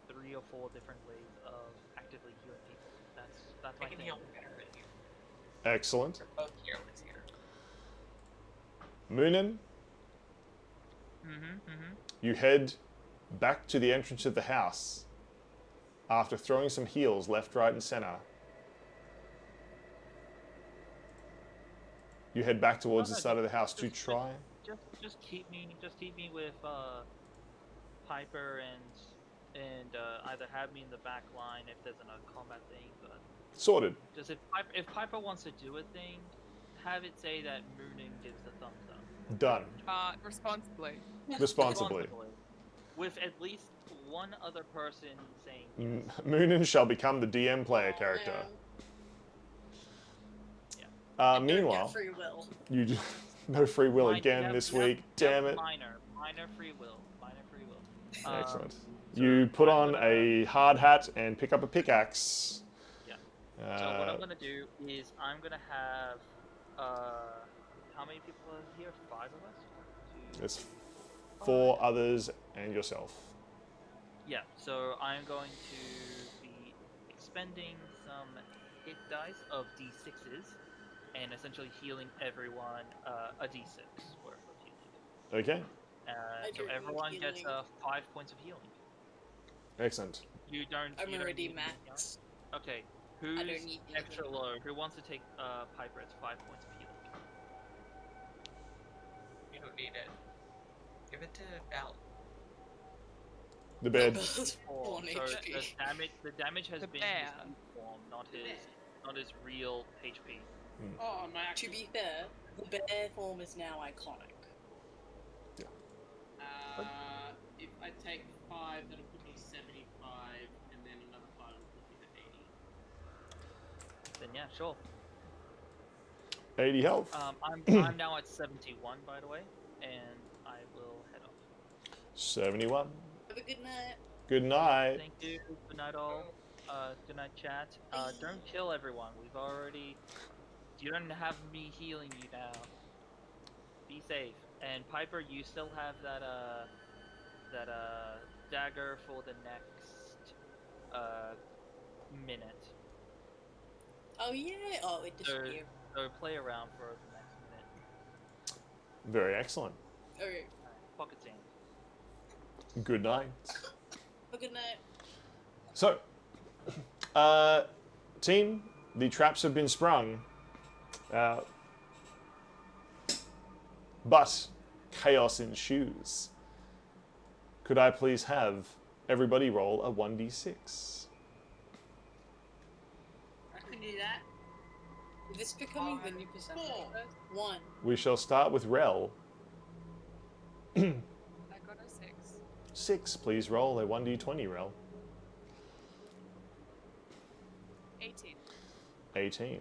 3 or 4 different ways of actively healing people. That's I my can thing. heal better than you. Excellent. We're both heroes here. Moonin, you head back to the entrance of the house after throwing some heals left, right, and center. You head back towards the side of the house to try. Just keep me with Piper and and either have me in the back line if there's a combat thing, but Sorted. just if Piper wants to do a thing, have it say that Mooning gives the thumbs up. Done. Responsibly. Responsibly. With at least one other person saying yes. Moonin shall become the DM player Oh, character. no. I don't Meanwhile, get free will. you no free will Mine- again yep, this yep, week. yep, Damn it. Minor free will. Excellent. So You put I'm on gonna- a hard hat and pick up a pickaxe. Yeah. So what Uh, I'm gonna do is I'm gonna have how many people are here? 5 of us? there's 4 others and yourself. Yeah, so I'm going to be expending some hit dice of d6s and essentially healing everyone a d6 worth of healing. Okay, So do everyone gets healing. 5 points of healing. excellent. You don't. I'm you don't already need anything else? max. Okay, I who's don't need the extra other low? Who wants to take Piper? It's 5 points of healing. You don't need it. Give it to Belle. The bed. Form. One So HP. the damage has The been bear. his new form, not The his real HP. Oh, no, To actually, be fair, the bear form is now iconic. if I take 5, that'll put me 75, and then another 5 will put me to 80. Then yeah, sure. 80 health. I'm now at 71, by the way, and I will head off. 71. Have a good night. Good night. Thank you. Good night, all. Good night, chat. Don't kill everyone. We've already. You don't have me healing you now. Be safe. And Piper, you still have that dagger for the next minute. Oh yeah. Oh, it disappeared. So play around for the next minute. Very excellent. Okay. Alright, pocket sand. Good night. Have a good night. So, team, the traps have been sprung. But chaos ensues. Could I please have everybody roll a 1d6? I can do that. Is this becoming the new percentage? 1. We shall start with Rel. I got a 6. 6, please roll a 1d20, Rel. 18. 18.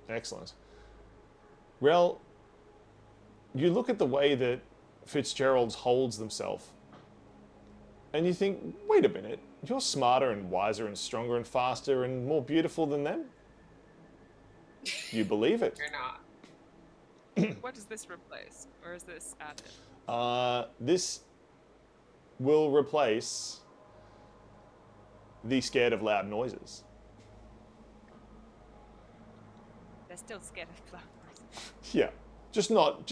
Excellent. Rel, you look at the way that Fitzgerald holds themselves, and you think, wait a minute, you're smarter and wiser and stronger and faster and more beautiful than them? You believe it. You're not. What does this replace? Or is this added? This will replace the scared of loud noises. They're still scared of flowers. Yeah, just not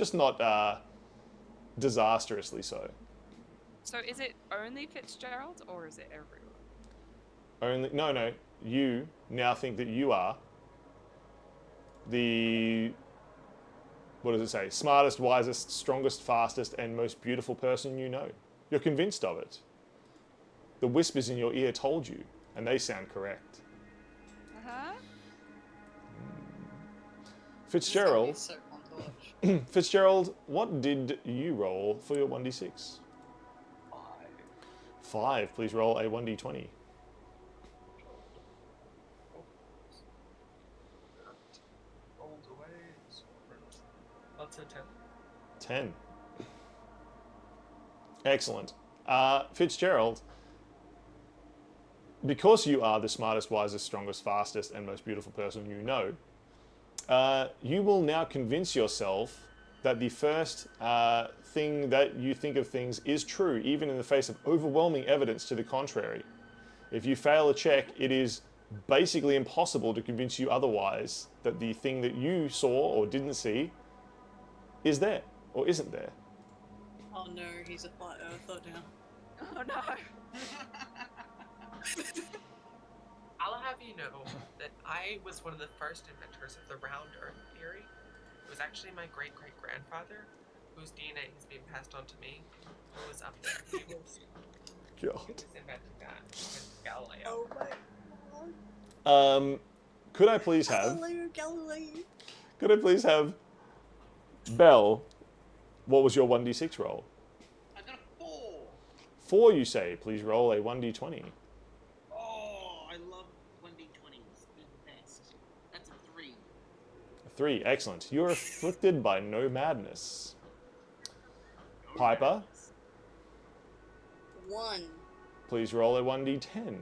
disastrously so. So is it only Fitzgerald or is it everyone? No. You now think that you are the, what does it say? Smartest, wisest, strongest, fastest, and most beautiful person you know. You're convinced of it. The whispers in your ear told you, and they sound correct. Uh-huh. Fitzgerald, This is gonna be so fun to watch. Fitzgerald, what did you roll for your 1d6? 5. Please roll a 1d20. Rolled away. That's a 10. 10. Excellent. Fitzgerald, because you are the smartest, wisest, strongest, fastest, and most beautiful person you know, you will now convince yourself that the first thing that you think of things is true, even in the face of overwhelming evidence to the contrary. If you fail a check, it is basically impossible to convince you otherwise that the thing that you saw or didn't see is there or isn't there. Oh no, he's a flat earther now. Oh no. I'll have you know that I was one of the first inventors of the round earth theory. It was actually my great-great-grandfather, whose DNA has been passed on to me, who was up there. Who God. was inventing that? Invented Galileo. Oh my god. Could I please have? Galileo. Could I please have? Belle, what was your 1d6 roll? I got a 4. 4, you say. Please roll a 1d20. Oh, I love 1d20s. They're the best. That's a 3. 3, excellent. You are afflicted by no madness. Piper, 1. please roll a 1d10.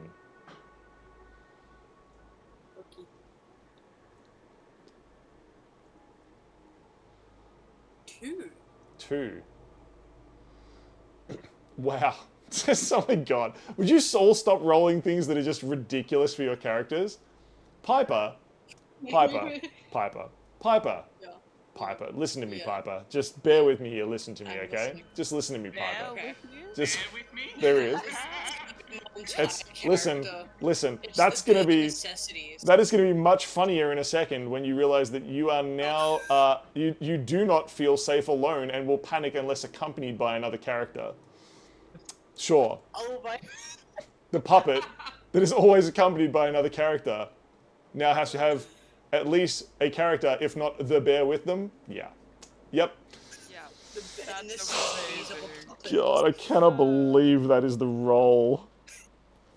Okay. 2. 2. Wow. Oh my god. Would you all stop rolling things that are just ridiculous for your characters? Piper, Piper, Piper, Piper, Yeah. Piper. Listen to me, Yeah. Piper. Just bear with me here. Listen to me, I'm okay? listening. Just listen to me, Piper. Bear with you. Just Bear with me. there he is. It's listen. That's gonna be necessities. that is gonna be much funnier in a second when you realize that you are now you do not feel safe alone and will panic unless accompanied by another character. Sure, Oh my. the puppet that is always accompanied by another character now has to have at least a character, if not the bear with them. Yeah. Yep. Yeah. And this That's is amazing. a puppet. God, I cannot believe that is the role.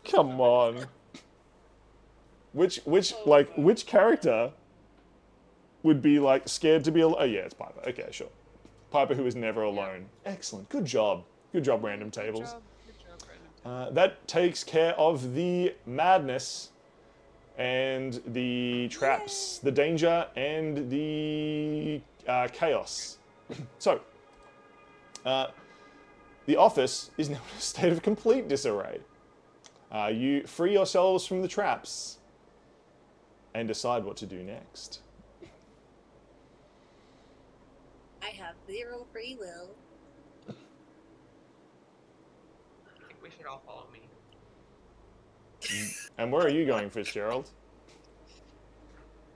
Come on. Which character would be like scared to be alone? Oh yeah, it's Piper. Okay, sure. Piper who is never alone. Excellent. Good job. Good job, random tables. Good job, random. That takes care of the madness and the traps, the danger, and the chaos. So, the office is now in a state of complete disarray. You free yourselves from the traps and decide what to do next. I have 0 free will. I think we should all follow me. And where are you going, Fitzgerald?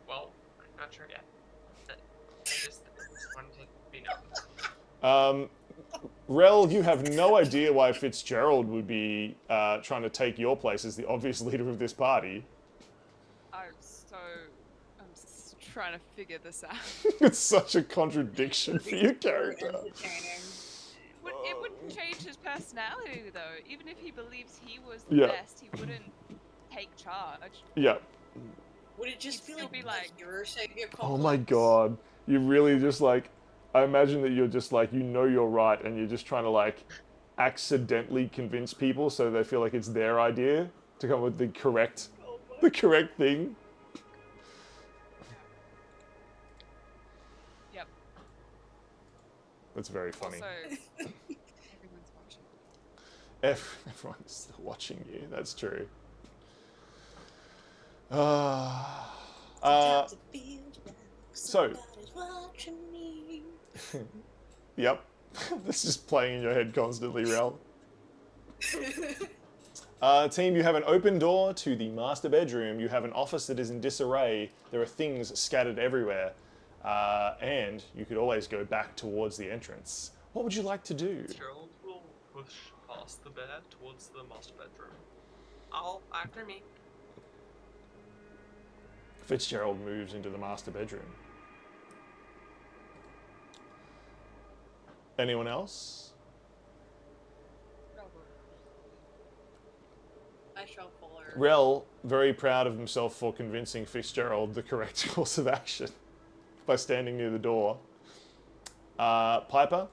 Well, I'm not sure yet. I just wanted to be known. Rel, you have no idea why Fitzgerald would be trying to take your place as the obvious leader of this party. I'm trying to figure this out. It's such a contradiction for your character. Entertaining. It wouldn't change his personality though. Even if he believes he was the Yeah. best, he wouldn't take charge. Yeah. Would it just You'd feel still be like like- hero savior complex? Oh my god. You really just like, I imagine that you're just like, you know you're right and you're just trying to like accidentally convince people so they feel like it's their idea to come up with the correct thing. Yep. That's very funny. Also, everyone's watching. Everyone's still watching you. That's true. So- Yep. This is playing in your head constantly, Rel. Team, you have an open door to the master bedroom. You have an office that is in disarray. There are things scattered everywhere. And you could always go back towards the entrance. What would you like to do? Gerald will push past the bear towards the master bedroom. All after me. Fitzgerald moves into the master bedroom. Anyone else? I shall follow. Rel, very proud of himself for convincing Fitzgerald the correct course of action by standing near the door. Piper?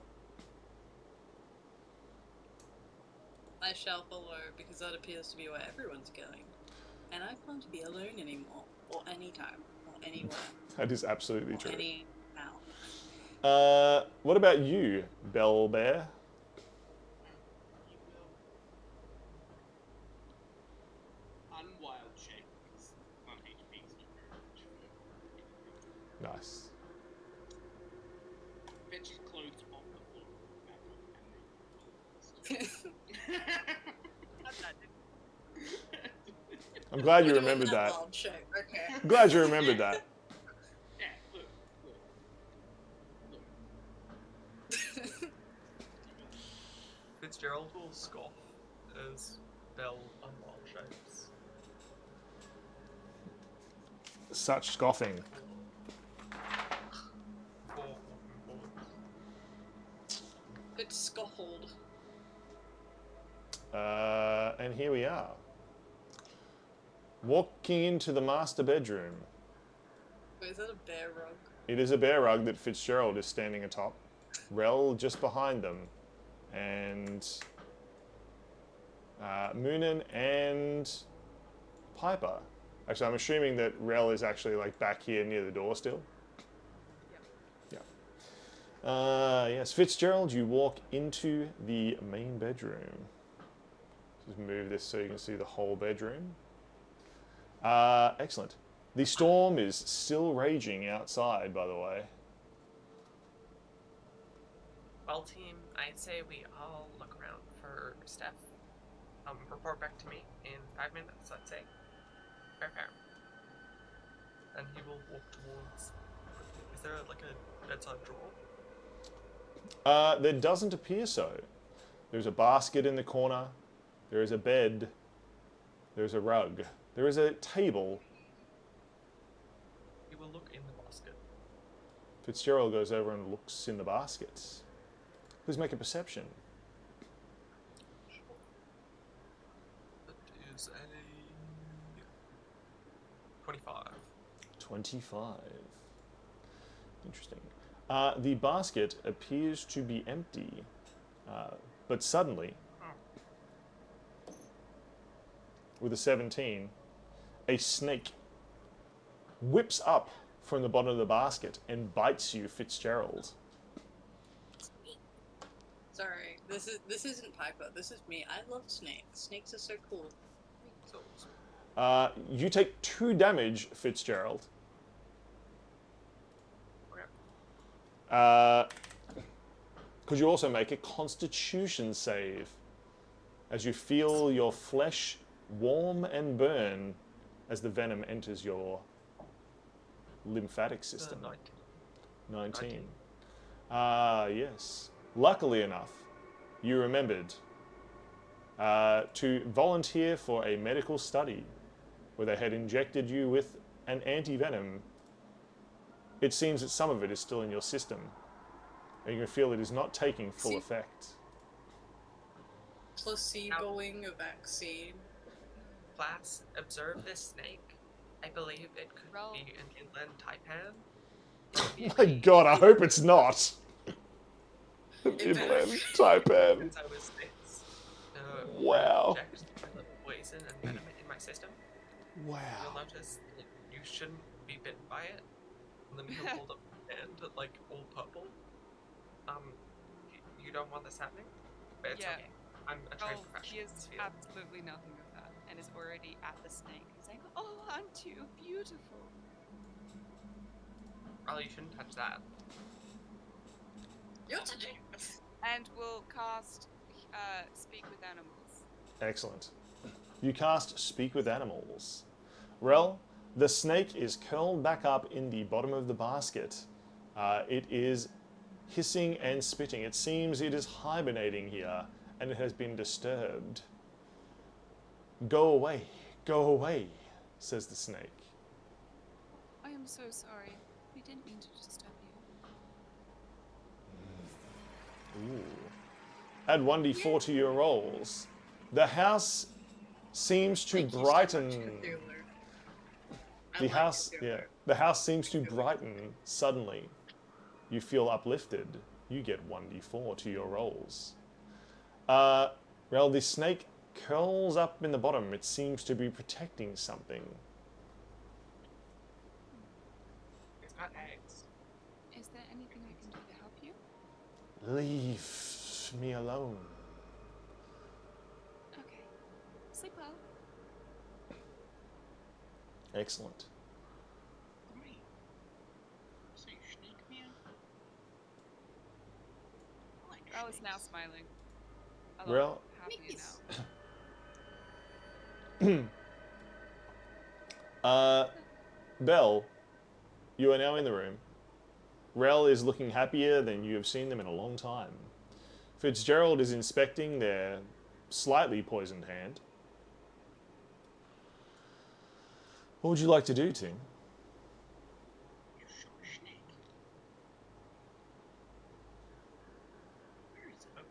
I shall follow because that appears to be where everyone's going. And I can't be alone anymore. Or anytime. Or anywhere. That is absolutely Or true. any now. What about you, Bell Bear? You will unwild shape because 1 HP is not very much. Nice. Fetch his clothes off the floor, back up, and then I'm glad you We're doing remembered that. wild shape. Okay. I'm glad you remembered that. Yeah, look. Fitzgerald will scoff as Bell unwild shapes. Such scoffing. Before walking forward. It's scuffled. And here we are. Walking into the master bedroom. Wait, is that a bear rug? It is a bear rug that Fitzgerald is standing atop. Rel just behind them. And Moonin and Piper. Actually, I'm assuming that Rel is actually like back here near the door still. Yeah. Yes, Fitzgerald, you walk into the main bedroom. Just move this so you can see the whole bedroom. Excellent. The storm is still raging outside, by the way. Well, team, I'd say we all look around for Steph. Report back to me in 5 minutes, I'd say. Fair. And he will walk towards. Is there like a bedside drawer? There doesn't appear so. There's a basket in the corner. There is a bed. There's a rug. There is a table. He will look in the basket. Fitzgerald goes over and looks in the baskets. Please make a perception. That is a 25. 25. Interesting. The basket appears to be empty, but suddenly, with a 17, a snake whips up from the bottom of the basket and bites you, Fitzgerald. Sorry, this isn't Piper. This is me. I love snakes. Snakes are so cool. So, You take 2 damage, Fitzgerald. Could you also make a Constitution save as you feel your flesh warm and burn as the venom enters your lymphatic system? 19. Yes. Luckily enough, you remembered to volunteer for a medical study where they had injected you with an anti-venom. It seems that some of it is still in your system, and you can feel it is not taking full effect. Placeboing a vaccine. Class, observe this snake. I believe it could Roll. be an inland taipan. My God, I hope it's not. Inland Taipan. Since I was 6. Wow. Inject poison and venom in my system. You'll Wow. notice that you shouldn't be bitten by it. and then he'll hold up his hand, like all purple. You don't want this happening, but it's Yeah. okay. I'm a trained Oh, he professional. in is this field. absolutely nothing of that, and is already at the snake, saying, "Oh, aren't you beautiful?" Well, you shouldn't touch that. You're touching. And will cast Speak with Animals. Excellent. You cast Speak with Animals. Rel, the snake is curled back up in the bottom of the basket. It is hissing and spitting. It seems it is hibernating here, and it has been disturbed. Go away, says the snake. I am so sorry. We didn't mean to disturb you. Ooh. Add 1d4 to your rolls. The house seems to Thank you so much, brighten. Cthulhu. I The like house, Cthulhu. yeah, the house seems to brighten suddenly. You feel uplifted. You get 1d4 to your rolls. Well, the snake curls up in the bottom. It seems to be protecting something. It's got eggs. Is there anything I can do to help you? Leave me alone. Okay. Sleep well. Excellent. Great. So you snake man? I like Rel is snakes. now smiling. A lot Rel- happier now. Belle, you are now in the room. Rel is looking happier than you have seen them in a long time. Fitzgerald is inspecting their slightly poisoned hand. What would you like to do, Tim? You short snake. Where is it?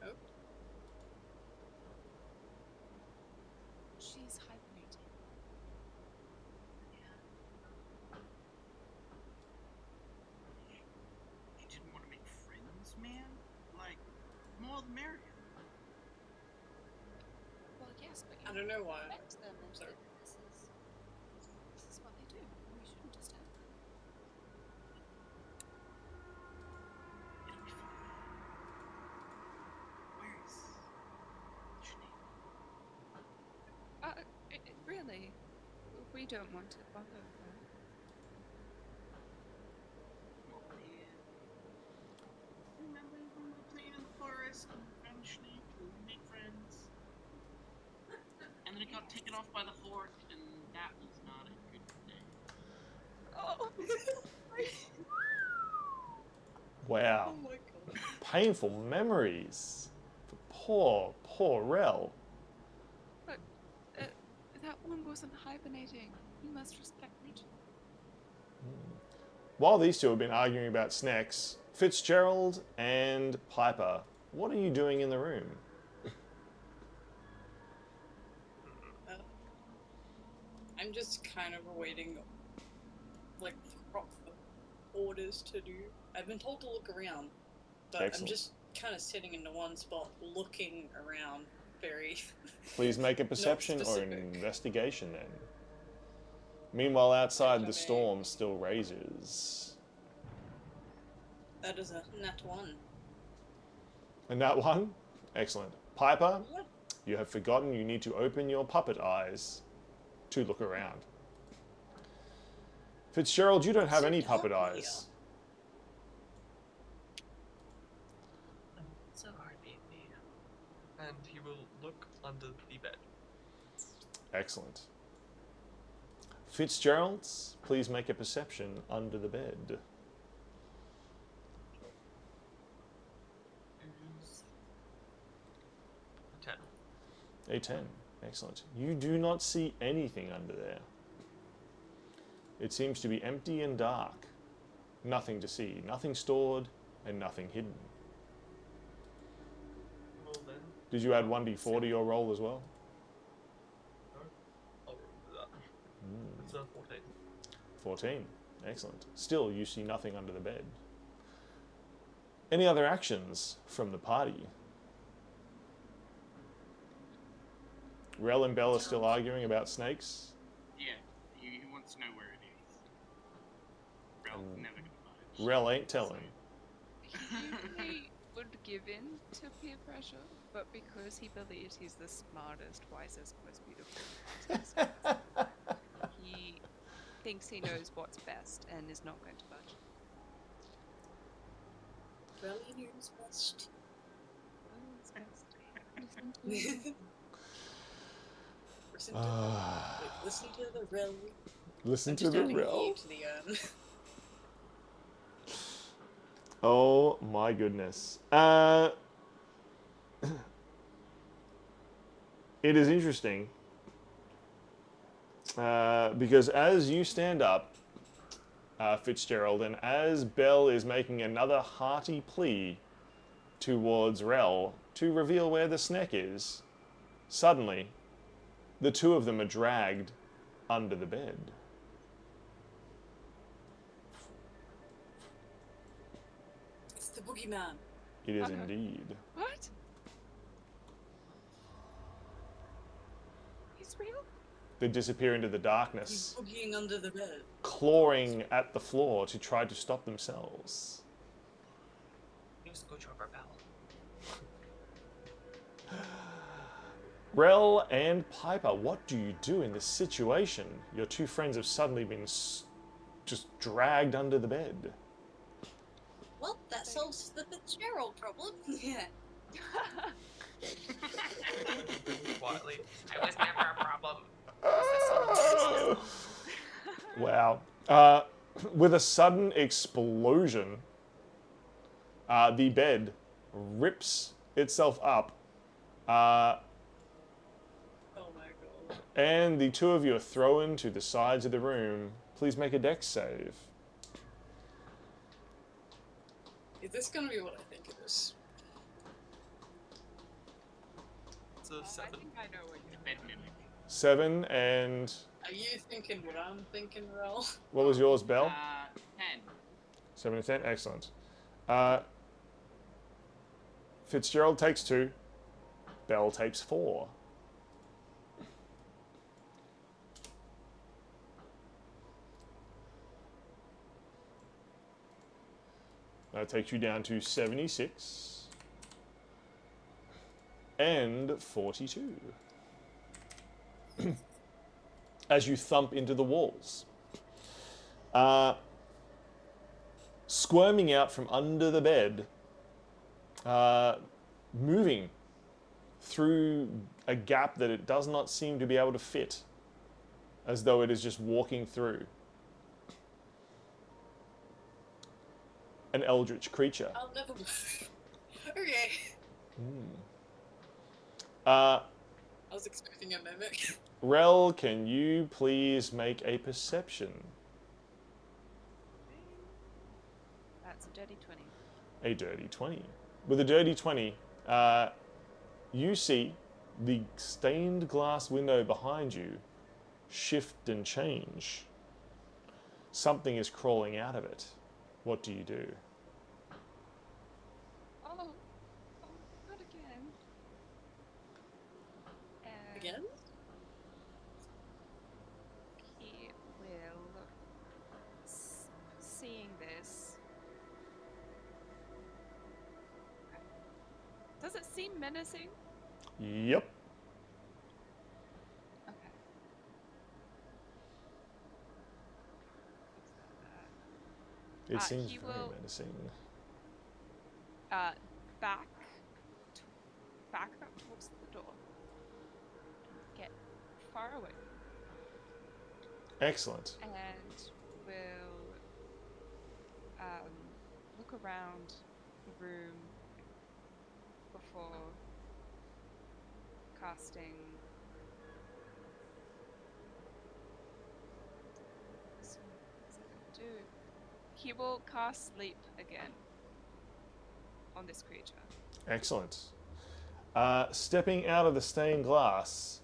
Oh. She's hibernating. You didn't want to make friends, man? Like, more the merrier. Well, yes, but I don't know why. respect them and Sorry. this is what they do. We shouldn't disturb them. It'll be fine. Where is Sinead? Really, we don't want to bother her. Oh, man. Remember when we were playing in the forest and found Sinead and we made friends? And then it got taken off by the horde, and that was not a good day. Oh, Wow. Oh my god. Painful memories. For poor Rel. that one wasn't hibernating. You must respect nature. While these two have been arguing about snacks, Fitzgerald and Piper, what are you doing in the room? I'm just kind of awaiting, like, proper orders to do. I've been told to look around, but Excellent. I'm just kind of sitting in the one spot, looking around very... Please make a perception or an specific. investigation then. Meanwhile, outside the Okay. storm still rages. That is a nat 1. And that one? Excellent. Piper, Yeah. you have forgotten you need to open your puppet eyes to look around. Fitzgerald, you don't have any puppet eyes. So hard, baby. And he will look under the bed. Excellent. Fitzgerald, please make a perception under the bed. Is a 10. A 10. Excellent. You do not see anything under there. It seems to be empty and dark. Nothing to see. Nothing stored and nothing hidden. Well then, Did you add 1d4 to your roll as well? no. I'll roll that. It's a 14. 14. Excellent. Still, you see nothing under the bed. Any other actions from the party? Rel and Bell are still arguing about snakes. Yeah, he wants to know where it is. Rel's never gonna budge. Rel ain't telling. He usually would give in to peer pressure, but because he believes he's the smartest, wisest, most beautiful, he thinks he knows what's best and is not going to budge. Really knows best. What's best? Listen to him. Listen to the Rel. Listen I'm to just the adding Rel. E to the Oh my goodness. It is interesting because as you stand up, Fitzgerald, and as Bell is making another hearty plea towards Rel to reveal where the snack is, suddenly the two of them are dragged under the bed. It's the boogeyman. It is Oh, no. indeed. What? He's real? They disappear into the He's darkness, boogieing under the bed. clawing at the floor to try to stop themselves. Use the coach over Bell. Rel and Piper, what do you do in this situation? Your two friends have suddenly been just dragged under the bed. Well, that solves the Fitzgerald problem. Yeah. Quietly. I was never a problem. Wow. With a sudden explosion, the bed rips itself up, Oh my god. and the two of you are thrown to the sides of the room. Please make a dex save. Is this gonna be what I think it is? It's a I 7. think I know what you're Bed mimic. 7, and Are you thinking what I'm thinking, Rel? what was yours, Bell? 10. 7 and 10, excellent. Fitzgerald takes 2. Bell takes 4. That takes you down to 76 and 42 as you thump into the walls. Squirming out from under the bed, moving through a gap that it does not seem to be able to fit, as though it is just walking through. An eldritch creature. I'll never move. Okay. Uh, I was expecting a mimic. Rel, can you please make a perception? That's a dirty 20. A dirty 20. With a dirty 20, you see the stained glass window behind you shift and change. Something is crawling out of it. What do you do? Oh, not again. Again? He will, seeing this. Does it seem menacing? Yep. Okay. It seems he very will- menacing. Back, back up towards the door. Get far away, Excellent. and will look around the room before casting. So, what's it gonna do? He will cast Sleep again on this creature. Excellent. Stepping out of the stained glass,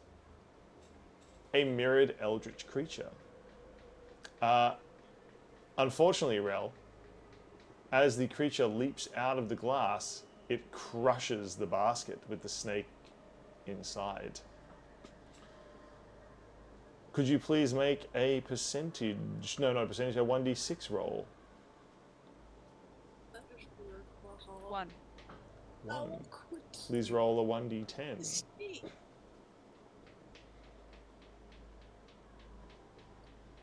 a mirrored eldritch creature. Unfortunately, Rel, as the creature leaps out of the glass, it crushes the basket with the snake inside. Could you please make a percentage, no, not a percentage, a 1d6 roll? That was weird. Wow. 1. 1. Oh, quick. Please roll a 1d10. Sneak.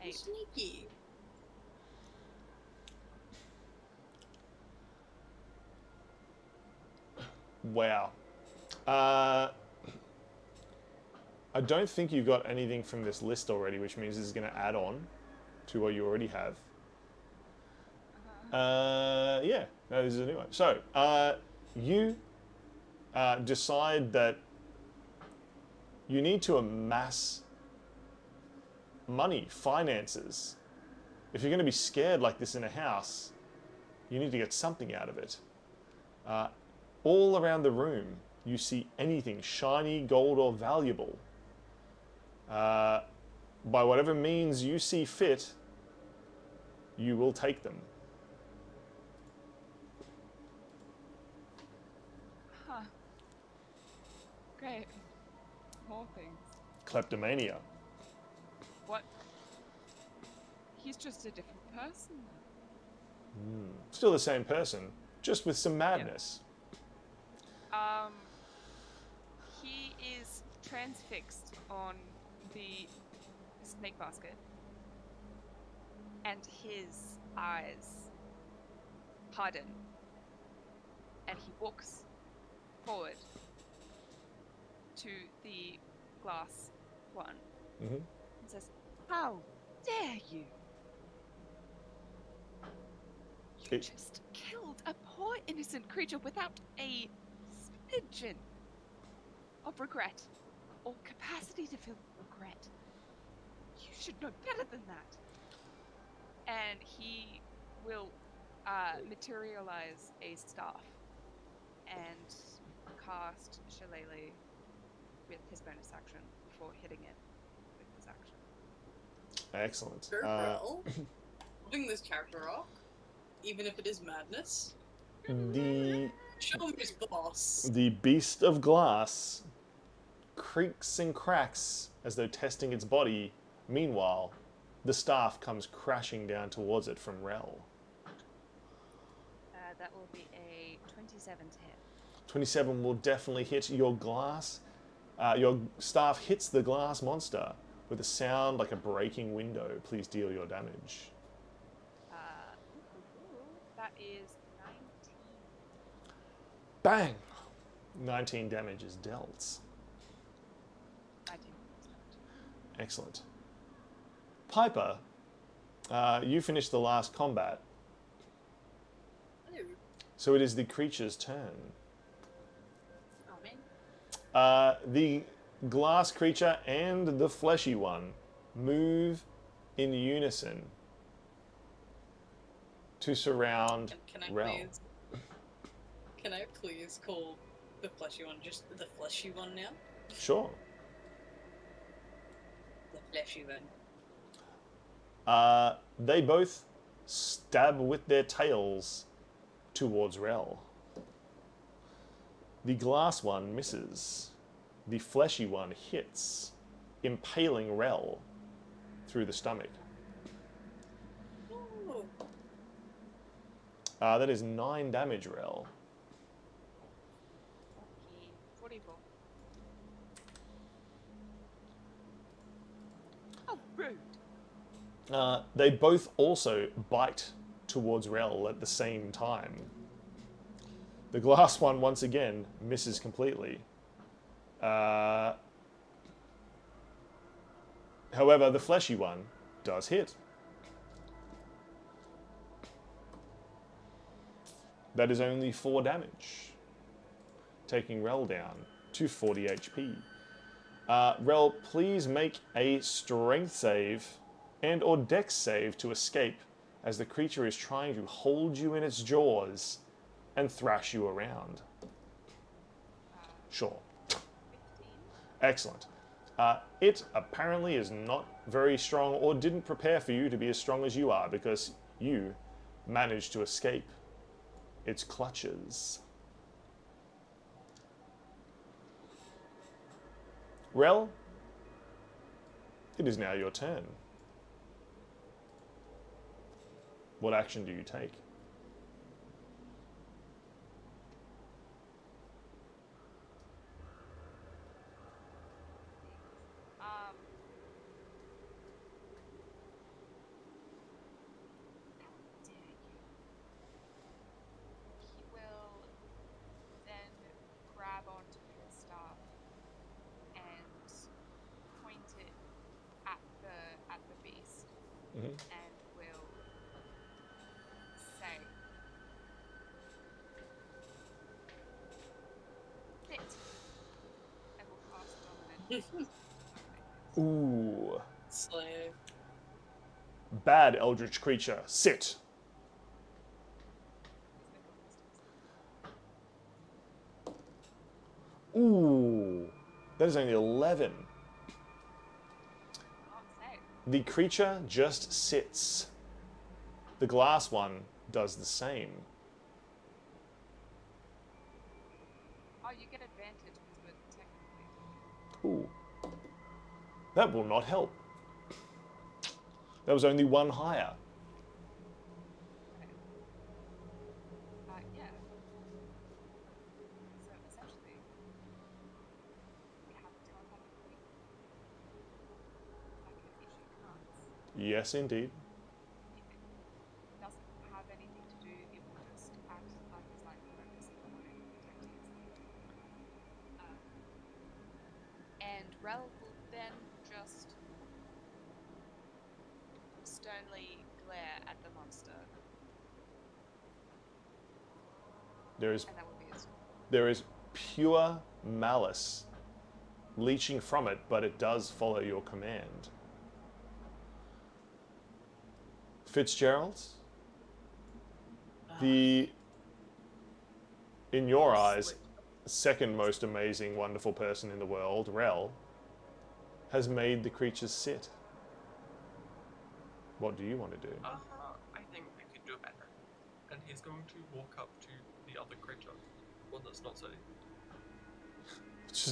8. Sneaky. Wow. I don't think you've got anything from this list already, which means this is going to add on to what you already have. Yeah, no, this is a new one. So, you decide that you need to amass money, finances. If you're going to be scared like this in a house, you need to get something out of it. All around the room, you see anything shiny, gold, or valuable. By whatever means you see fit, you will take them. Huh. Great. More things. Kleptomania. What? He's just a different person. Still the same person, just with some madness. He is transfixed on the snake basket, and his eyes harden, and he walks forward to the glass one Mm-hmm. and says, "How dare you? You It- just killed a poor innocent creature without a smidgen of regret or capacity to feel regret. You should know better than that. And he will materialize a staff and cast Shillelagh with his bonus action before hitting it with his action. Excellent. Well, loving this character arc, even if it is madness. The Show him his boss. the beast of glass creaks and cracks as though testing its body. Meanwhile, the staff comes crashing down towards it from Rel. That will be a 27 to hit. 27 will definitely hit your glass. Your staff hits the glass monster with a sound like a breaking window. Please deal your damage. That is 19. Bang! 19 damage is dealt. 19. Excellent. Piper, you finished the last combat, Hello. so it is the creature's turn. Oh man. The glass creature and the fleshy one move in unison to surround Can I Rel. please? Can I please call the fleshy one just the fleshy one now? Sure. The fleshy one. They both stab with their tails towards Rel. The glass one misses. The fleshy one hits, impaling Rel through the stomach. Ooh. That is 9 damage, Rel. Okay, 44. Oh, rude. They both also bite towards Rel at the same time. The glass one, once again, misses completely. However, the fleshy one does hit. That is only 4 damage, taking Rel down to 40 HP. Rel, please make a strength save and or dex save to escape as the creature is trying to hold you in its jaws and thrash you around. Sure. 15. Excellent. It apparently is not very strong or didn't prepare for you to be as strong as you are because you managed to escape its clutches. Rel, it is now your turn. What action do you take? How dare you? He will then grab onto his staff and point it at the beast Mhm. and will say, "Sit." I will cast dominant. Ooh. Slay. Bad eldritch creature, sit. Ooh. That is only 11. Not safe. The creature just sits. The glass one does the same. Oh, you get advantage because we're technically. Ooh. That will not help. That was only 1 higher. Yeah. So essentially, we have a telepathic link. Like it usually can't. Yes, indeed. It doesn't have anything to do. It will just act like it's like focus on protecting itself. And Rel will then just sternly glare at the monster. There is And that would be his. there is pure malice leaching from it, but it does follow your command. Fitzgerald, in your eyes, second most amazing, wonderful person in the world, Rel, has made the creatures sit. What do you want to do? I think we could do better. And he's going to walk up to the other creature, one that's not sitting.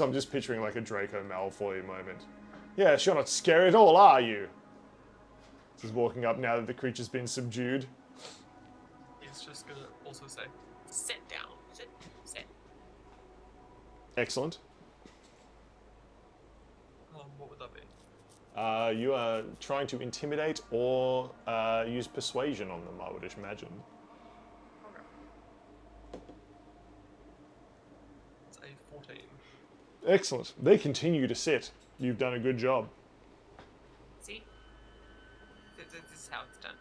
I'm just picturing like a Draco Malfoy moment. Yes, you're not scared at all, are you? He's walking up now that the creature's been subdued. He's just gonna also say, sit down, sit. Excellent. What would that be? You are trying to intimidate or use persuasion on them, I would imagine. Okay. It's a 14. Excellent. They continue to sit. You've done a good job. See? This is how it's done.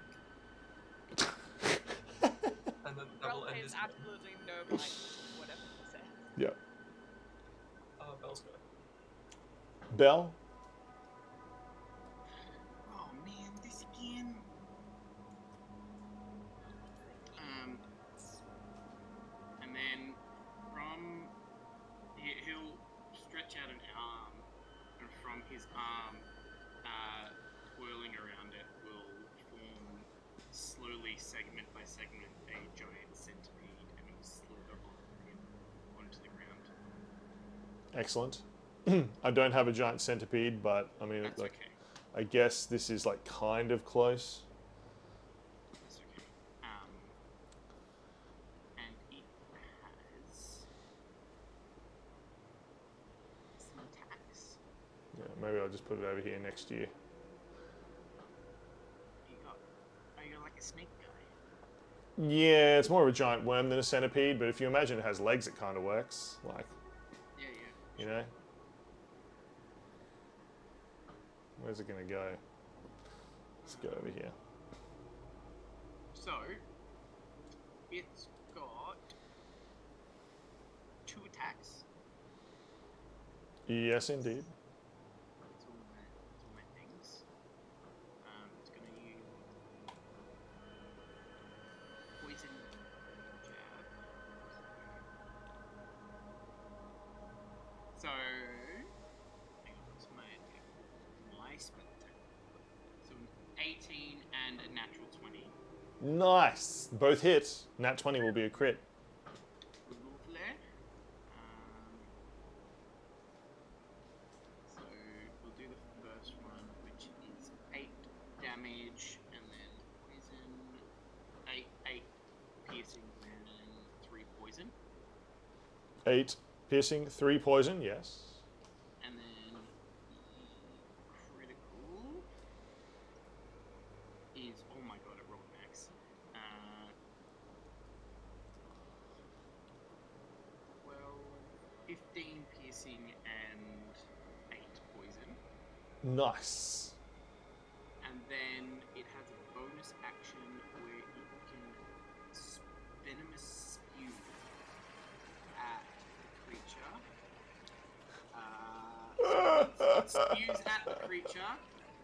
And then that Rel will end pays his absolutely no mind to whatever he says. Yeah. Bell's go. Bell? Oh man, this again. And then he'll stretch out an arm, and from his arm, twirling around it, will form slowly, segment by segment, a giant centipede, and it will slither onto the ground. Excellent. I don't have a giant centipede, but I mean, That's like, okay. I guess this is like kind of close. That's okay. And it has some attacks. Yeah, maybe I'll just put it over here next to you. Are you like a snake guy? Yeah, it's more of a giant worm than a centipede, but if you imagine it has legs, it kind of works. Like, Yeah. you know? Where's it going to go? Let's go over here. So, it's got 2 attacks. Yes, indeed. That's all my things. It's going to use poison jab. So, hang on, what's my attack? My spell attack. So, an 18 and a natural 20. Nice. Both hit. Nat 20 will be a crit. Lovely. So we'll do the first one, which is 8 damage, and then poison. 8 piercing, and 3 poison. 8 piercing, 3 poison, yes. And then the critical is, oh my god, it rolled max. 12, 15 piercing, and 8 poison. Nice. And then it has a bonus action where it can venomous spew at the creature. So it spews at the creature.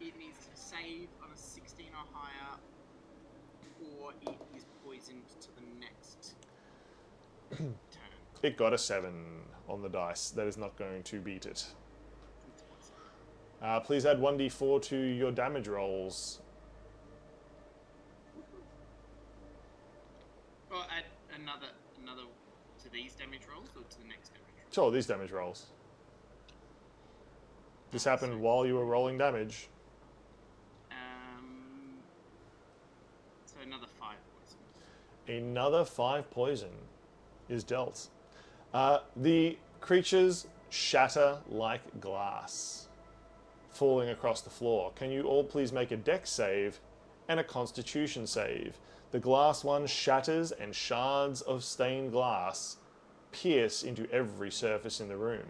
It needs to save on a 16 or higher, or it is poisoned to the next turn. It got a 7 on the dice. That is not going to beat it. It's poison. Please add 1d4 to your damage rolls. Or add another to these damage rolls, or to the next damage roll? Sure, these damage rolls. This happened while you were rolling damage. So another 5 poison. Another 5 poison is dealt. The creatures shatter like glass, falling across the floor. Can you all please make a dex save and a constitution save? The glass one shatters, and shards of stained glass pierce into every surface in the room.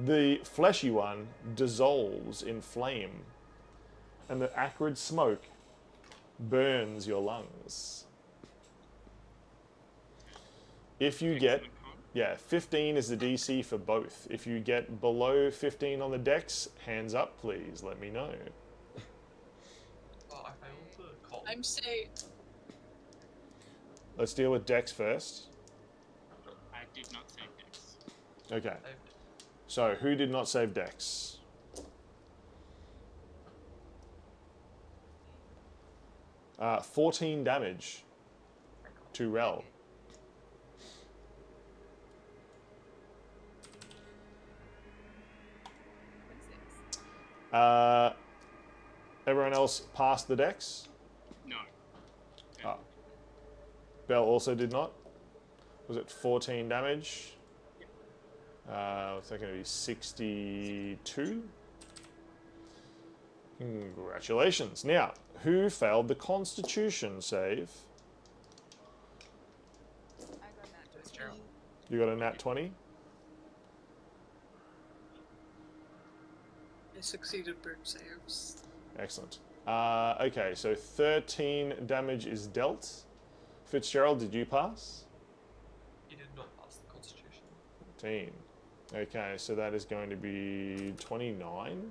The fleshy one dissolves in flame, and the acrid smoke burns your lungs. If you get, Excellent con. yeah, 15 is the DC for both. If you get below 15 on the dex, hands up, please. Let me know. Oh, I failed the call. I'm say Let's deal with dex first. I did not save Dex. Okay. Saved. So, who did not save dex? 14 damage to Rel. Everyone else passed the dex? No. Ah. Bell also did not. Was it 14 damage? What's that going to be? 62? Congratulations. Now, who failed the Constitution save? I got that. It's Gerald. You got a nat 20? I succeeded both saves. Excellent. Okay, so 13 damage is dealt. Fitzgerald, did you pass? He did not pass the Constitution. 13. Okay, so that is going to be 29.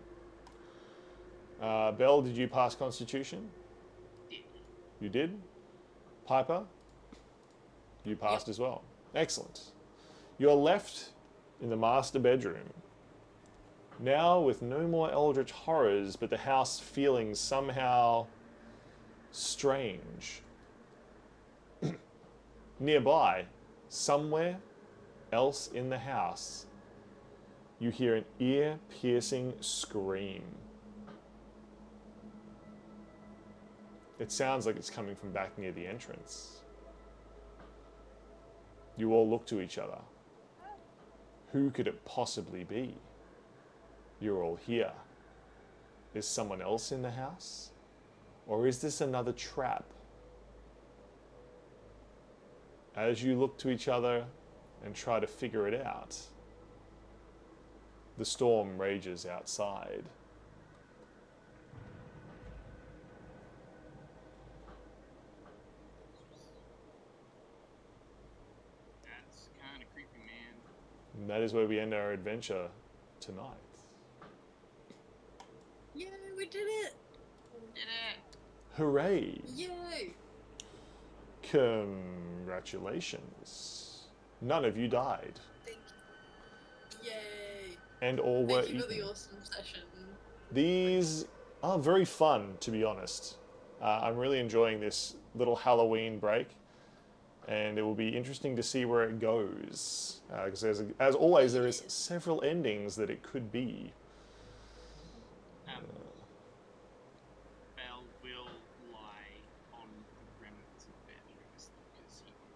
Bell, did you pass Constitution? Did. You did? Piper? You passed as well. Excellent. You're left in the master bedroom. Now with no more eldritch horrors, but the house feeling somehow strange. Nearby, somewhere else in the house, you hear an ear-piercing scream. It sounds like it's coming from back near the entrance. You all look to each other. Who could it possibly be? You're all here. Is someone else in the house? Or is this another trap? As you look to each other and try to figure it out, the storm rages outside. That's kind of creepy, man. And that is where we end our adventure tonight. Yay, we did it! Did it? Hooray! Yay! Congratulations. None of you died. Thank you. Yay! And all were Thank you for eaten. the awesome session. These are very fun, to be honest. I'm really enjoying this little Halloween break, and it will be interesting to see where it goes. Because as always, there is several endings that it could be. Bell will lie on the remnants of bed because he won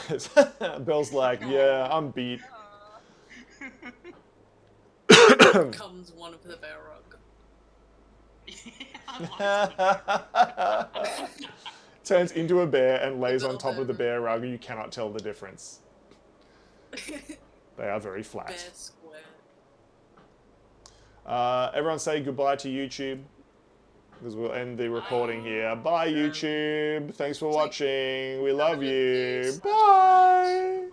the next session. Bell's like, yeah, I'm beat. Becomes one of the bear rug. Turns into a bear and lays on Little top of the bear. bear rug, and you cannot tell the difference. They are very flat. Bear square. Everyone say goodbye to YouTube, because we'll end the recording here. Bye, YouTube. Thanks for watching. We love you. Bye.